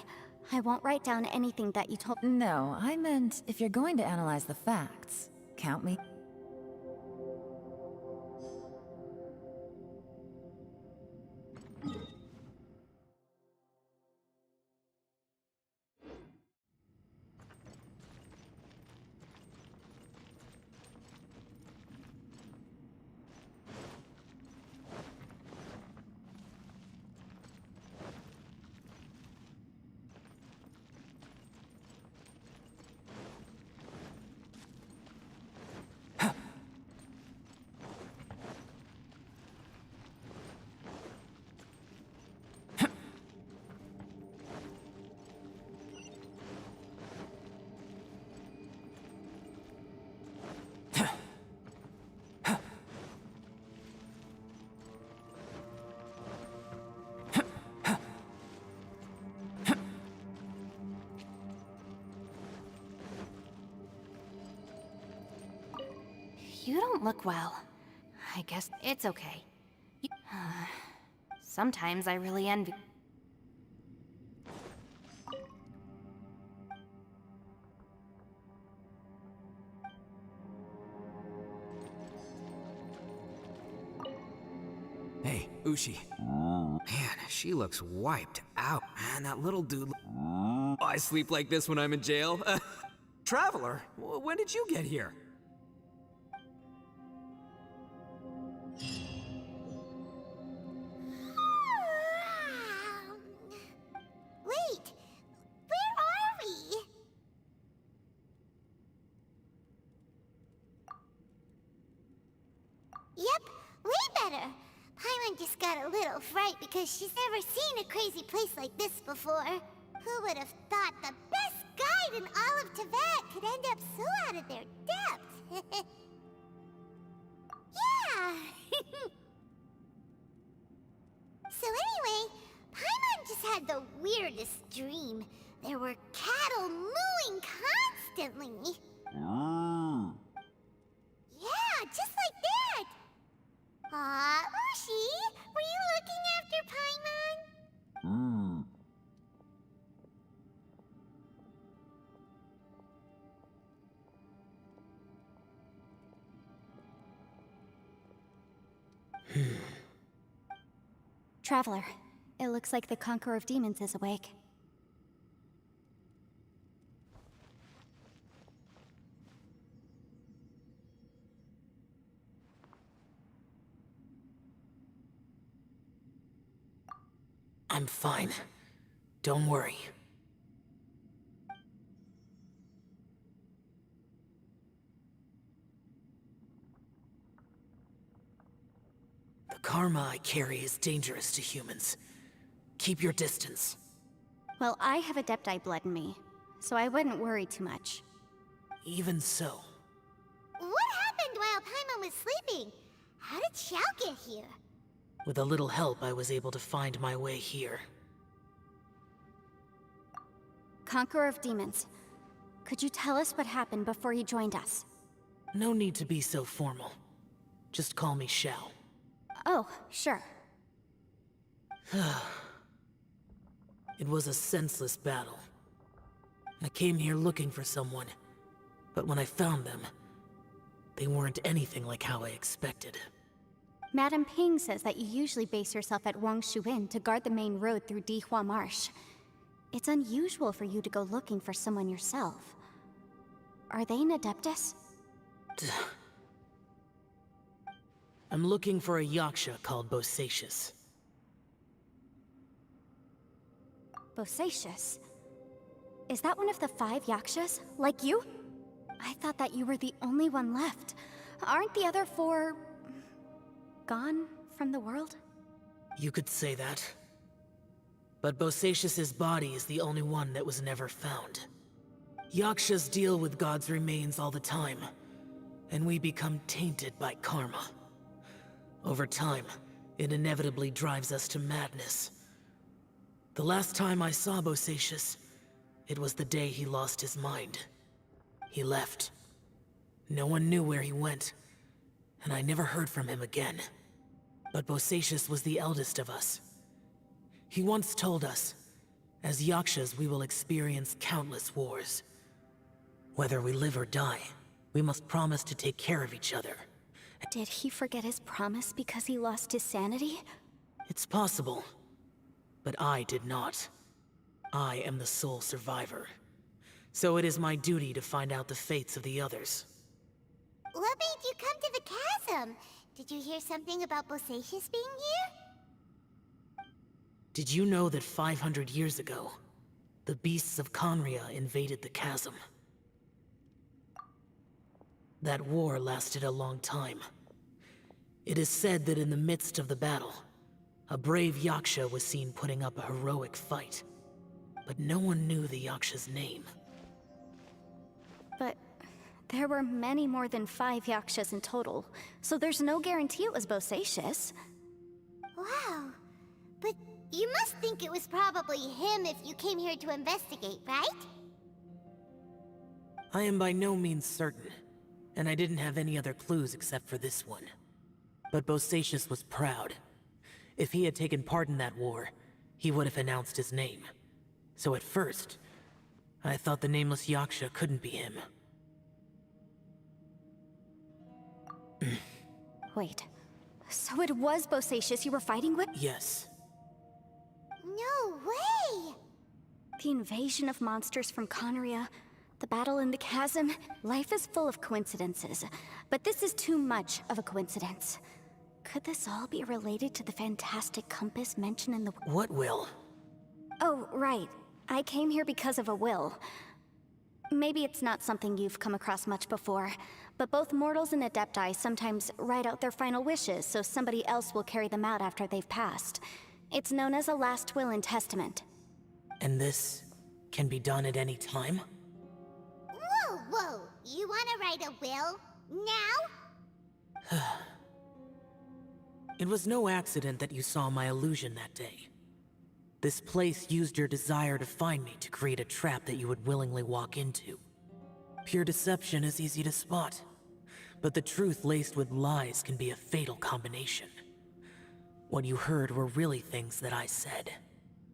[SPEAKER 2] I won't write down anything that you told-
[SPEAKER 5] No, I meant if you're going to analyze the facts, count me.
[SPEAKER 4] You don't look well. I guess it's okay. Sometimes I really envy...
[SPEAKER 3] Hey, Ushi. Man, she looks wiped out. Man, that little dude... Oh, I sleep like this when I'm in jail. Traveler, when did you get here?
[SPEAKER 1] Wait, where are we? Yep, way better. Paimon just got a little fright because she's never seen a crazy place like this before. Who would have thought the best guide in all of Tibet could end up so out of their depth? Yeah! So anyway, Paimon just had the weirdest dream. There were cattle mooing constantly. Yeah, just like that. Aw, Ushi, were you looking after Paimon?
[SPEAKER 2] Traveler, it looks like the Conqueror of Demons is awake.
[SPEAKER 6] I'm fine. Don't worry. The karma I carry is dangerous to humans. Keep your distance.
[SPEAKER 2] Well, I have Adepti blood in me, so I wouldn't worry too much.
[SPEAKER 6] even so.
[SPEAKER 1] What happened while Paimon was sleeping? How did Xiao get here?
[SPEAKER 6] With a little help, I was able to find my way here.
[SPEAKER 2] Conqueror of Demons, could you tell us what happened before you joined us?
[SPEAKER 6] No need to be so formal. Just call me Xiao.
[SPEAKER 2] Oh, sure.
[SPEAKER 6] It was a senseless battle. I came here looking for someone, but when I found them, they weren't anything like how I expected.
[SPEAKER 2] Madame Ping says that you usually base yourself at Wangshuin to guard the main road through Dihua Marsh. It's unusual for you to go looking for someone yourself. Are they an Adeptus?
[SPEAKER 6] I'm looking for a yaksha called Bosacius.
[SPEAKER 2] Bosacius? Is that one of the 5 yakshas, like you? I thought that you were the only one left. Aren't the other 4... gone from the world?
[SPEAKER 6] You could say that. But Bosacius's body is the only one that was never found. Yakshas deal with God's remains all the time, and we become tainted by karma. Over time, it inevitably drives us to madness. The last time I saw Bosacius, it was the day he lost his mind. He left. No one knew where he went, and I never heard from him again. But Bosacius was the eldest of us. He once told us, as yakshas we will experience countless wars. Whether we live or die, we must promise to take care of each other.
[SPEAKER 2] Did he forget his promise because he lost his sanity?
[SPEAKER 6] It's possible, but I did not. I am the sole survivor. So it is my duty to find out the fates of the others.
[SPEAKER 1] What made you come to the chasm? Did you hear something about Bosacius being here?
[SPEAKER 6] Did you know that 500 years ago, the beasts of Conria invaded the chasm? That war lasted a long time. It is said that in the midst of the battle, a brave yaksha was seen putting up a heroic fight. But no one knew the yaksha's name.
[SPEAKER 2] But there were many more than 5 yakshas in total, so there's no guarantee it was Bosacius.
[SPEAKER 1] Wow. But you must think it was probably him if you came here to investigate, right?
[SPEAKER 6] I am by no means certain, and I didn't have any other clues except for this one. But Bosacius was proud. If he had taken part in that war, he would have announced his name. So at first, I thought the nameless yaksha couldn't be him.
[SPEAKER 2] Wait, so it was Bosacius you were fighting with?
[SPEAKER 6] Yes.
[SPEAKER 1] No way!
[SPEAKER 2] The invasion of monsters from Conria, the battle in the chasm. Life is full of coincidences, but this is too much of a coincidence. Could this all be related to the fantastic compass mentioned in the...
[SPEAKER 6] What will?
[SPEAKER 2] Oh, right. I came here because of a will. Maybe it's not something you've come across much before, but both mortals and Adepti sometimes write out their final wishes so somebody else will carry them out after they've passed. It's known as a last will and testament.
[SPEAKER 6] And this can be done at any time?
[SPEAKER 1] Whoa, whoa! You wanna write a will? Now?
[SPEAKER 6] It was no accident that you saw my illusion that day. This place used your desire to find me to create a trap that you would willingly walk into. Pure deception is easy to spot, but the truth laced with lies can be a fatal combination. What you heard were really things that I said.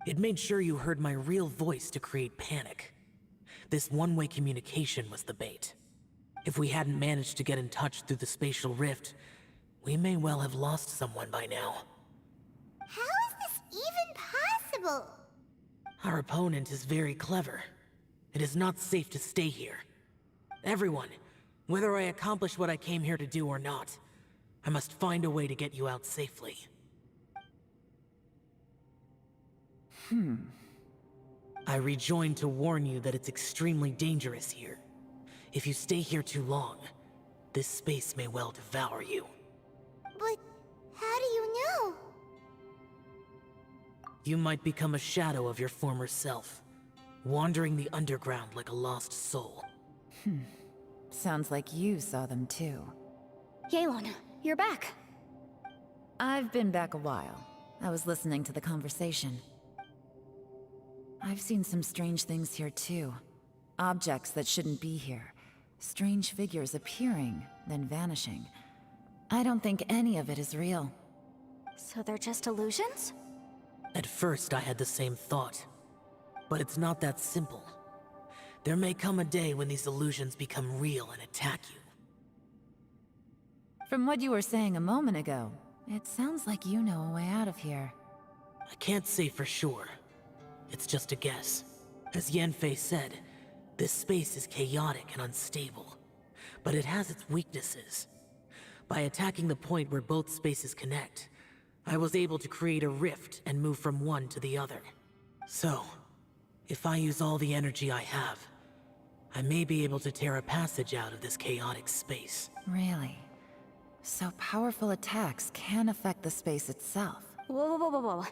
[SPEAKER 6] It made sure you heard my real voice to create panic. This one-way communication was the bait. If we hadn't managed to get in touch through the spatial rift, we may well have lost someone by now.
[SPEAKER 1] How is this even possible?
[SPEAKER 6] Our opponent is very clever. It is not safe to stay here. Everyone, whether I accomplish what I came here to do or not, I must find a way to get you out safely. I rejoined to warn you that it's extremely dangerous here. If you stay here too long, this space may well devour you.
[SPEAKER 1] But how do you know?
[SPEAKER 6] You might become a shadow of your former self, wandering the underground like a lost soul.
[SPEAKER 5] Sounds like you saw them too.
[SPEAKER 2] Yelan, you're back.
[SPEAKER 5] I've been back a while. I was listening to the conversation. I've seen some strange things here too. Objects that shouldn't be here. Strange figures appearing, then vanishing. I don't think any of it is real.
[SPEAKER 2] So they're just illusions?
[SPEAKER 6] At first, I had the same thought. But it's not that simple. There may come a day when these illusions become real and attack you.
[SPEAKER 5] From what you were saying a moment ago, it sounds like you know a way out of here.
[SPEAKER 6] I can't say for sure. It's just a guess. As Yanfei said, this space is chaotic and unstable. But it has its weaknesses. By attacking the point where both spaces connect, I was able to create a rift and move from one to the other. So, if I use all the energy I have, I may be able to tear a passage out of this chaotic space.
[SPEAKER 5] Really? So powerful attacks can affect the space itself.
[SPEAKER 2] Whoa, whoa, whoa, whoa.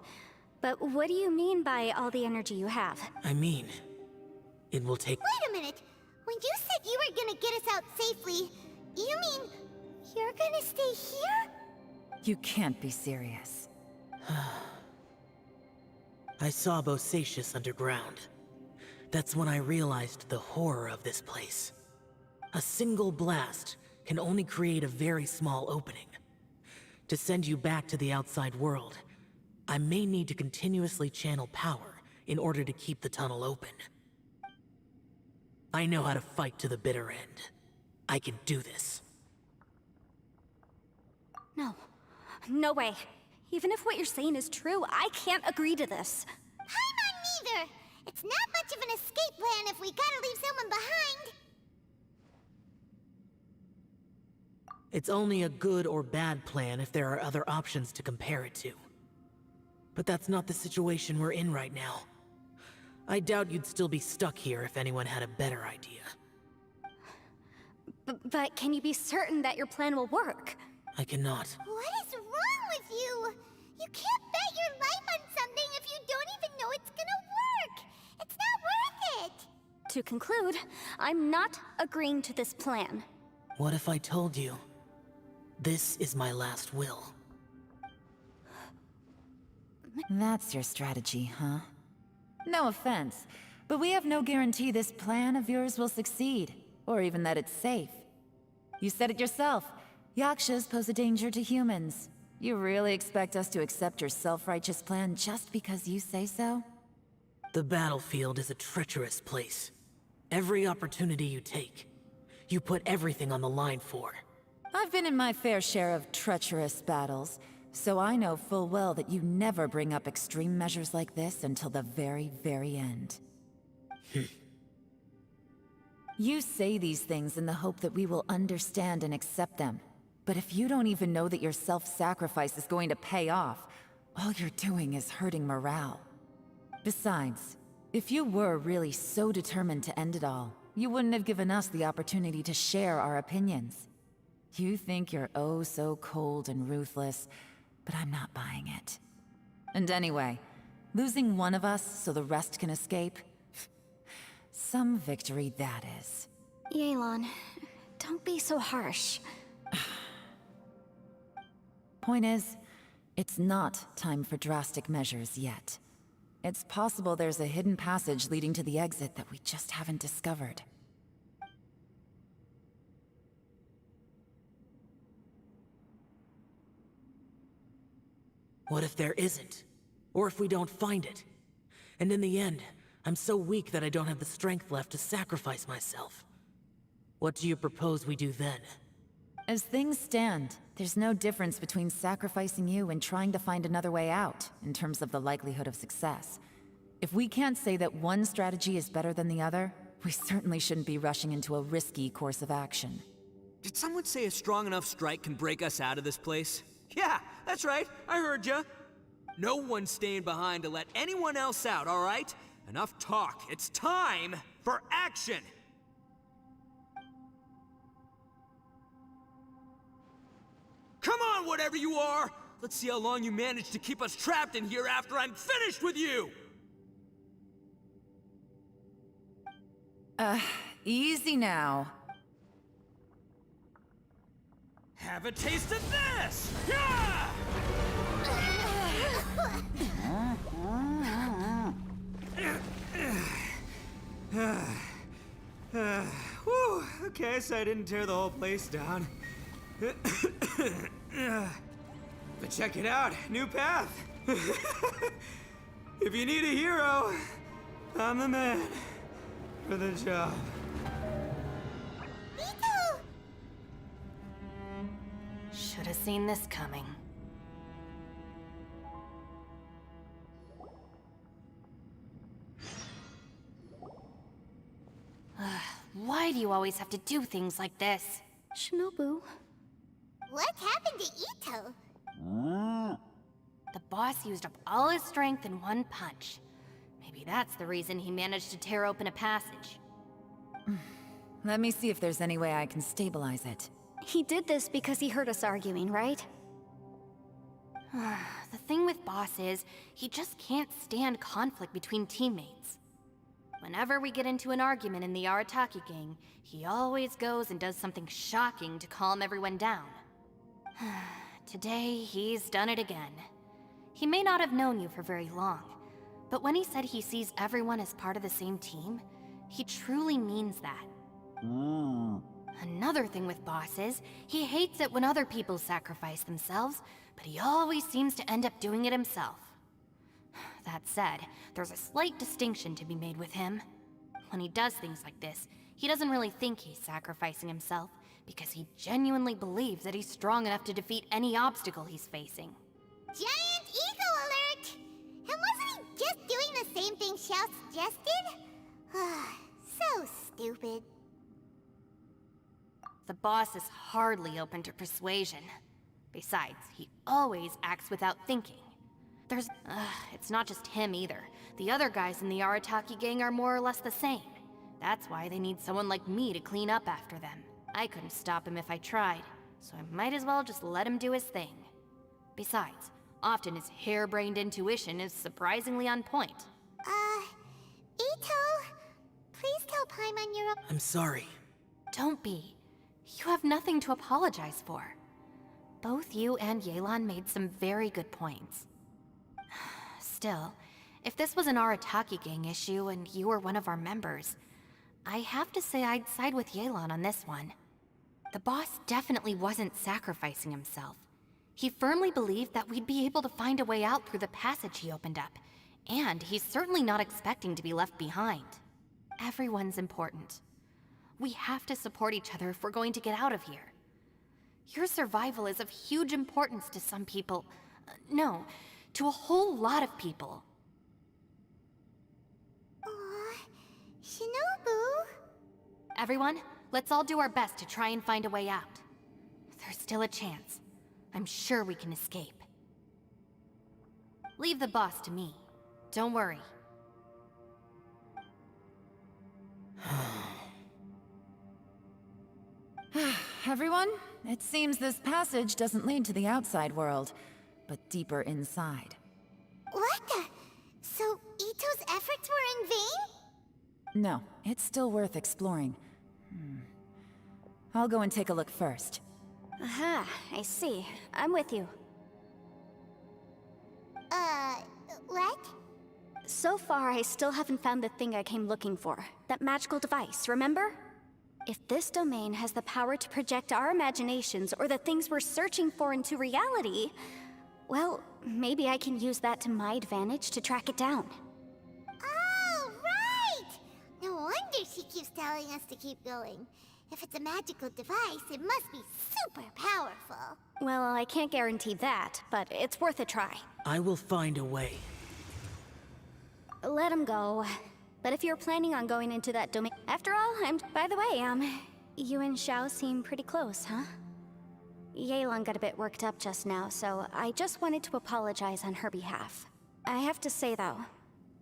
[SPEAKER 2] But what do you mean by all the energy you have?
[SPEAKER 6] I mean, it will take—
[SPEAKER 1] Wait a minute! When you said you were gonna get us out safely, you mean you're gonna stay here?
[SPEAKER 5] You can't be serious.
[SPEAKER 6] I saw Bosacius underground. That's when I realized the horror of this place. A single blast can only create a very small opening. To send you back to the outside world, I may need to continuously channel power in order to keep the tunnel open. I know how to fight to the bitter end. I can do this.
[SPEAKER 2] No. No way. Even if what you're saying is true, I can't agree to this.
[SPEAKER 1] I'm not neither! It's not much of an escape plan if we gotta leave someone behind!
[SPEAKER 6] It's only a good or bad plan if there are other options to compare it to. But that's not the situation we're in right now. I doubt you'd still be stuck here if anyone had a better idea.
[SPEAKER 2] But can you be certain that your plan will work?
[SPEAKER 6] I cannot.
[SPEAKER 1] What is wrong with you? You can't bet your life on something if you don't even know it's gonna work! It's not worth it!
[SPEAKER 2] To conclude, I'm not agreeing to this plan.
[SPEAKER 6] What if I told you, this is my last will?
[SPEAKER 5] That's your strategy, huh? No offense, but we have no guarantee this plan of yours will succeed, or even that it's safe. You said it yourself. Yakshas pose a danger to humans. You really expect us to accept your self-righteous plan just because you say so?
[SPEAKER 6] The battlefield is a treacherous place. Every opportunity you take, you put everything on the line for.
[SPEAKER 5] I've been in my fair share of treacherous battles, so I know full well that you never bring up extreme measures like this until the very, very end. You say these things in the hope that we will understand and accept them. But if you don't even know that your self-sacrifice is going to pay off, all you're doing is hurting morale. Besides, if you were really so determined to end it all, you wouldn't have given us the opportunity to share our opinions. You think you're oh so cold and ruthless, but I'm not buying it. And anyway, losing one of us so the rest can escape? Some victory that is.
[SPEAKER 2] Yelan, don't be so harsh.
[SPEAKER 5] Point is, it's not time for drastic measures yet. It's possible there's a hidden passage leading to the exit that we just haven't discovered.
[SPEAKER 6] What if there isn't? Or if we don't find it? And in the end, I'm so weak that I don't have the strength left to sacrifice myself. What do you propose we do then?
[SPEAKER 5] As things stand, there's no difference between sacrificing you and trying to find another way out, in terms of the likelihood of success. If we can't say that one strategy is better than the other, we certainly shouldn't be rushing into a risky course of action.
[SPEAKER 3] Did someone say a strong enough strike can break us out of this place? Yeah, that's right, I heard ya. No one's staying behind to let anyone else out, all right? Enough talk, it's time for action! Come on, whatever you are! Let's see how long you manage to keep us trapped in here after I'm finished with you!
[SPEAKER 5] Easy now.
[SPEAKER 3] Have a taste of this! Yeah! Whew, okay, so I didn't tear the whole place down. But check it out, new path. If you need a hero, I'm the man for the job.
[SPEAKER 4] Should have seen this coming. Why do you always have to do things like this?
[SPEAKER 2] Shinobu.
[SPEAKER 1] What happened to Ito?
[SPEAKER 4] The boss used up all his strength in one punch. Maybe that's the reason he managed to tear open a passage.
[SPEAKER 5] Let me see if there's any way I can stabilize it.
[SPEAKER 2] He did this because he heard us arguing, right?
[SPEAKER 4] The thing with Boss is, he just can't stand conflict between teammates. Whenever we get into an argument in the Arataki gang, he always goes and does something shocking to calm everyone down. Today, he's done it again. He may not have known you for very long, but when he said he sees everyone as part of the same team, he truly means that. Another thing with Boss is, he hates it when other people sacrifice themselves, but he always seems to end up doing it himself. That said, there's a slight distinction to be made with him. When he does things like this, he doesn't really think he's sacrificing himself, because he genuinely believes that he's strong enough to defeat any obstacle he's facing.
[SPEAKER 1] Giant ego alert! And wasn't he just doing the same thing Xiao suggested? So stupid.
[SPEAKER 4] The boss is hardly open to persuasion. Besides, he always acts without thinking. It's not just him either. The other guys in the Arataki gang are more or less the same. That's why they need someone like me to clean up after them. I couldn't stop him if I tried, so I might as well just let him do his thing. Besides, often his harebrained intuition is surprisingly on point.
[SPEAKER 1] Ito, please tell Paimon you're
[SPEAKER 8] I'm sorry.
[SPEAKER 4] Don't be. You have nothing to apologize for. Both you and Yelan made some very good points. Still, if this was an Arataki gang issue and you were one of our members, I have to say I'd side with Yelan on this one. The boss definitely wasn't sacrificing himself. He firmly believed that we'd be able to find a way out through the passage he opened up, and he's certainly not expecting to be left behind. Everyone's important. We have to support each other if we're going to get out of here. Your survival is of huge importance to some people. No, to a whole lot of people.
[SPEAKER 1] Shinobu?
[SPEAKER 4] Everyone, let's all do our best to try and find a way out. There's still a chance. I'm sure we can escape. Leave the boss to me. Don't worry.
[SPEAKER 5] Everyone, it seems this passage doesn't lead to the outside world, but deeper inside.
[SPEAKER 1] What the? So Ito's efforts were in vain?
[SPEAKER 5] No, it's still worth exploring. I'll go and take a look first.
[SPEAKER 2] Aha, I see. I'm with you.
[SPEAKER 1] What?
[SPEAKER 2] So far, I still haven't found the thing I came looking for. That magical device, remember? If this domain has the power to project our imaginations or the things we're searching for into reality, well, maybe I can use that to my advantage to track it down.
[SPEAKER 1] Oh, right! No wonder she keeps telling us to keep going. If it's a magical device, it must be super powerful.
[SPEAKER 2] Well, I can't guarantee that, but it's worth a try.
[SPEAKER 8] I will find a way.
[SPEAKER 2] Let him go. But if you're planning on going into that domain... After all, by the way, you and Xiao seem pretty close, huh? Yelan got a bit worked up just now, so I just wanted to apologize on her behalf. I have to say, though,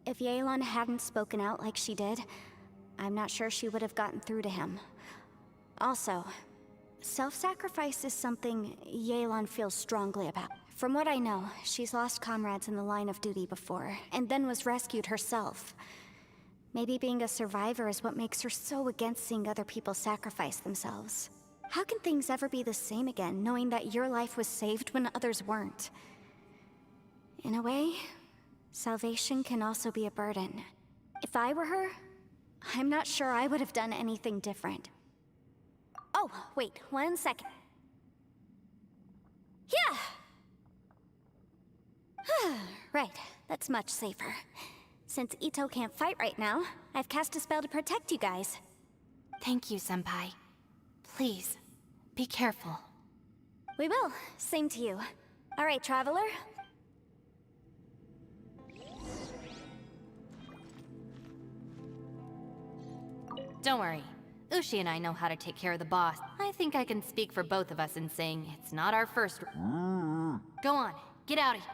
[SPEAKER 2] if Yelan hadn't spoken out like she did, I'm not sure she would have gotten through to him. Also, self-sacrifice is something Yelan feels strongly about. From what I know, she's lost comrades in the line of duty before, and then was rescued herself. Maybe being a survivor is what makes her so against seeing other people sacrifice themselves. How can things ever be the same again, knowing that your life was saved when others weren't? In a way, salvation can also be a burden. If I were her, I'm not sure I would have done anything different. Oh, wait, 1 second. Yeah! Right, that's much safer. Since Ito can't fight right now, I've cast a spell to protect you guys.
[SPEAKER 4] Thank you, Senpai. Please, be careful.
[SPEAKER 2] We will. Same to you. All right, Traveler.
[SPEAKER 4] Don't worry. Ushi and I know how to take care of the boss. I think I can speak for both of us in saying it's not our first... Go on, get out of here.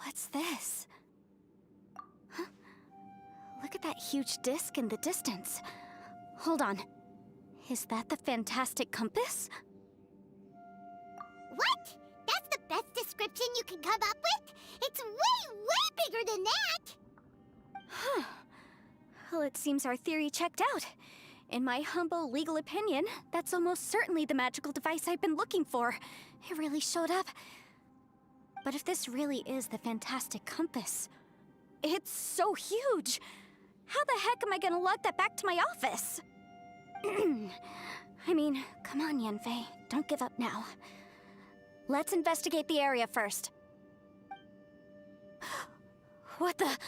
[SPEAKER 2] What's this? Huh? Look at that huge disc in the distance. Hold on. Is that the fantastic compass?
[SPEAKER 1] What? That's the best description you can come up with? It's way, way bigger than that!
[SPEAKER 2] Huh. Well, it seems our theory checked out. In my humble legal opinion, that's almost certainly the magical device I've been looking for. It really showed up. But if this really is the fantastic compass, it's so huge! How the heck am I gonna lug that back to my office? I mean, come on, Yanfei. Don't give up now. Let's investigate the area first. What the...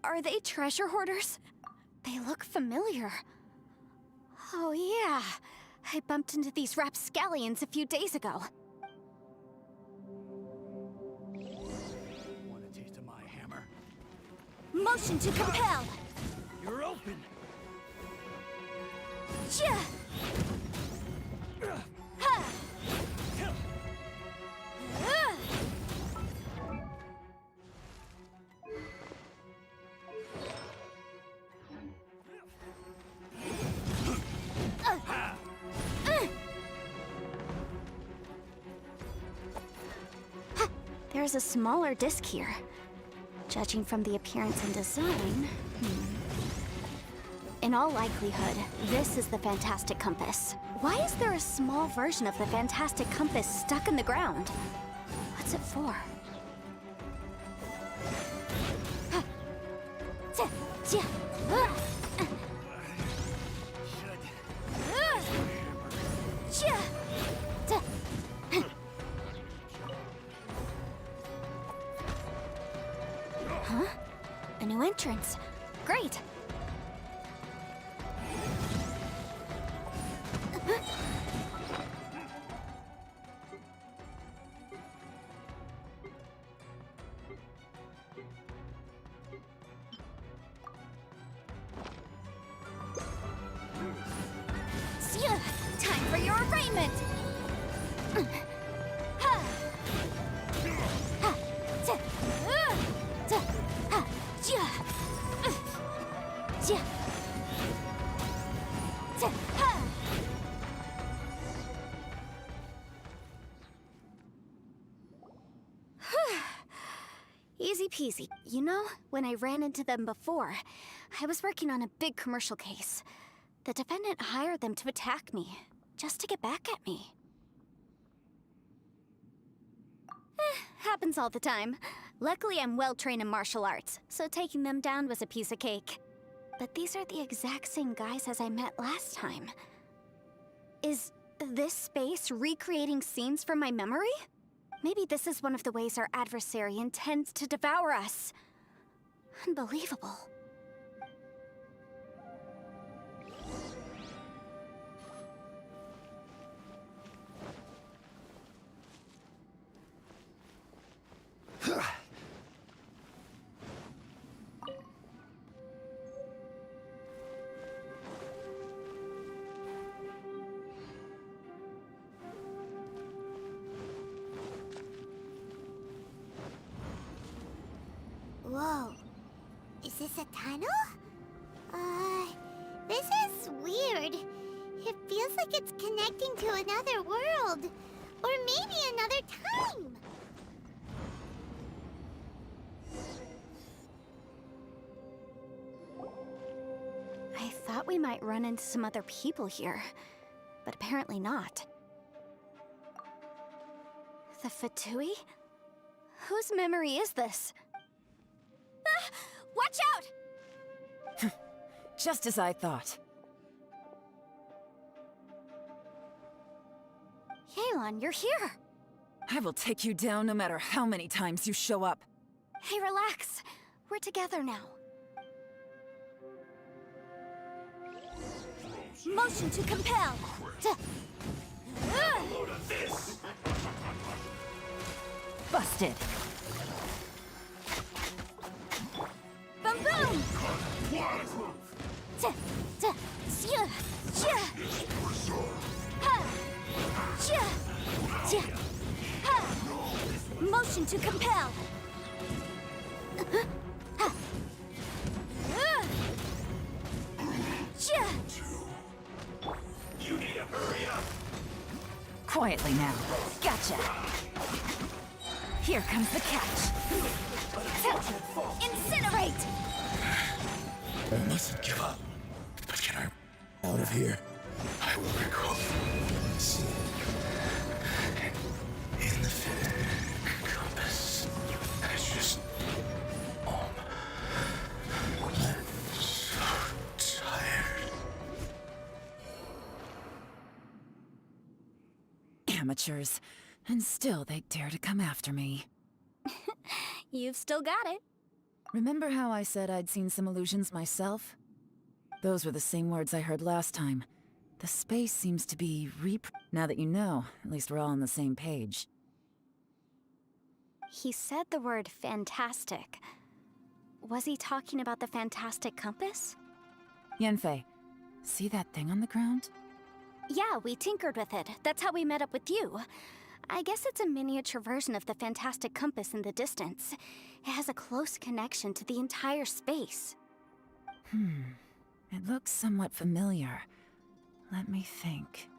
[SPEAKER 2] Are they treasure hoarders? They look familiar. Oh yeah, I bumped into these rapscallions a few days ago.
[SPEAKER 9] Want a taste of my hammer?
[SPEAKER 2] Motion to compel!
[SPEAKER 9] You're open!
[SPEAKER 2] Yeah. Ha. There's a smaller disc here. Judging from the appearance and design... In all likelihood, this is the fantastic compass. Why is there a small version of the fantastic compass stuck in the ground? What's it for? Huh? A new entrance. Great. Time for your arraignment! Easy peasy. You know, when I ran into them before, I was working on a big commercial case. The defendant hired them to attack me, just to get back at me. Happens all the time. Luckily, I'm well trained in martial arts, so taking them down was a piece of cake. But these are the exact same guys as I met last time. Is this space recreating scenes from my memory? Maybe this is one of the ways our adversary intends to devour us. Unbelievable.
[SPEAKER 1] Whoa. Is this a tunnel? This is weird. It feels like it's connecting to another world. Or maybe another time.
[SPEAKER 2] I thought we might run into some other people here, but apparently not. The Fatui? Whose memory is this? Ah! Watch out!
[SPEAKER 5] Just as I thought.
[SPEAKER 2] Yelan, you're here!
[SPEAKER 5] I will take you down no matter how many times you show up.
[SPEAKER 2] Hey, relax. We're together now. Motion to compel!
[SPEAKER 5] Busted!
[SPEAKER 2] Boom boom! Motion to compel!
[SPEAKER 9] You need to hurry up.
[SPEAKER 5] Quietly now. Gotcha! Here comes the catch.
[SPEAKER 2] Incinerate!
[SPEAKER 9] I mustn't give up. But can I out of here? I will recall. See. In the compass. I just. I'm so tired.
[SPEAKER 5] Amateurs. And still they dare to come after me.
[SPEAKER 2] You've still got it.
[SPEAKER 5] Remember how I said I'd seen some illusions myself? Those were the same words I heard last time. The space seems to be Now that you know, at least we're all on the same page.
[SPEAKER 2] He said the word fantastic. Was he talking about the fantastic compass?
[SPEAKER 5] Yanfei, see that thing on the ground?
[SPEAKER 2] Yeah, we tinkered with it. That's how we met up with you. I guess it's a miniature version of the fantastic compass in the distance. It has a close connection to the entire space.
[SPEAKER 5] It looks somewhat familiar. Let me think.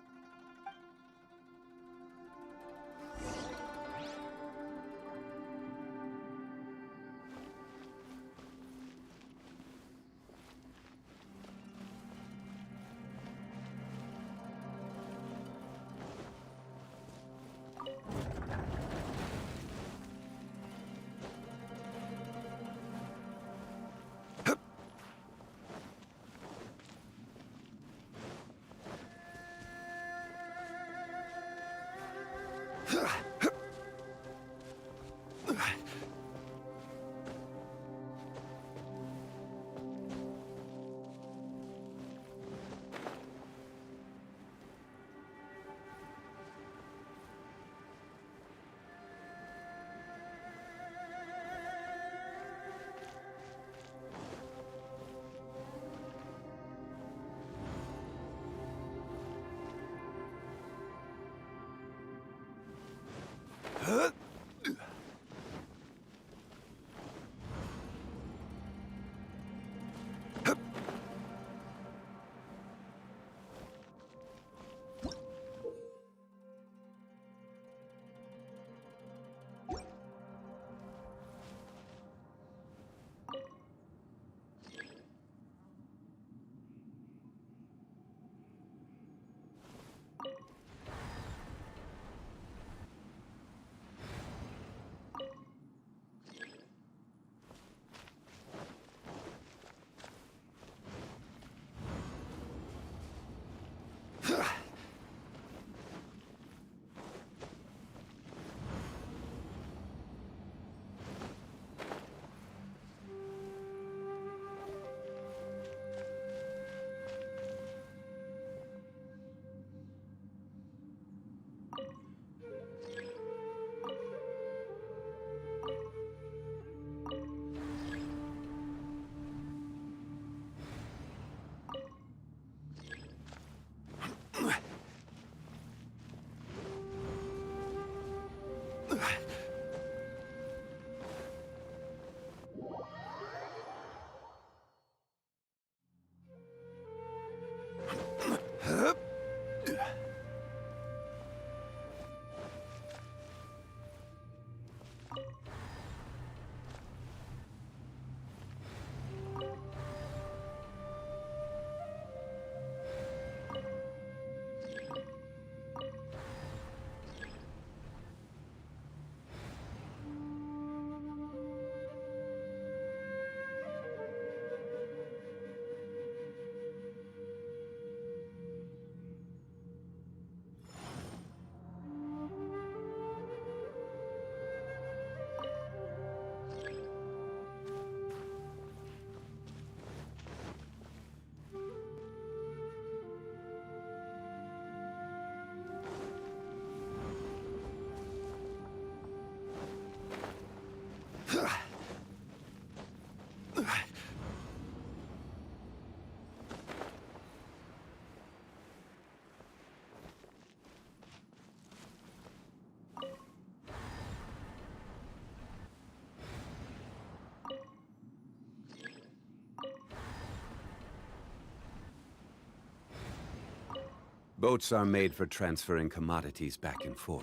[SPEAKER 13] Boats are made for transferring commodities back and forth.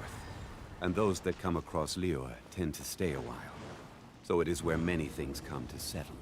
[SPEAKER 13] And those that come across Liyue tend to stay a while. So it is where many things come to settle.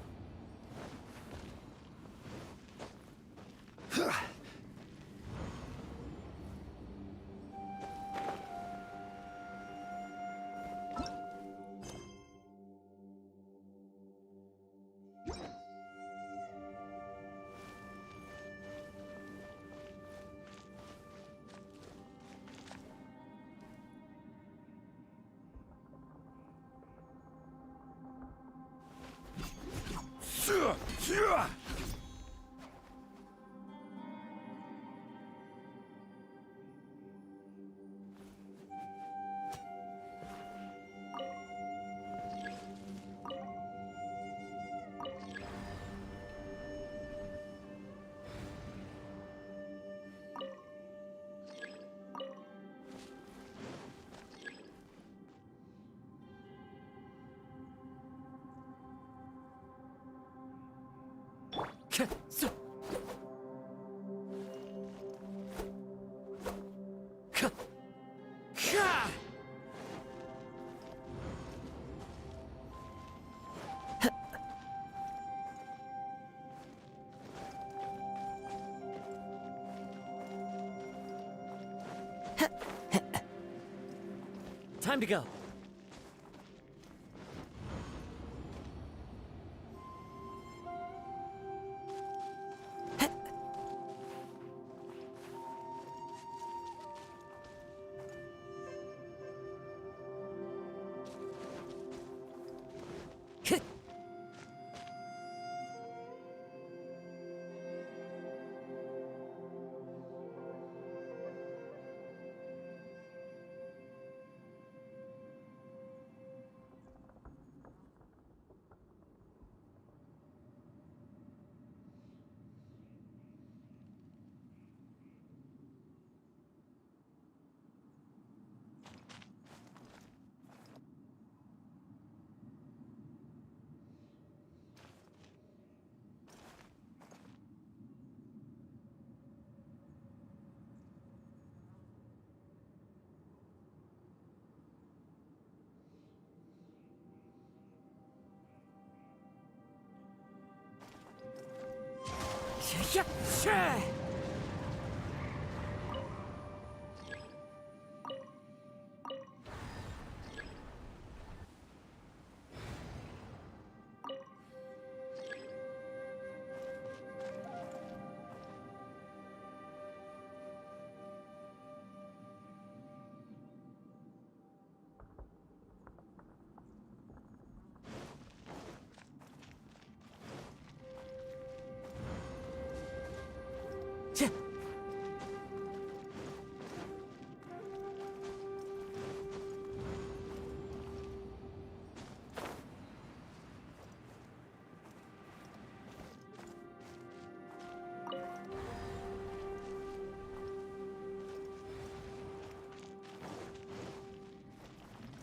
[SPEAKER 8] Time to go.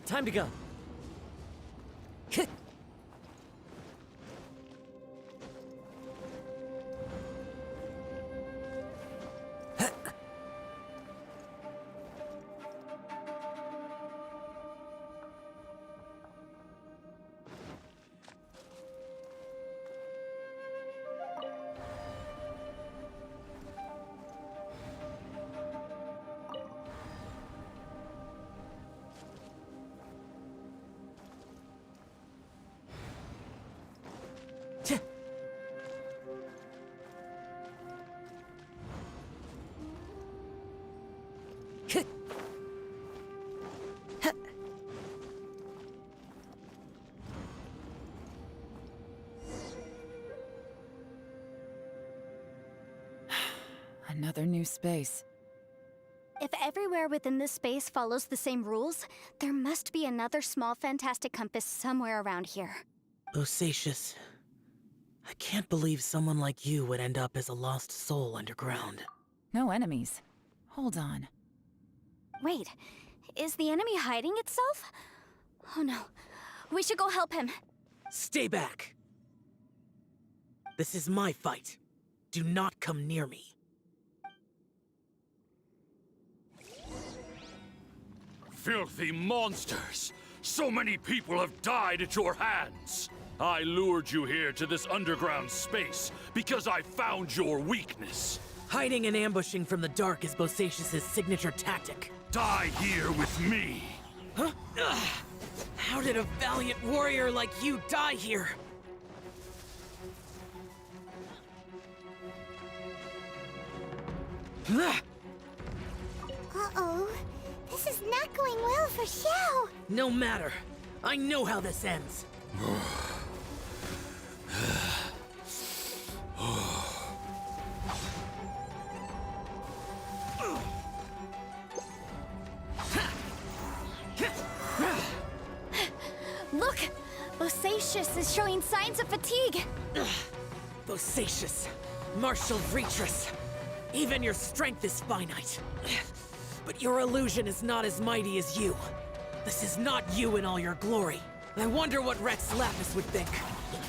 [SPEAKER 8] Time to go.
[SPEAKER 5] Another new space.
[SPEAKER 2] If everywhere within this space follows the same rules, there must be another small fantastic compass somewhere around here.
[SPEAKER 6] Osatius, I can't believe someone like you would end up as a lost soul underground.
[SPEAKER 5] No enemies. Hold on.
[SPEAKER 2] Wait, is the enemy hiding itself? Oh no, we should go help him.
[SPEAKER 6] Stay back! This is my fight. Do not come near me.
[SPEAKER 14] filthy monsters! So many people have died at your hands! I lured you here to this underground space because I found your weakness.
[SPEAKER 6] Hiding and ambushing from the dark is Bosacius' signature tactic.
[SPEAKER 14] Die here with me!
[SPEAKER 6] Huh? Ugh. How did a valiant warrior like you die here?
[SPEAKER 1] Uh-oh. This is not going well for Xiao.
[SPEAKER 6] No matter. I know how this ends.
[SPEAKER 2] Look! Bosacius is showing signs of fatigue!
[SPEAKER 6] Bosacius, martial Retris. Even your strength is finite. But your illusion is not as mighty as you. This is not you in all your glory. I wonder what Rex Lapis would think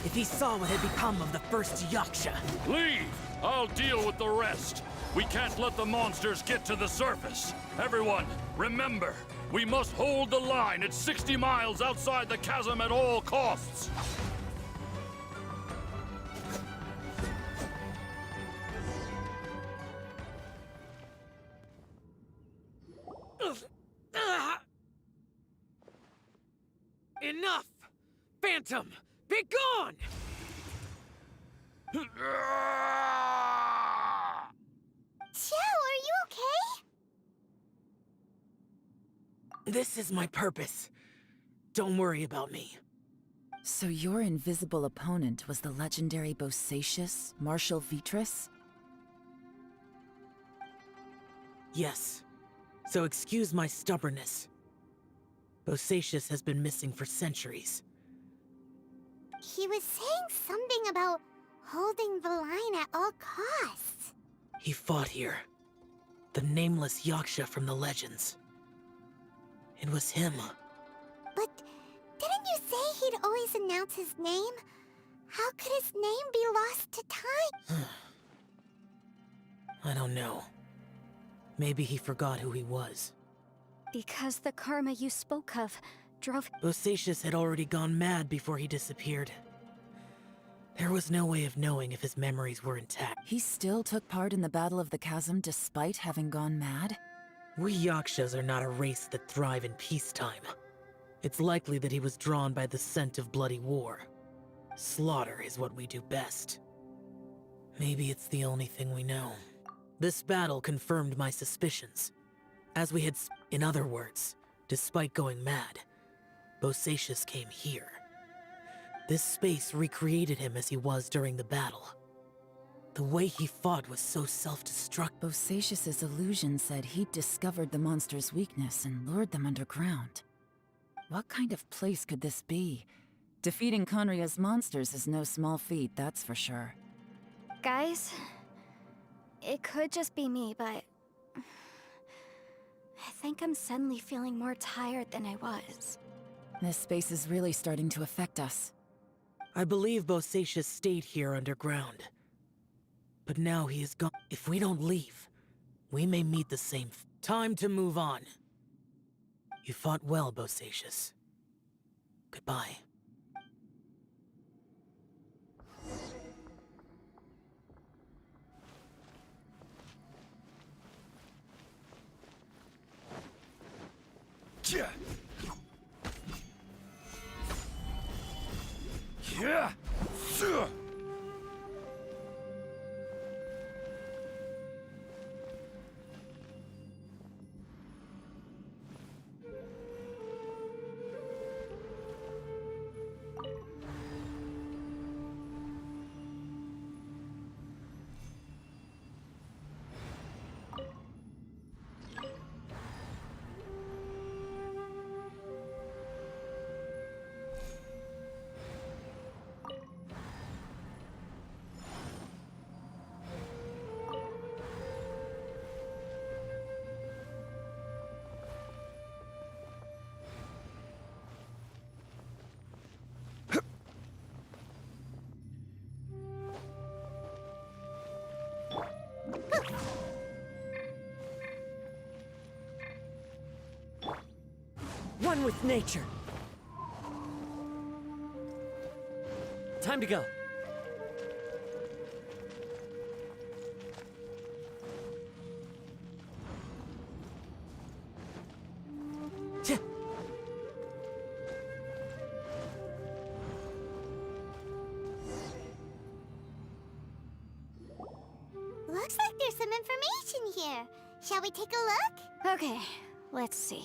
[SPEAKER 6] if he saw what had become of the first Yaksha.
[SPEAKER 14] Leave! I'll deal with the rest. We can't let the monsters get to the surface. Everyone, remember, we must hold the line at 60 miles outside the chasm at all costs.
[SPEAKER 6] Enough! Phantom, be gone!
[SPEAKER 1] Xiao, are you okay?
[SPEAKER 6] This is my purpose. Don't worry about me.
[SPEAKER 5] So your invisible opponent was the legendary Bosacius, Marshal Vitris?
[SPEAKER 6] Yes. So excuse my stubbornness. Bosacius has been missing for centuries.
[SPEAKER 1] He was saying something about holding the line at all costs.
[SPEAKER 6] He fought here. The nameless Yaksha from the legends. It was him.
[SPEAKER 1] But didn't you say he'd always announce his name? How could his name be lost to time?
[SPEAKER 6] I don't know. Maybe he forgot who he was.
[SPEAKER 2] Because the karma you spoke of drove...
[SPEAKER 6] Bosacius had already gone mad before he disappeared. There was no way of knowing if his memories were intact.
[SPEAKER 5] He still took part in the Battle of the Chasm despite having gone mad?
[SPEAKER 6] We Yakshas are not a race that thrive in peacetime. It's likely that he was drawn by the scent of bloody war. Slaughter is what we do best. Maybe it's the only thing we know. This battle confirmed my suspicions. As we had in other words, despite going mad, Bosacius came here. This space recreated him as he was during the battle. The way he fought was so self-destruct.
[SPEAKER 5] Bosacius's illusion said he'd discovered the monster's weakness and lured them underground. What kind of place could this be? Defeating Conria's monsters is no small feat, that's for sure.
[SPEAKER 2] Guys, it could just be me, but... I think I'm suddenly feeling more tired than I was.
[SPEAKER 5] This space is really starting to affect us.
[SPEAKER 6] I believe Bosacius stayed here underground. But now he is gone. If we don't leave, we may meet the same time to move on. You fought well, Bosacius. Goodbye.
[SPEAKER 14] Yeah. Yeah.
[SPEAKER 8] one with nature. Time to go.
[SPEAKER 1] Looks like there's some information here. Shall we take a look?
[SPEAKER 2] Okay, let's see.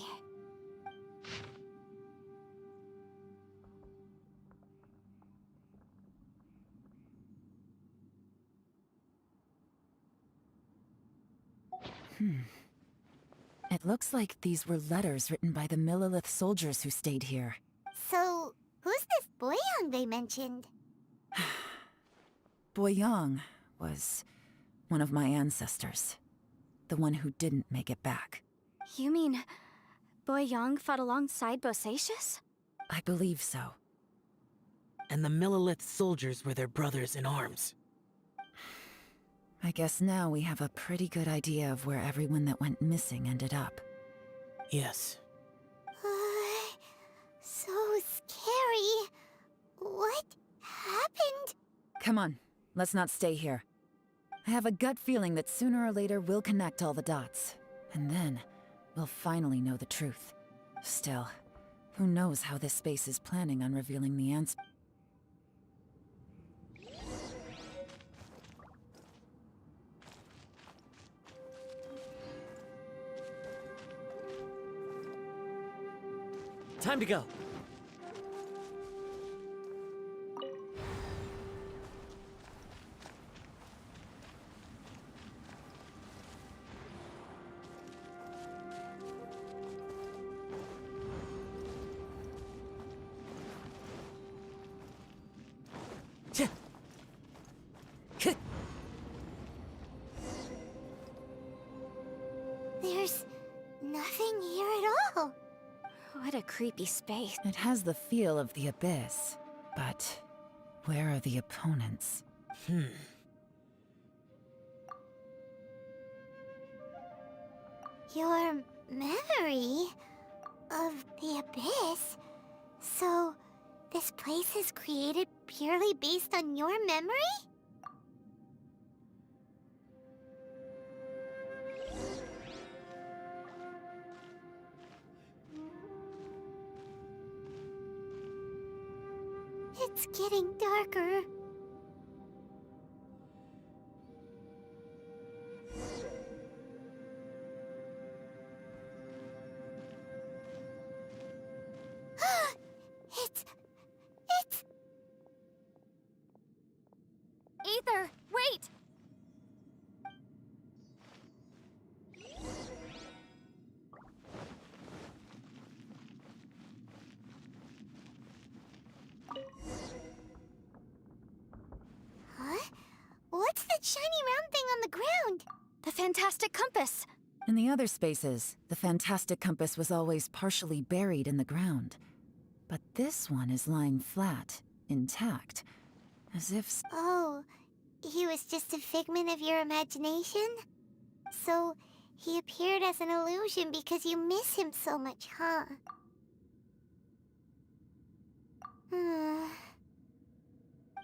[SPEAKER 5] It looks like these were letters written by the Millilith soldiers who stayed here.
[SPEAKER 1] So, who's this Boyang they mentioned?
[SPEAKER 5] Boyang was one of my ancestors. The one who didn't make it back.
[SPEAKER 2] You mean Boyang fought alongside Bosacius?
[SPEAKER 5] I believe so.
[SPEAKER 6] And the Millilith soldiers were their brothers in arms.
[SPEAKER 5] I guess now we have a pretty good idea of where everyone that went missing ended up.
[SPEAKER 6] Yes.
[SPEAKER 1] So scary. What happened?
[SPEAKER 5] Come on, let's not stay here. I have a gut feeling that sooner or later we'll connect all the dots. And then, we'll finally know the truth. Still, who knows how this space is planning on revealing the answer.
[SPEAKER 8] Time to go.
[SPEAKER 1] There's nothing here at all.
[SPEAKER 2] What a creepy space.
[SPEAKER 5] It has the feel of the abyss, but where are the opponents?
[SPEAKER 1] Your memory of the abyss? So, this place is created purely based on your memory? It's getting darker. It's...
[SPEAKER 2] Ether, wait!
[SPEAKER 1] Huh? What's that shiny round thing on the ground?
[SPEAKER 2] The fantastic compass!
[SPEAKER 5] In the other spaces, the fantastic compass was always partially buried in the ground. But this one is lying flat, intact, as if...
[SPEAKER 1] Oh, he was just a figment of your imagination? So, he appeared as an illusion because you miss him so much, huh?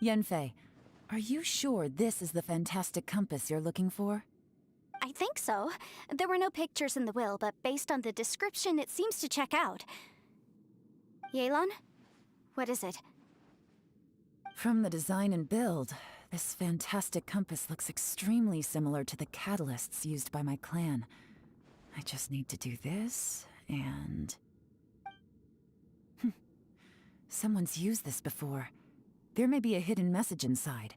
[SPEAKER 5] Yanfei, are you sure this is the fantastic compass you're looking for?
[SPEAKER 2] I think so. There were no pictures in the will, but based on the description, it seems to check out. Yelan? What is it?
[SPEAKER 5] From the design and build, this fantastic compass looks extremely similar to the catalysts used by my clan. I just need to do this, and... Someone's used this before. There may be a hidden message inside.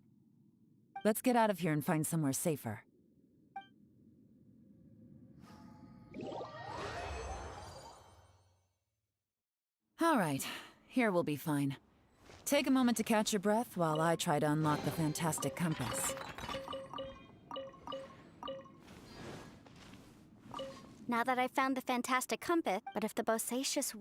[SPEAKER 5] Let's get out of here and find somewhere safer. All right, here we'll be fine. Take a moment to catch your breath while I try to unlock the fantastic compass.
[SPEAKER 2] Now that I've found the fantastic compass, but if the Bosacius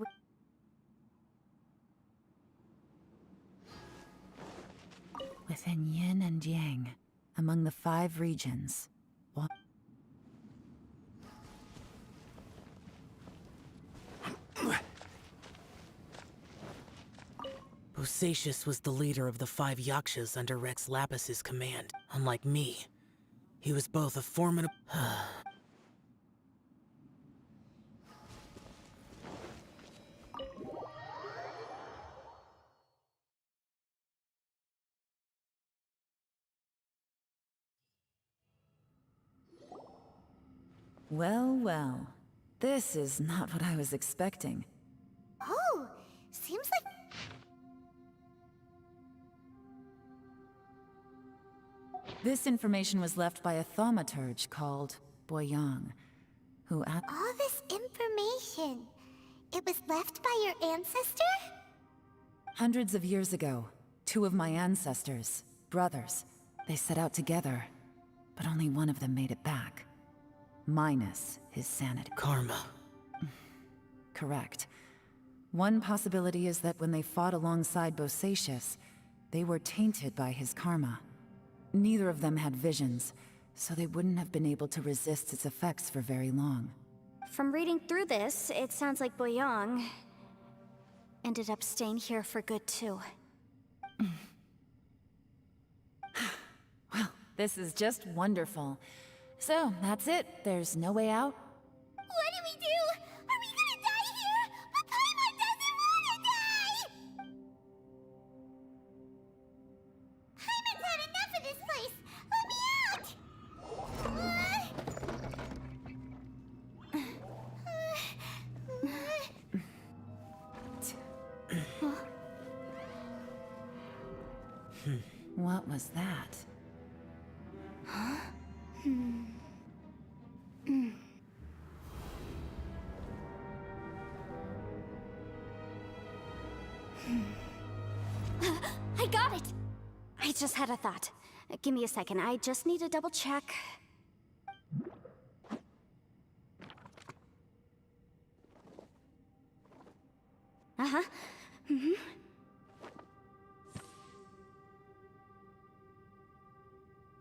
[SPEAKER 5] Within yin and yang, among the 5 regions, what?
[SPEAKER 6] Bosacius was the leader of the 5 Yakshas under Rex Lapis's command. Unlike me, he was both a formidable...
[SPEAKER 5] Well, well. This is not what I was expecting.
[SPEAKER 1] Oh, seems like...
[SPEAKER 5] This information was left by a thaumaturge called Boyang, who
[SPEAKER 1] All this information, it was left by your ancestor?
[SPEAKER 5] hundreds of years ago, 2 of my ancestors, brothers, they set out together, but only one of them made it back. Minus his sanity.
[SPEAKER 6] Karma.
[SPEAKER 5] Correct. One possibility is that when they fought alongside Bosacius, they were tainted by his karma. Neither of them had visions, so they wouldn't have been able to resist its effects for very long.
[SPEAKER 2] From reading through this, it sounds like Boyang ended up staying here for good too.
[SPEAKER 5] Well, this is just wonderful. So, that's it. There's no way out?
[SPEAKER 1] What do we do? Are we gonna die here? But Paimon doesn't wanna die! Paimon's had enough of this place! Let me out!
[SPEAKER 5] What was that?
[SPEAKER 2] I got it! I just had a thought. Give me a second, I just need to double check. Uh-huh.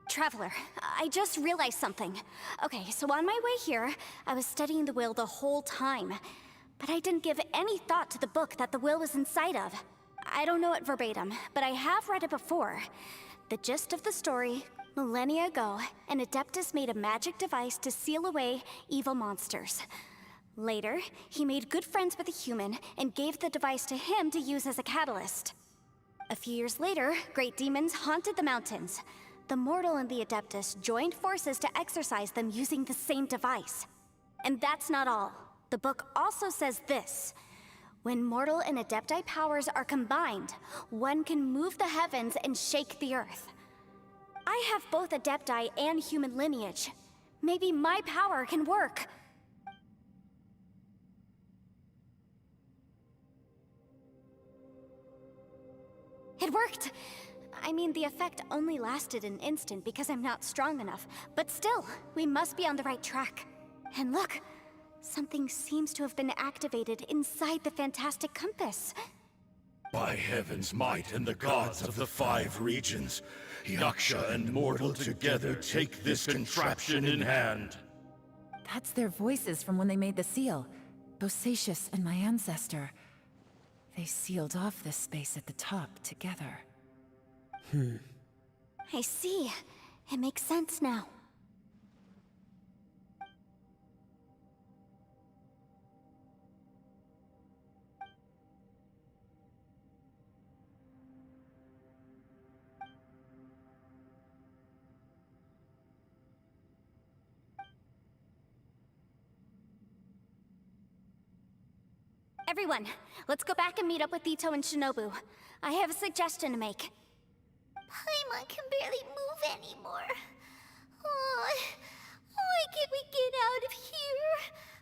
[SPEAKER 2] Traveler, I just realized something. Okay, so on my way here, I was studying the will the whole time. But I didn't give any thought to the book that the will was inside of. I don't know it verbatim, but I have read it before. The gist of the story, millennia ago, an Adeptus made a magic device to seal away evil monsters. Later, he made good friends with a human and gave the device to him to use as a catalyst. A few years later, great demons haunted the mountains. The mortal and the Adeptus joined forces to exorcise them using the same device. And that's not all. The book also says this. When mortal and Adepti powers are combined, one can move the heavens and shake the earth. I have both Adepti and human lineage. Maybe my power can work. It worked! I mean, the effect only lasted an instant because I'm not strong enough, but still, we must be on the right track. And look, something seems to have been activated inside the fantastic compass.
[SPEAKER 14] By heaven's might and the gods of the 5 regions, Yaksha and mortal together take this contraption in hand.
[SPEAKER 5] That's their voices from when they made the seal. Bosacius and my ancestor. They sealed off this space at the top together.
[SPEAKER 2] I see. It makes sense now. Everyone, let's go back and meet up with Ito and Shinobu. I have a suggestion to make.
[SPEAKER 1] Paimon can barely move anymore. Oh, why can't we get out of here?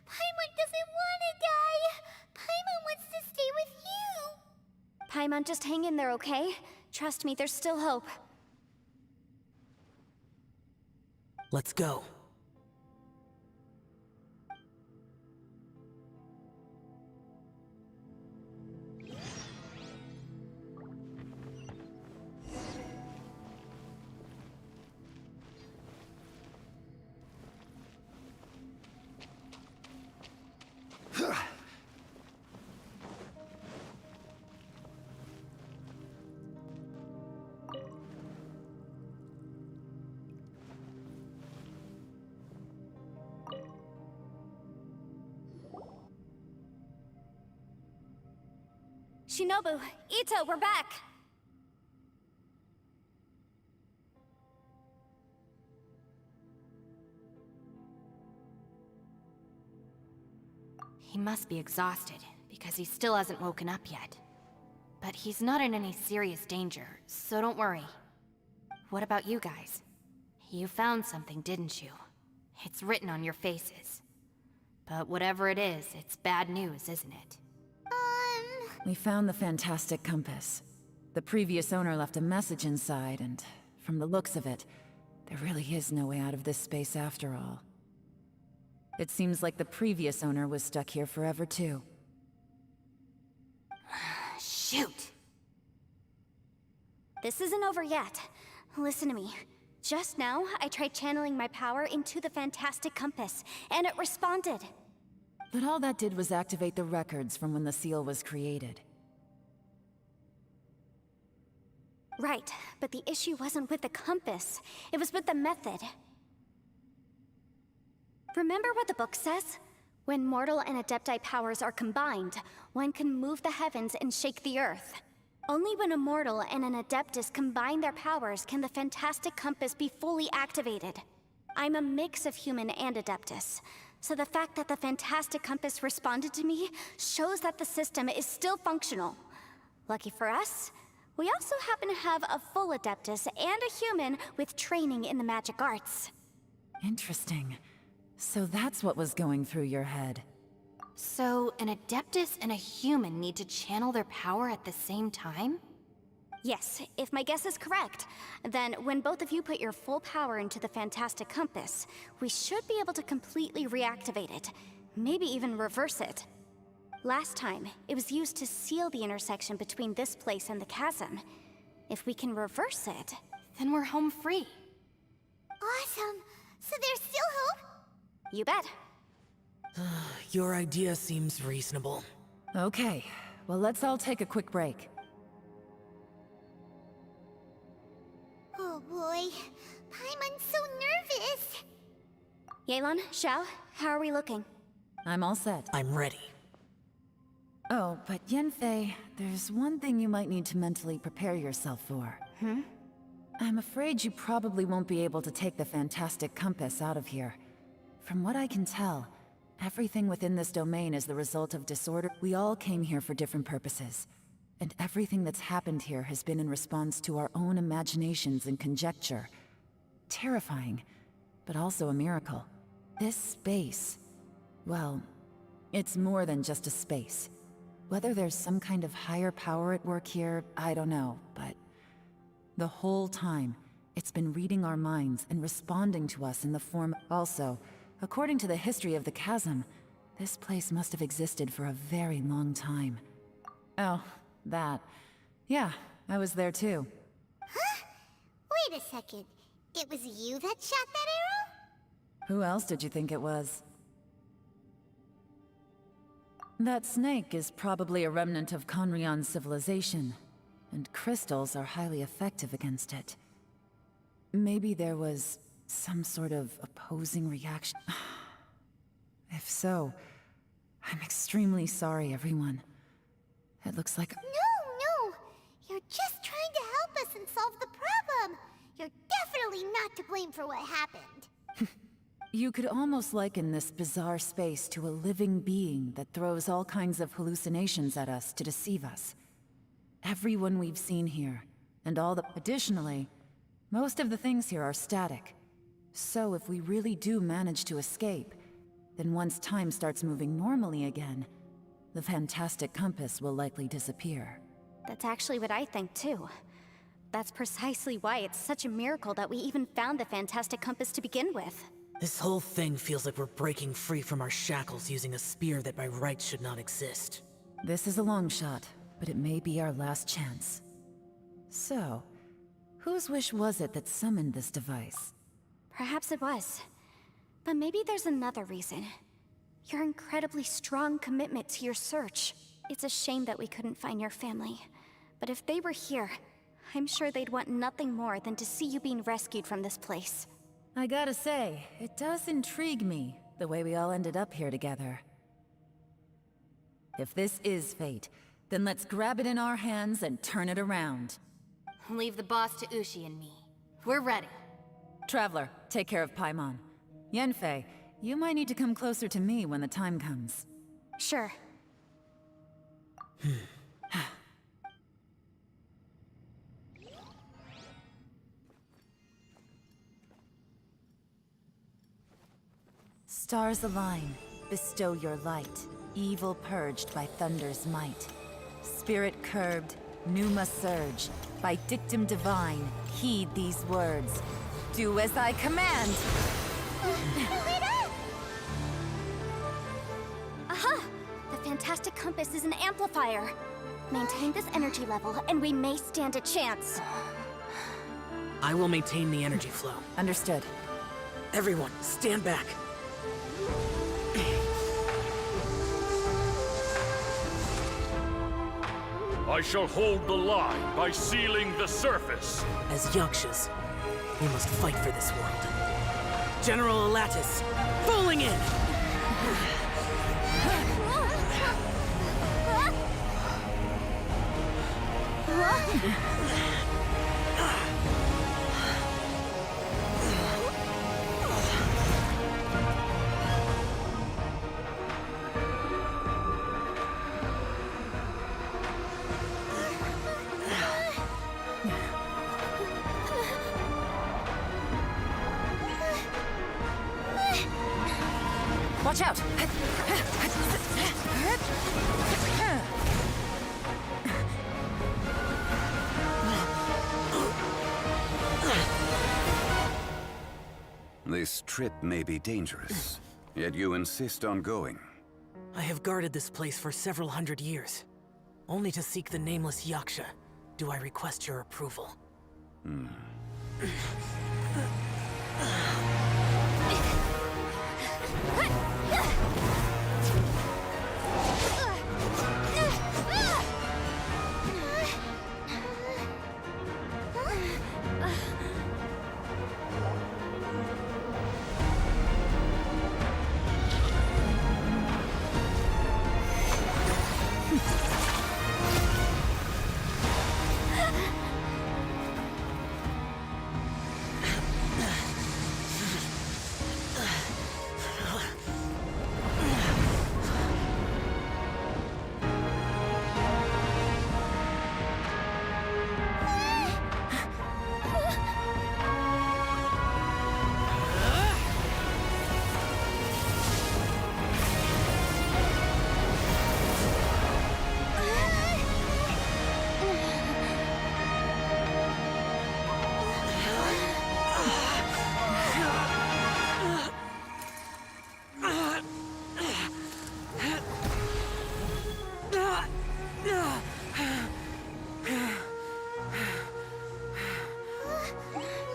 [SPEAKER 1] Paimon doesn't want to die. Paimon wants to stay with you.
[SPEAKER 2] Paimon, just hang in there, okay? Trust me, there's still hope.
[SPEAKER 6] Let's go.
[SPEAKER 2] Shinobu, Ito, we're back!
[SPEAKER 4] He must be exhausted, because he still hasn't woken up yet. But he's not in any serious danger, so don't worry. What about you guys? You found something, didn't you? It's written on your faces. But whatever it is, it's bad news, isn't it?
[SPEAKER 5] We found the fantastic compass. The previous owner left a message inside, and from the looks of it, there really is no way out of this space after all. It seems like the previous owner was stuck here forever too.
[SPEAKER 4] Shoot!
[SPEAKER 2] This isn't over yet. Listen to me. Just now, I tried channeling my power into the fantastic compass, and it responded.
[SPEAKER 5] But all that did was activate the records from when the seal was created.
[SPEAKER 2] Right, but the issue wasn't with the compass. It was with the method. Remember what the book says? When mortal and Adepti powers are combined, one can move the heavens and shake the earth. Only when a mortal and an Adeptus combine their powers can the fantastic compass be fully activated. I'm a mix of human and Adeptus, so the fact that the fantastic compass responded to me shows that the system is still functional. Lucky for us, we also happen to have a full Adeptus and a human with training in the magic arts.
[SPEAKER 5] Interesting. So that's what was going through your head.
[SPEAKER 4] So, an Adeptus and a human need to channel their power at the same time?
[SPEAKER 2] Yes, if my guess is correct, then when both of you put your full power into the fantastic compass, we should be able to completely reactivate it, maybe even reverse it. Last time, it was used to seal the intersection between this place and the chasm. If we can reverse it,
[SPEAKER 4] then we're home free.
[SPEAKER 1] Awesome! So there's still hope?
[SPEAKER 2] You bet.
[SPEAKER 6] Your idea seems reasonable.
[SPEAKER 5] Okay, well let's all take a quick break.
[SPEAKER 1] Oh boy, Paimon's so nervous!
[SPEAKER 2] Yelan, Xiao, how are we looking?
[SPEAKER 5] I'm all set.
[SPEAKER 6] I'm ready.
[SPEAKER 5] Oh, but Yanfei, there's one thing you might need to mentally prepare yourself for. I'm afraid you probably won't be able to take the fantastic compass out of here. From what I can tell, everything within this domain is the result of disorder. We all came here for different purposes, and everything that's happened here has been in response to our own imaginations and conjecture. Terrifying, but also a miracle. This space, well, it's more than just a space. Whether there's some kind of higher power at work here, I don't know, but the whole time, it's been reading our minds and responding to us in the form. Also, according to the history of the chasm, this place must have existed for a very long time. Oh, that. Yeah, I was there too.
[SPEAKER 1] Huh? Wait a second. It was you that shot that arrow?
[SPEAKER 5] Who else did you think it was? That snake is probably a remnant of Conrion's civilization, and crystals are highly effective against it. Maybe there was some sort of opposing reaction. If so, I'm extremely sorry, everyone. It looks like...
[SPEAKER 1] No! You're just trying to help us and solve the problem! You're definitely not to blame for what happened.
[SPEAKER 5] You could almost liken this bizarre space to a living being that throws all kinds of hallucinations at us to deceive us. Everyone we've seen here, and all the... Additionally, most of the things here are static. So if we really do manage to escape, then once time starts moving normally again, the fantastic compass will likely disappear.
[SPEAKER 2] That's actually what I think too. That's precisely why it's such a miracle that we even found the fantastic compass to begin with.
[SPEAKER 6] This whole thing feels like we're breaking free from our shackles using a spear that by rights should not exist.
[SPEAKER 5] This is a long shot, but it may be our last chance. So, whose wish was it that summoned this device?
[SPEAKER 2] Perhaps it was. But maybe there's another reason. Your incredibly strong commitment to your search. It's a shame that we couldn't find your family. But if they were here, I'm sure they'd want nothing more than to see you being rescued from this place.
[SPEAKER 5] I gotta say, it does intrigue me, the way we all ended up here together. If this is fate, Then let's grab it in our hands and turn it around.
[SPEAKER 4] Leave the boss to Ushi and me. We're ready.
[SPEAKER 5] Traveler, take care of Paimon. Yanfei, you might need to come closer to me when the time comes.
[SPEAKER 2] Sure.
[SPEAKER 5] Stars align, bestow your light. Evil purged by thunder's might. Spirit curbed, pneuma surge. By dictum divine, heed these words. Do as I command!
[SPEAKER 2] Aha! The fantastic compass is an amplifier. Maintain this energy level, and we may stand a chance.
[SPEAKER 6] I will maintain the energy flow.
[SPEAKER 5] Understood.
[SPEAKER 6] Everyone, stand back.
[SPEAKER 14] I shall hold the line by sealing the surface.
[SPEAKER 6] As Yakshas, we must fight for this world. General Alatus, falling in!
[SPEAKER 5] Watch out!
[SPEAKER 13] This trip may be dangerous, yet you insist on going.
[SPEAKER 6] I have guarded this place for several hundred years. Only to seek the nameless Yaksha do I request your approval.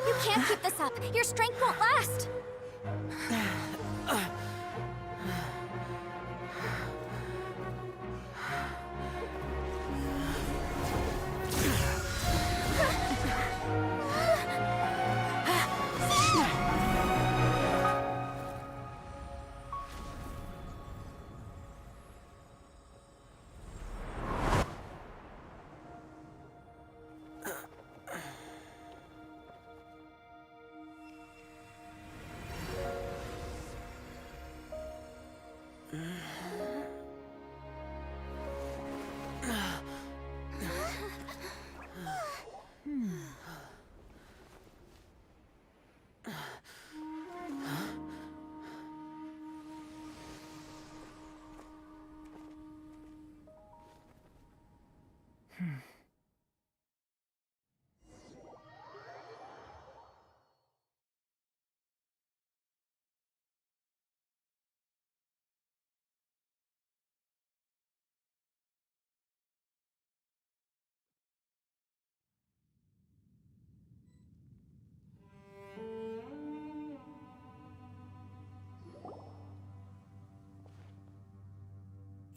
[SPEAKER 2] You can't keep this up. Your strength won't last.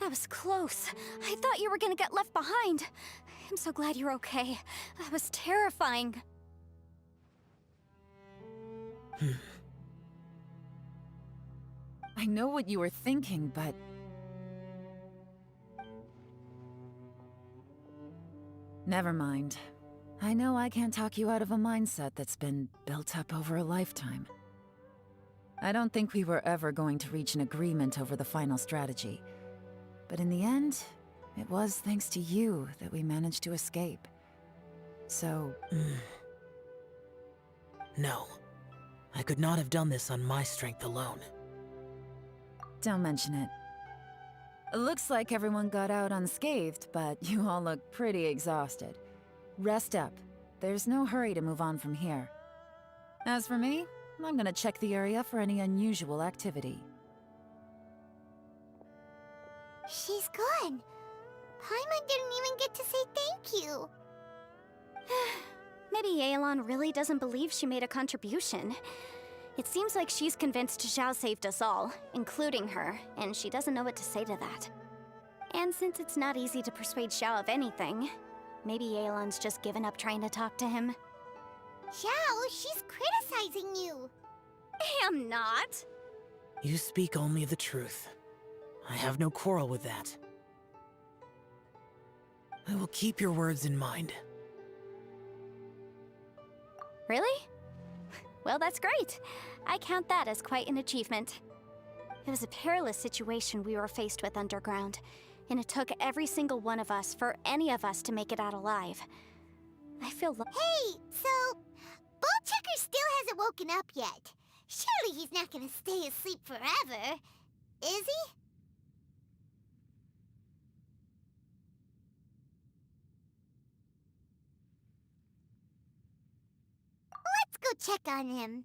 [SPEAKER 2] That was close. I thought you were gonna get left behind. I'm so glad you're okay. That was terrifying.
[SPEAKER 5] I know what you were thinking, but... Never mind. I know I can't talk you out of a mindset that's been built up over a lifetime. I don't think we were ever going to reach an agreement over the final strategy. But in the end, it was thanks to you that we managed to escape. So...
[SPEAKER 6] No. I could not have done this on my strength alone.
[SPEAKER 5] Don't mention it. Looks like everyone got out unscathed, but you all look pretty exhausted. Rest up. There's no hurry to move on from here. As for me, I'm gonna check the area for any unusual activity.
[SPEAKER 1] She's gone. Paimon didn't even get to say thank you.
[SPEAKER 2] Maybe Yelan really doesn't believe she made a contribution. It seems like she's convinced Xiao saved us all, including her, and she doesn't know what to say to that. And since it's not easy to persuade Xiao of anything, maybe Yelan's just given up trying to talk to him.
[SPEAKER 1] Xiao, she's criticizing you.
[SPEAKER 2] I am not.
[SPEAKER 6] You speak only the truth. I have no quarrel with that. I will keep your words in mind.
[SPEAKER 2] Really? Well, that's great. I count that as quite an achievement. It was a perilous situation we were faced with underground, and it took every single one of us for any of us to make it out alive. I feel
[SPEAKER 1] Hey, so... Bullchecker still hasn't woken up yet. Surely he's not gonna stay asleep forever, is he? Let's go check on him.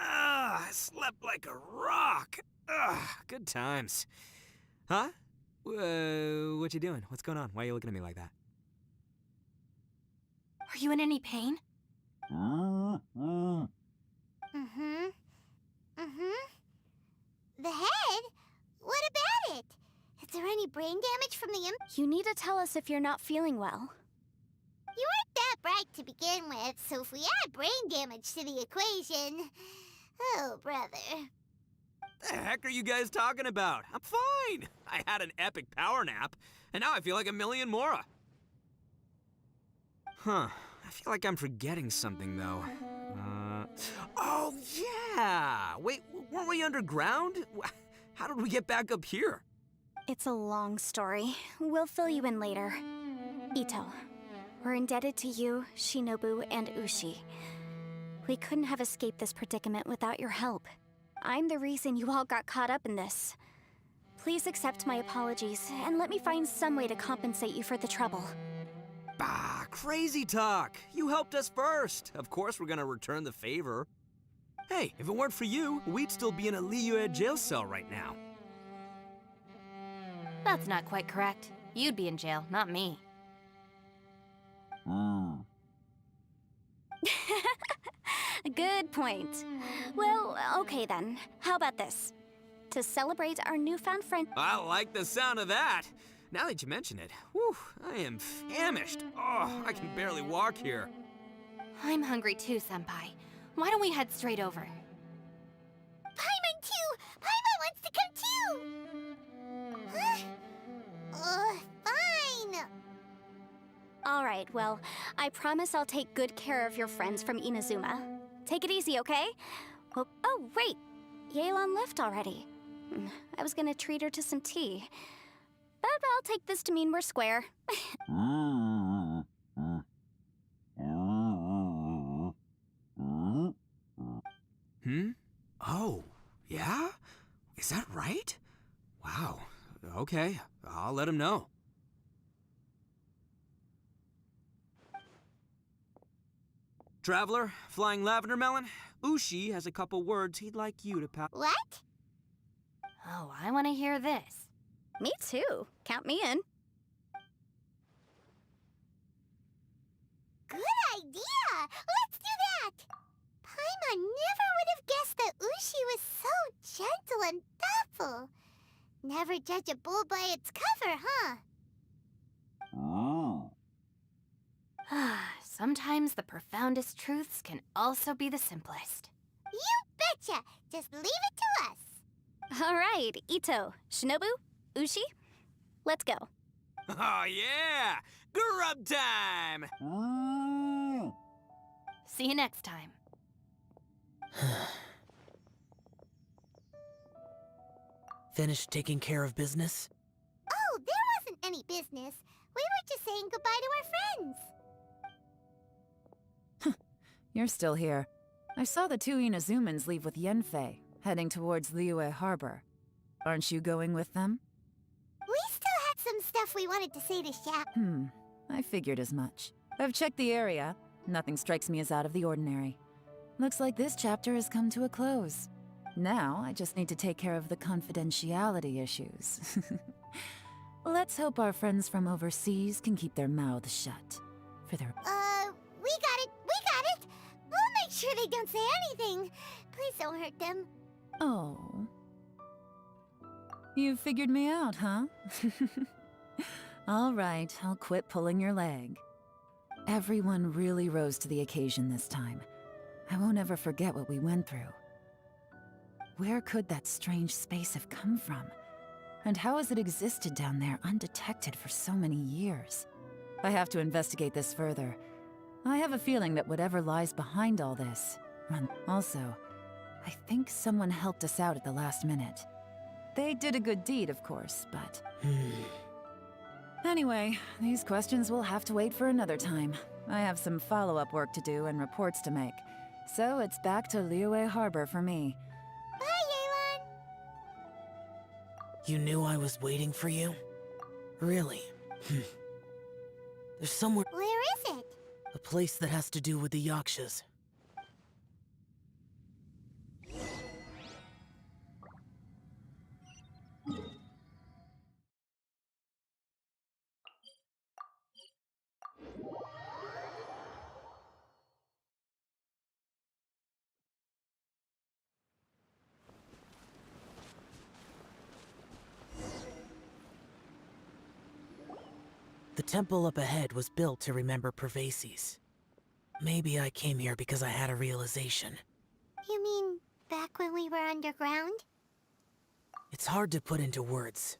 [SPEAKER 3] I slept like a rock. Good times. Huh? What you doing? What's going on? Why are you looking at me like that?
[SPEAKER 4] Are you in any pain?
[SPEAKER 1] The head? What about it? Is there any brain damage from the
[SPEAKER 2] You need to tell us if you're not feeling well.
[SPEAKER 1] You weren't that bright to begin with, so if we add brain damage to the equation... Oh, brother.
[SPEAKER 3] The heck are you guys talking about? I'm fine. I had an epic power nap, and now I feel like a million more. Huh. I feel like I'm forgetting something, though. Oh, yeah! Wait, weren't we underground? How did we get back up here?
[SPEAKER 2] It's a long story. We'll fill you in later. Ito, we're indebted to you, Shinobu, and Ushi. We couldn't have escaped this predicament without your help. I'm the reason you all got caught up in this. Please accept my apologies, and let me find some way to compensate you for the trouble.
[SPEAKER 3] Bah, crazy talk. You helped us first. Of course we're gonna return the favor. Hey, if it weren't for you, we'd still be in a Liyue jail cell right now.
[SPEAKER 4] That's not quite correct. You'd be in jail, not me.
[SPEAKER 2] Good point. Well, okay then. How about this? To celebrate our newfound friend...
[SPEAKER 3] I like the sound of that. Now that you mention it, whew, I am famished. Oh, I can barely walk here.
[SPEAKER 4] I'm hungry too, Senpai. Why don't we head straight over?
[SPEAKER 1] Paimon too! Paimon wants to come too! Fine!
[SPEAKER 2] All right, well, I promise I'll take good care of your friends from Inazuma. Take it easy, okay? Oh, wait! Yelan left already. I was gonna treat her to some tea. But I'll take this to mean we're square.
[SPEAKER 3] Oh, yeah? Is that right? Wow. Okay, I'll let him know. Traveler, Flying Lavender Melon, Ushi has a couple words he'd like you to pass.
[SPEAKER 1] What?
[SPEAKER 4] Oh, I want to hear this.
[SPEAKER 2] Me too. Count me in.
[SPEAKER 1] Good idea! Let's do that! Paimon never would have guessed that Ushi was so gentle and thoughtful. Never judge a bull by its cover, huh?
[SPEAKER 4] Sometimes the profoundest truths can also be the simplest.
[SPEAKER 1] You betcha! Just leave it to us.
[SPEAKER 2] All right, Ito, Shinobu, Ushi, let's go.
[SPEAKER 3] Oh, yeah! Grub time!
[SPEAKER 4] See you next time.
[SPEAKER 6] Finished taking care of business?
[SPEAKER 1] Oh, there wasn't any business. We were just saying goodbye to our friends.
[SPEAKER 5] You're still here. I saw the two Inazumans leave with Yenfei, heading towards Liyue Harbor. Aren't you going with them?
[SPEAKER 1] We still had some stuff we wanted to say to Xiao.
[SPEAKER 5] I figured as much. I've checked the area. Nothing strikes me as out of the ordinary. Looks like this chapter has come to a close. Now, I just need to take care of the confidentiality issues. Let's hope our friends from overseas can keep their mouths shut. For their...
[SPEAKER 1] We got it! We got it! We'll make sure they don't say anything. Please don't hurt them.
[SPEAKER 5] Oh. You figured me out, huh? All right, I'll quit pulling your leg. Everyone really rose to the occasion this time. I won't ever forget what we went through. Where could that strange space have come from? And how has it existed down there undetected for so many years? I have to investigate this further. I have a feeling that whatever lies behind all this... Also, I think someone helped us out at the last minute. They did a good deed, of course, but... Anyway, these questions will have to wait for another time. I have some follow-up work to do and reports to make. So it's back to Liyue Harbor for me.
[SPEAKER 1] Bye, Yelan!
[SPEAKER 6] You knew I was waiting for you? Really? There's somewhere...
[SPEAKER 1] Where is it?
[SPEAKER 6] A place that has to do with the Yakshas. The temple up ahead was built to remember Pervases. Maybe I came here because I had a realization.
[SPEAKER 1] You mean back when we were underground?
[SPEAKER 6] It's hard to put into words.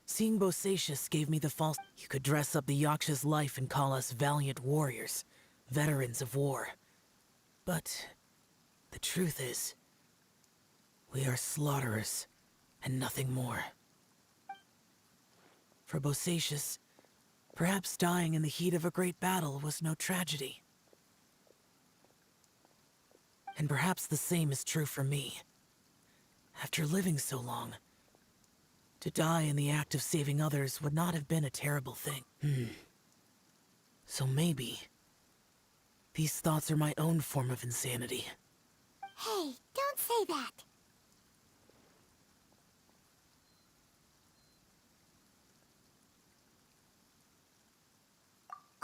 [SPEAKER 6] Seeing Bosacius gave me the false... You could dress up the Yaksha's life and call us valiant warriors, veterans of war. But the truth is, we are slaughterers, and nothing more. For Bosacius, perhaps dying in the heat of a great battle was no tragedy. And perhaps the same is true for me. After living so long, to die in the act of saving others would not have been a terrible thing. So maybe these thoughts are my own form of insanity.
[SPEAKER 1] Hey, don't say that.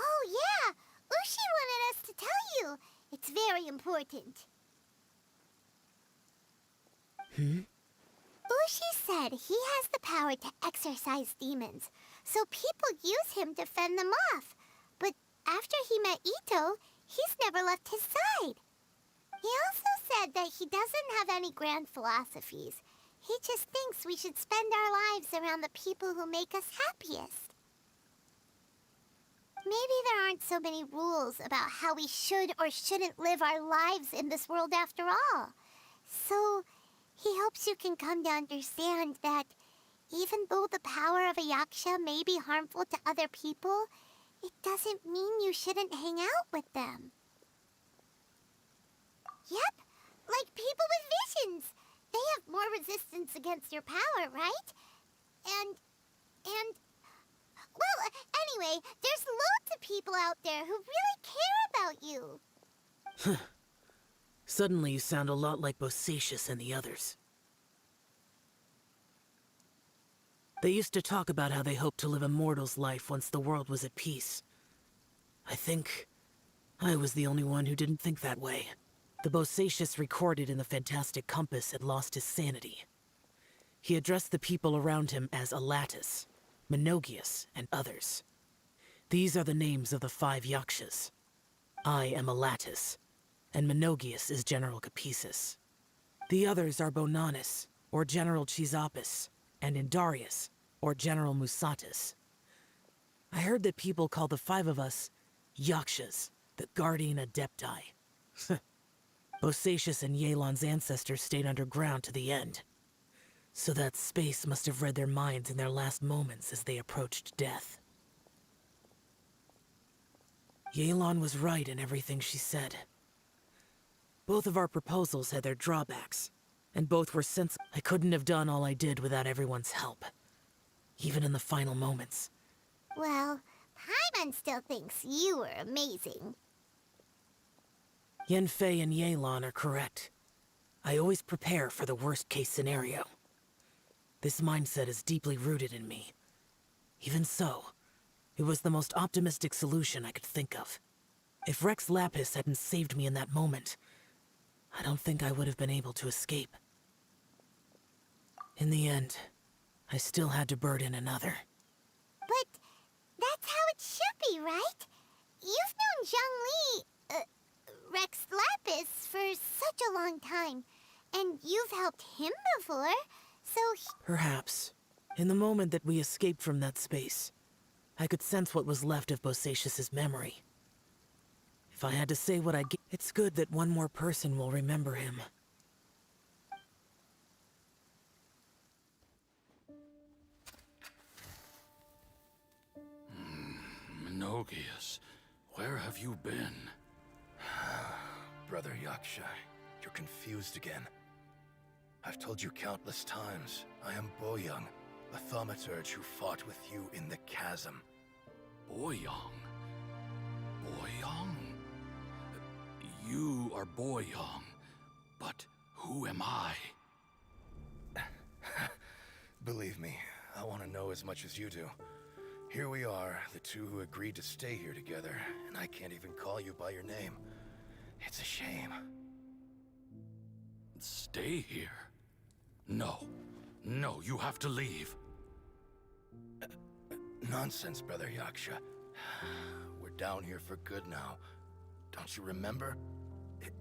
[SPEAKER 1] Oh yeah! Ushi wanted us to tell you. It's very important. Ushi said he has the power to exorcise demons, so people use him to fend them off. But after he met Ito, he's never left his side. He also said that he doesn't have any grand philosophies. He just thinks we should spend our lives around the people who make us happiest. Maybe there aren't so many rules about how we should or shouldn't live our lives in this world after all. So, he hopes you can come to understand that even though the power of a yaksha may be harmful to other people, it doesn't mean you shouldn't hang out with them. Yep, like people with visions. They have more resistance against your power, right? And... Well, anyway, there's loads of people out there who really care about you.
[SPEAKER 6] Suddenly you sound a lot like Bosacius and the others. They used to talk about how they hoped to live a mortal's life once the world was at peace. I think I was the only one who didn't think that way. The Bosacius recorded in the Fantastic Compass had lost his sanity. He addressed the people around him as Alatus, Menogius, and others. These are the names of the 5 Yakshas. I am Alatus, and Menogius is General Capisis. The others are Bonanis, or General Chisapis, and in Darius, or General Musatis. I heard that people call the 5 of us Yakshas, the Guardian Adepti. Bosacius and Yelan's ancestors stayed underground to the end. So that space must have read their minds in their last moments as they approached death. Yelan was right in everything she said. Both of our proposals had their drawbacks, and both were sensible. I couldn't have done all I did without everyone's help, even in the final moments.
[SPEAKER 1] Well, Paimon still thinks you were amazing.
[SPEAKER 6] Yanfei and Yelan are correct. I always prepare for the worst-case scenario. This mindset is deeply rooted in me. Even so, it was the most optimistic solution I could think of. If Rex Lapis hadn't saved me in that moment, I don't think I would have been able to escape. In the end, I still had to burden another.
[SPEAKER 1] But that's how it should be, right? You've known Zhang Li, Rex Lapis, for such a long time, and you've helped him before, so
[SPEAKER 6] Perhaps. In the moment that we escaped from that space, I could sense what was left of Bosacius's memory. If I had to say what it's good that one more person will remember him.
[SPEAKER 14] Menogias, where have you been?
[SPEAKER 9] Brother Yaksha, you're confused again. I've told you countless times, I am Boyoung, the thaumaturge who fought with you in the chasm.
[SPEAKER 14] Boyoung? Boyoung? You are Boyoung, but who am I?
[SPEAKER 9] Believe me, I want to know as much as you do. Here we are, the two who agreed to stay here together, and I can't even call you by your name. It's a shame.
[SPEAKER 14] Stay here? No. No, you have to leave.
[SPEAKER 9] Nonsense, Brother Yaksha. We're down here for good now. Don't you remember?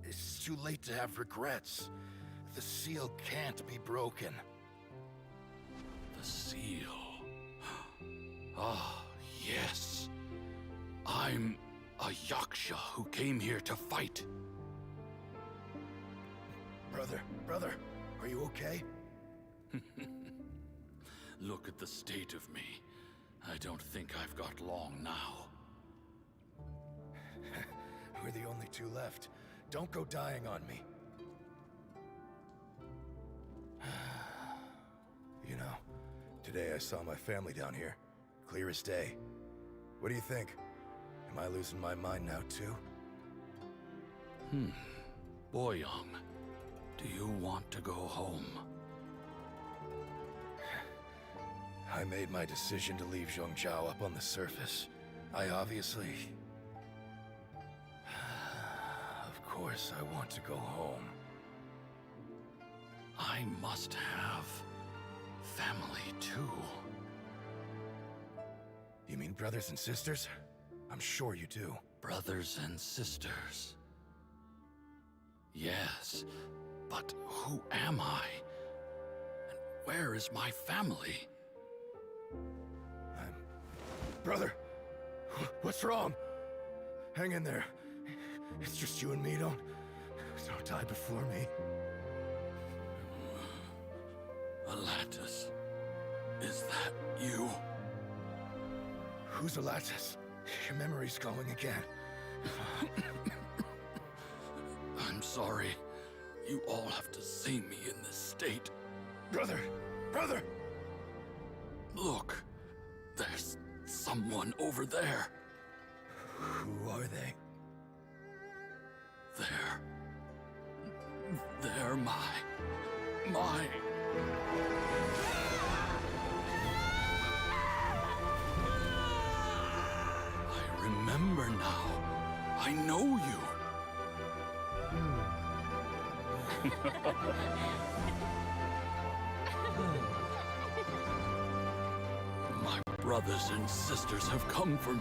[SPEAKER 9] It's too late to have regrets. The seal can't be broken.
[SPEAKER 14] The seal. Ah, yes. I'm a Yaksha who came here to fight.
[SPEAKER 9] Brother, are you okay?
[SPEAKER 14] Look at the state of me. I don't think I've got long now.
[SPEAKER 9] We're the only two left. Don't go dying on me. You know, today I saw my family down here. Clear as day. What do you think? Am I losing my mind now too?
[SPEAKER 14] Boyoung, do you want to go home?
[SPEAKER 9] I made my decision to leave Zhongzhou up on the surface. I obviously... Of course I want to go home.
[SPEAKER 14] I must have family too.
[SPEAKER 9] You mean brothers and sisters? I'm sure you do.
[SPEAKER 14] Brothers and sisters. Yes, but who am I? And where is my family?
[SPEAKER 9] Brother! What's wrong? Hang in there. It's just you and me, don't die before me.
[SPEAKER 14] Alatus, is that you?
[SPEAKER 9] Who's Alatus? Your memory's going again.
[SPEAKER 14] I'm sorry. You all have to see me in this state.
[SPEAKER 9] Brother!
[SPEAKER 14] Look, there's someone over there.
[SPEAKER 9] Who are they?
[SPEAKER 14] They're my... I remember now. I know you. My brothers and sisters have come for me,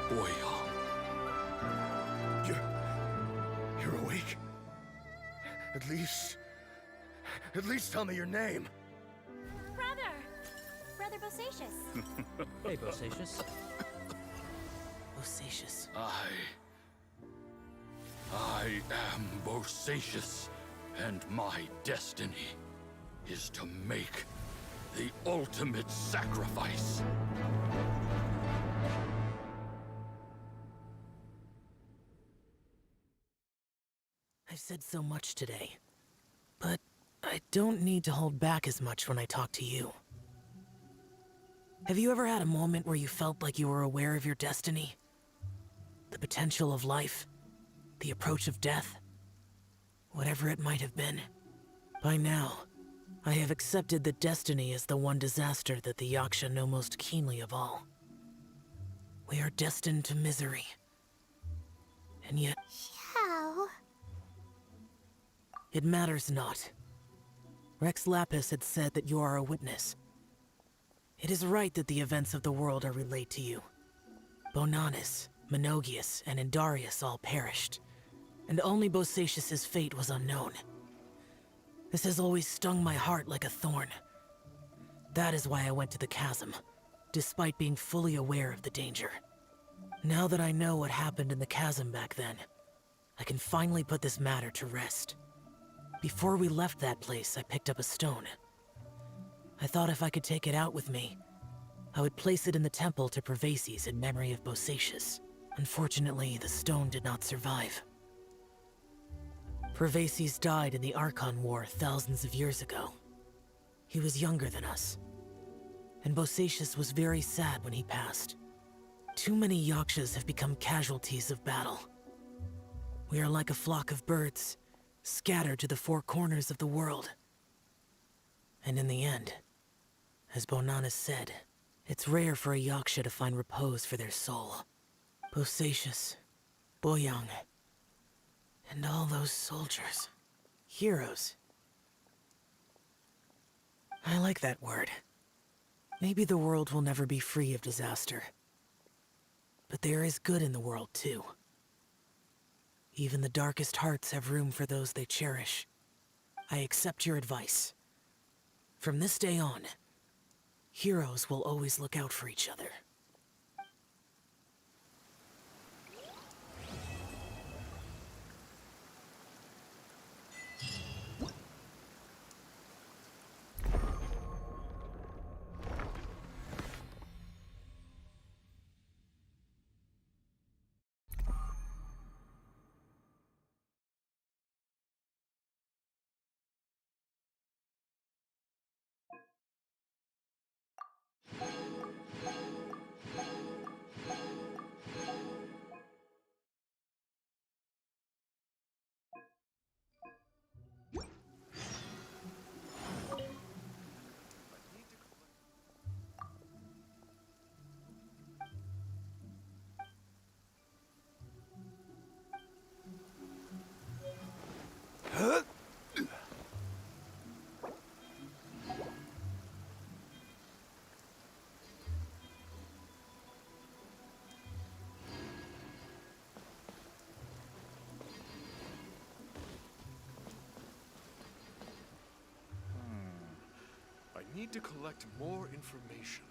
[SPEAKER 14] Boyoung.
[SPEAKER 9] You're awake? At least At least tell me your name.
[SPEAKER 12] Brother! Brother Bosacius.
[SPEAKER 8] Hey, Bosacius.
[SPEAKER 6] Bosacius.
[SPEAKER 14] I am Bosacius, and my destiny is to make the ultimate sacrifice.
[SPEAKER 6] I've said so much today, but I don't need to hold back as much when I talk to you. Have you ever had a moment where you felt like you were aware of your destiny? The potential of life? The approach of death? Whatever it might have been. By now, I have accepted that destiny is the one disaster that the Yaksha know most keenly of all. We are destined to misery. And yet...
[SPEAKER 1] Xiao.
[SPEAKER 6] It matters not. Rex Lapis had said that you are a witness. It is right that the events of the world are relayed to you. Bonanis, Menogius, and Indarius all perished, and only Bosacius' fate was unknown. This has always stung my heart like a thorn. That is why I went to the chasm, despite being fully aware of the danger. Now that I know what happened in the chasm back then, I can finally put this matter to rest. Before we left that place, I picked up a stone. I thought if I could take it out with me, I would place it in the temple to Pervases in memory of Bosacius. Unfortunately, the stone did not survive. Pervases died in the Archon War thousands of years ago. He was younger than us, and Bosacius was very sad when he passed. Too many Yakshas have become casualties of battle. We are like a flock of birds, scattered to the four corners of the world. And in the end, as Bonanis said, it's rare for a Yaksha to find repose for their soul. Bosacius, Boyang, and all those soldiers. Heroes. I like that word. Maybe the world will never be free of disaster. But there is good in the world, too. Even the darkest hearts have room for those they cherish. I accept your advice. From this day on, heroes will always look out for each other.
[SPEAKER 15] I need to collect more information.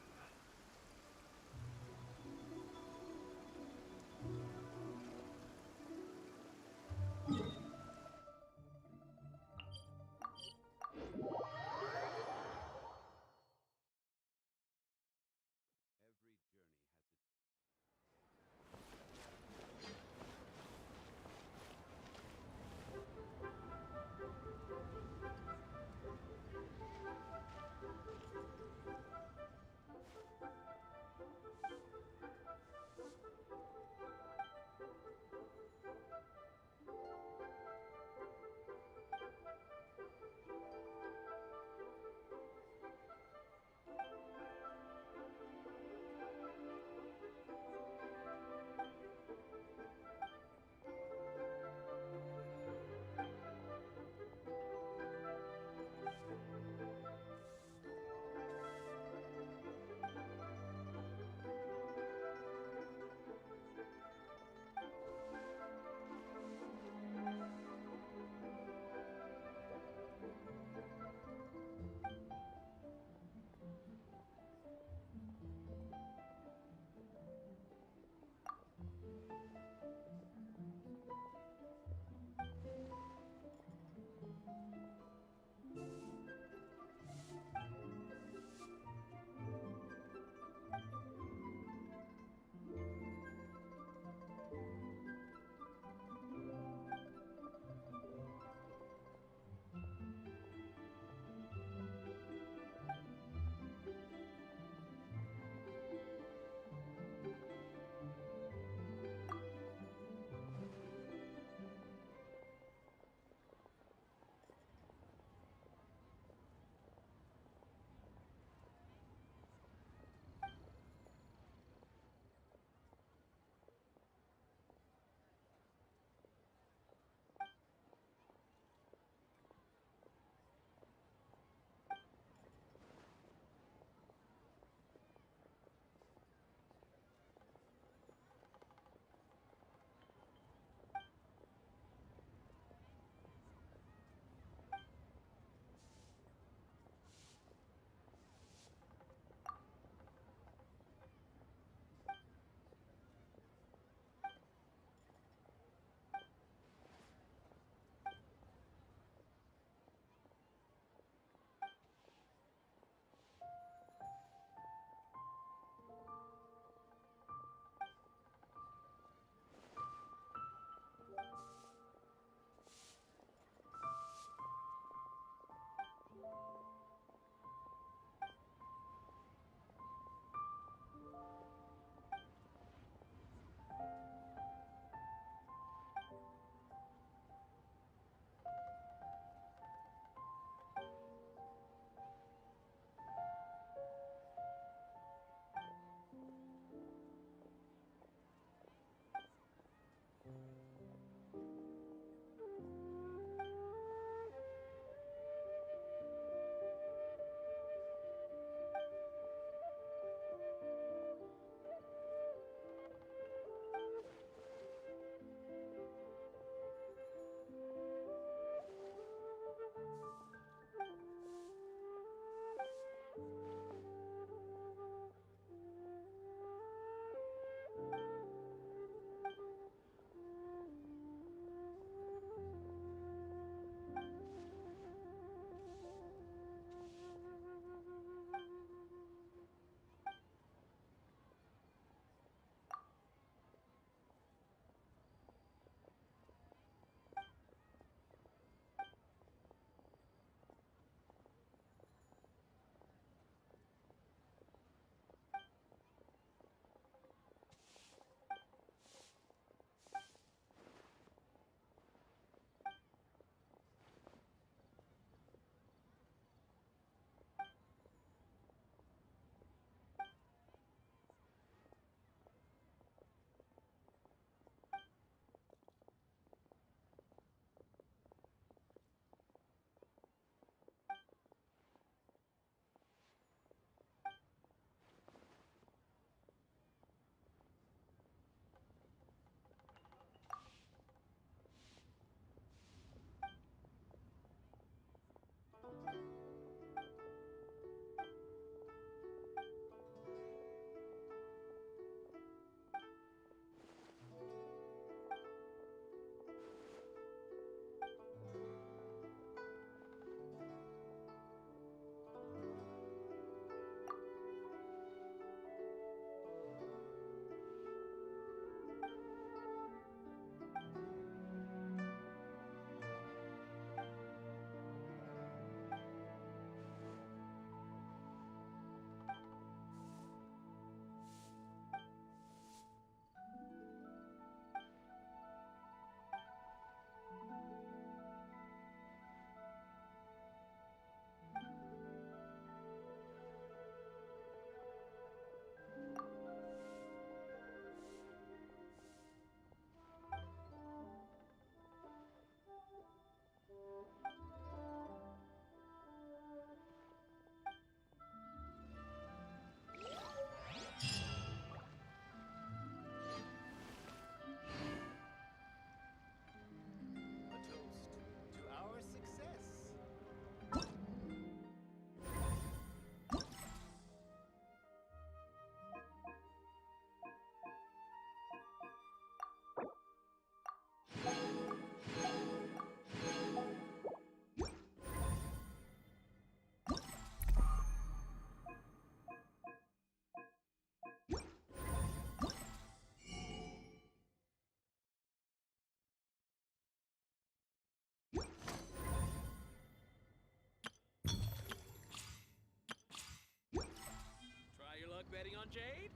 [SPEAKER 16] Anjay?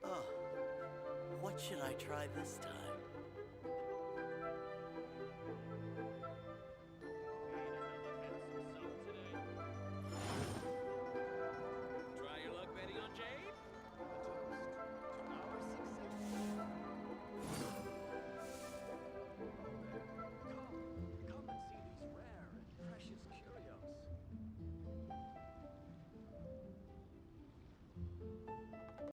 [SPEAKER 17] Oh, what should I try this time?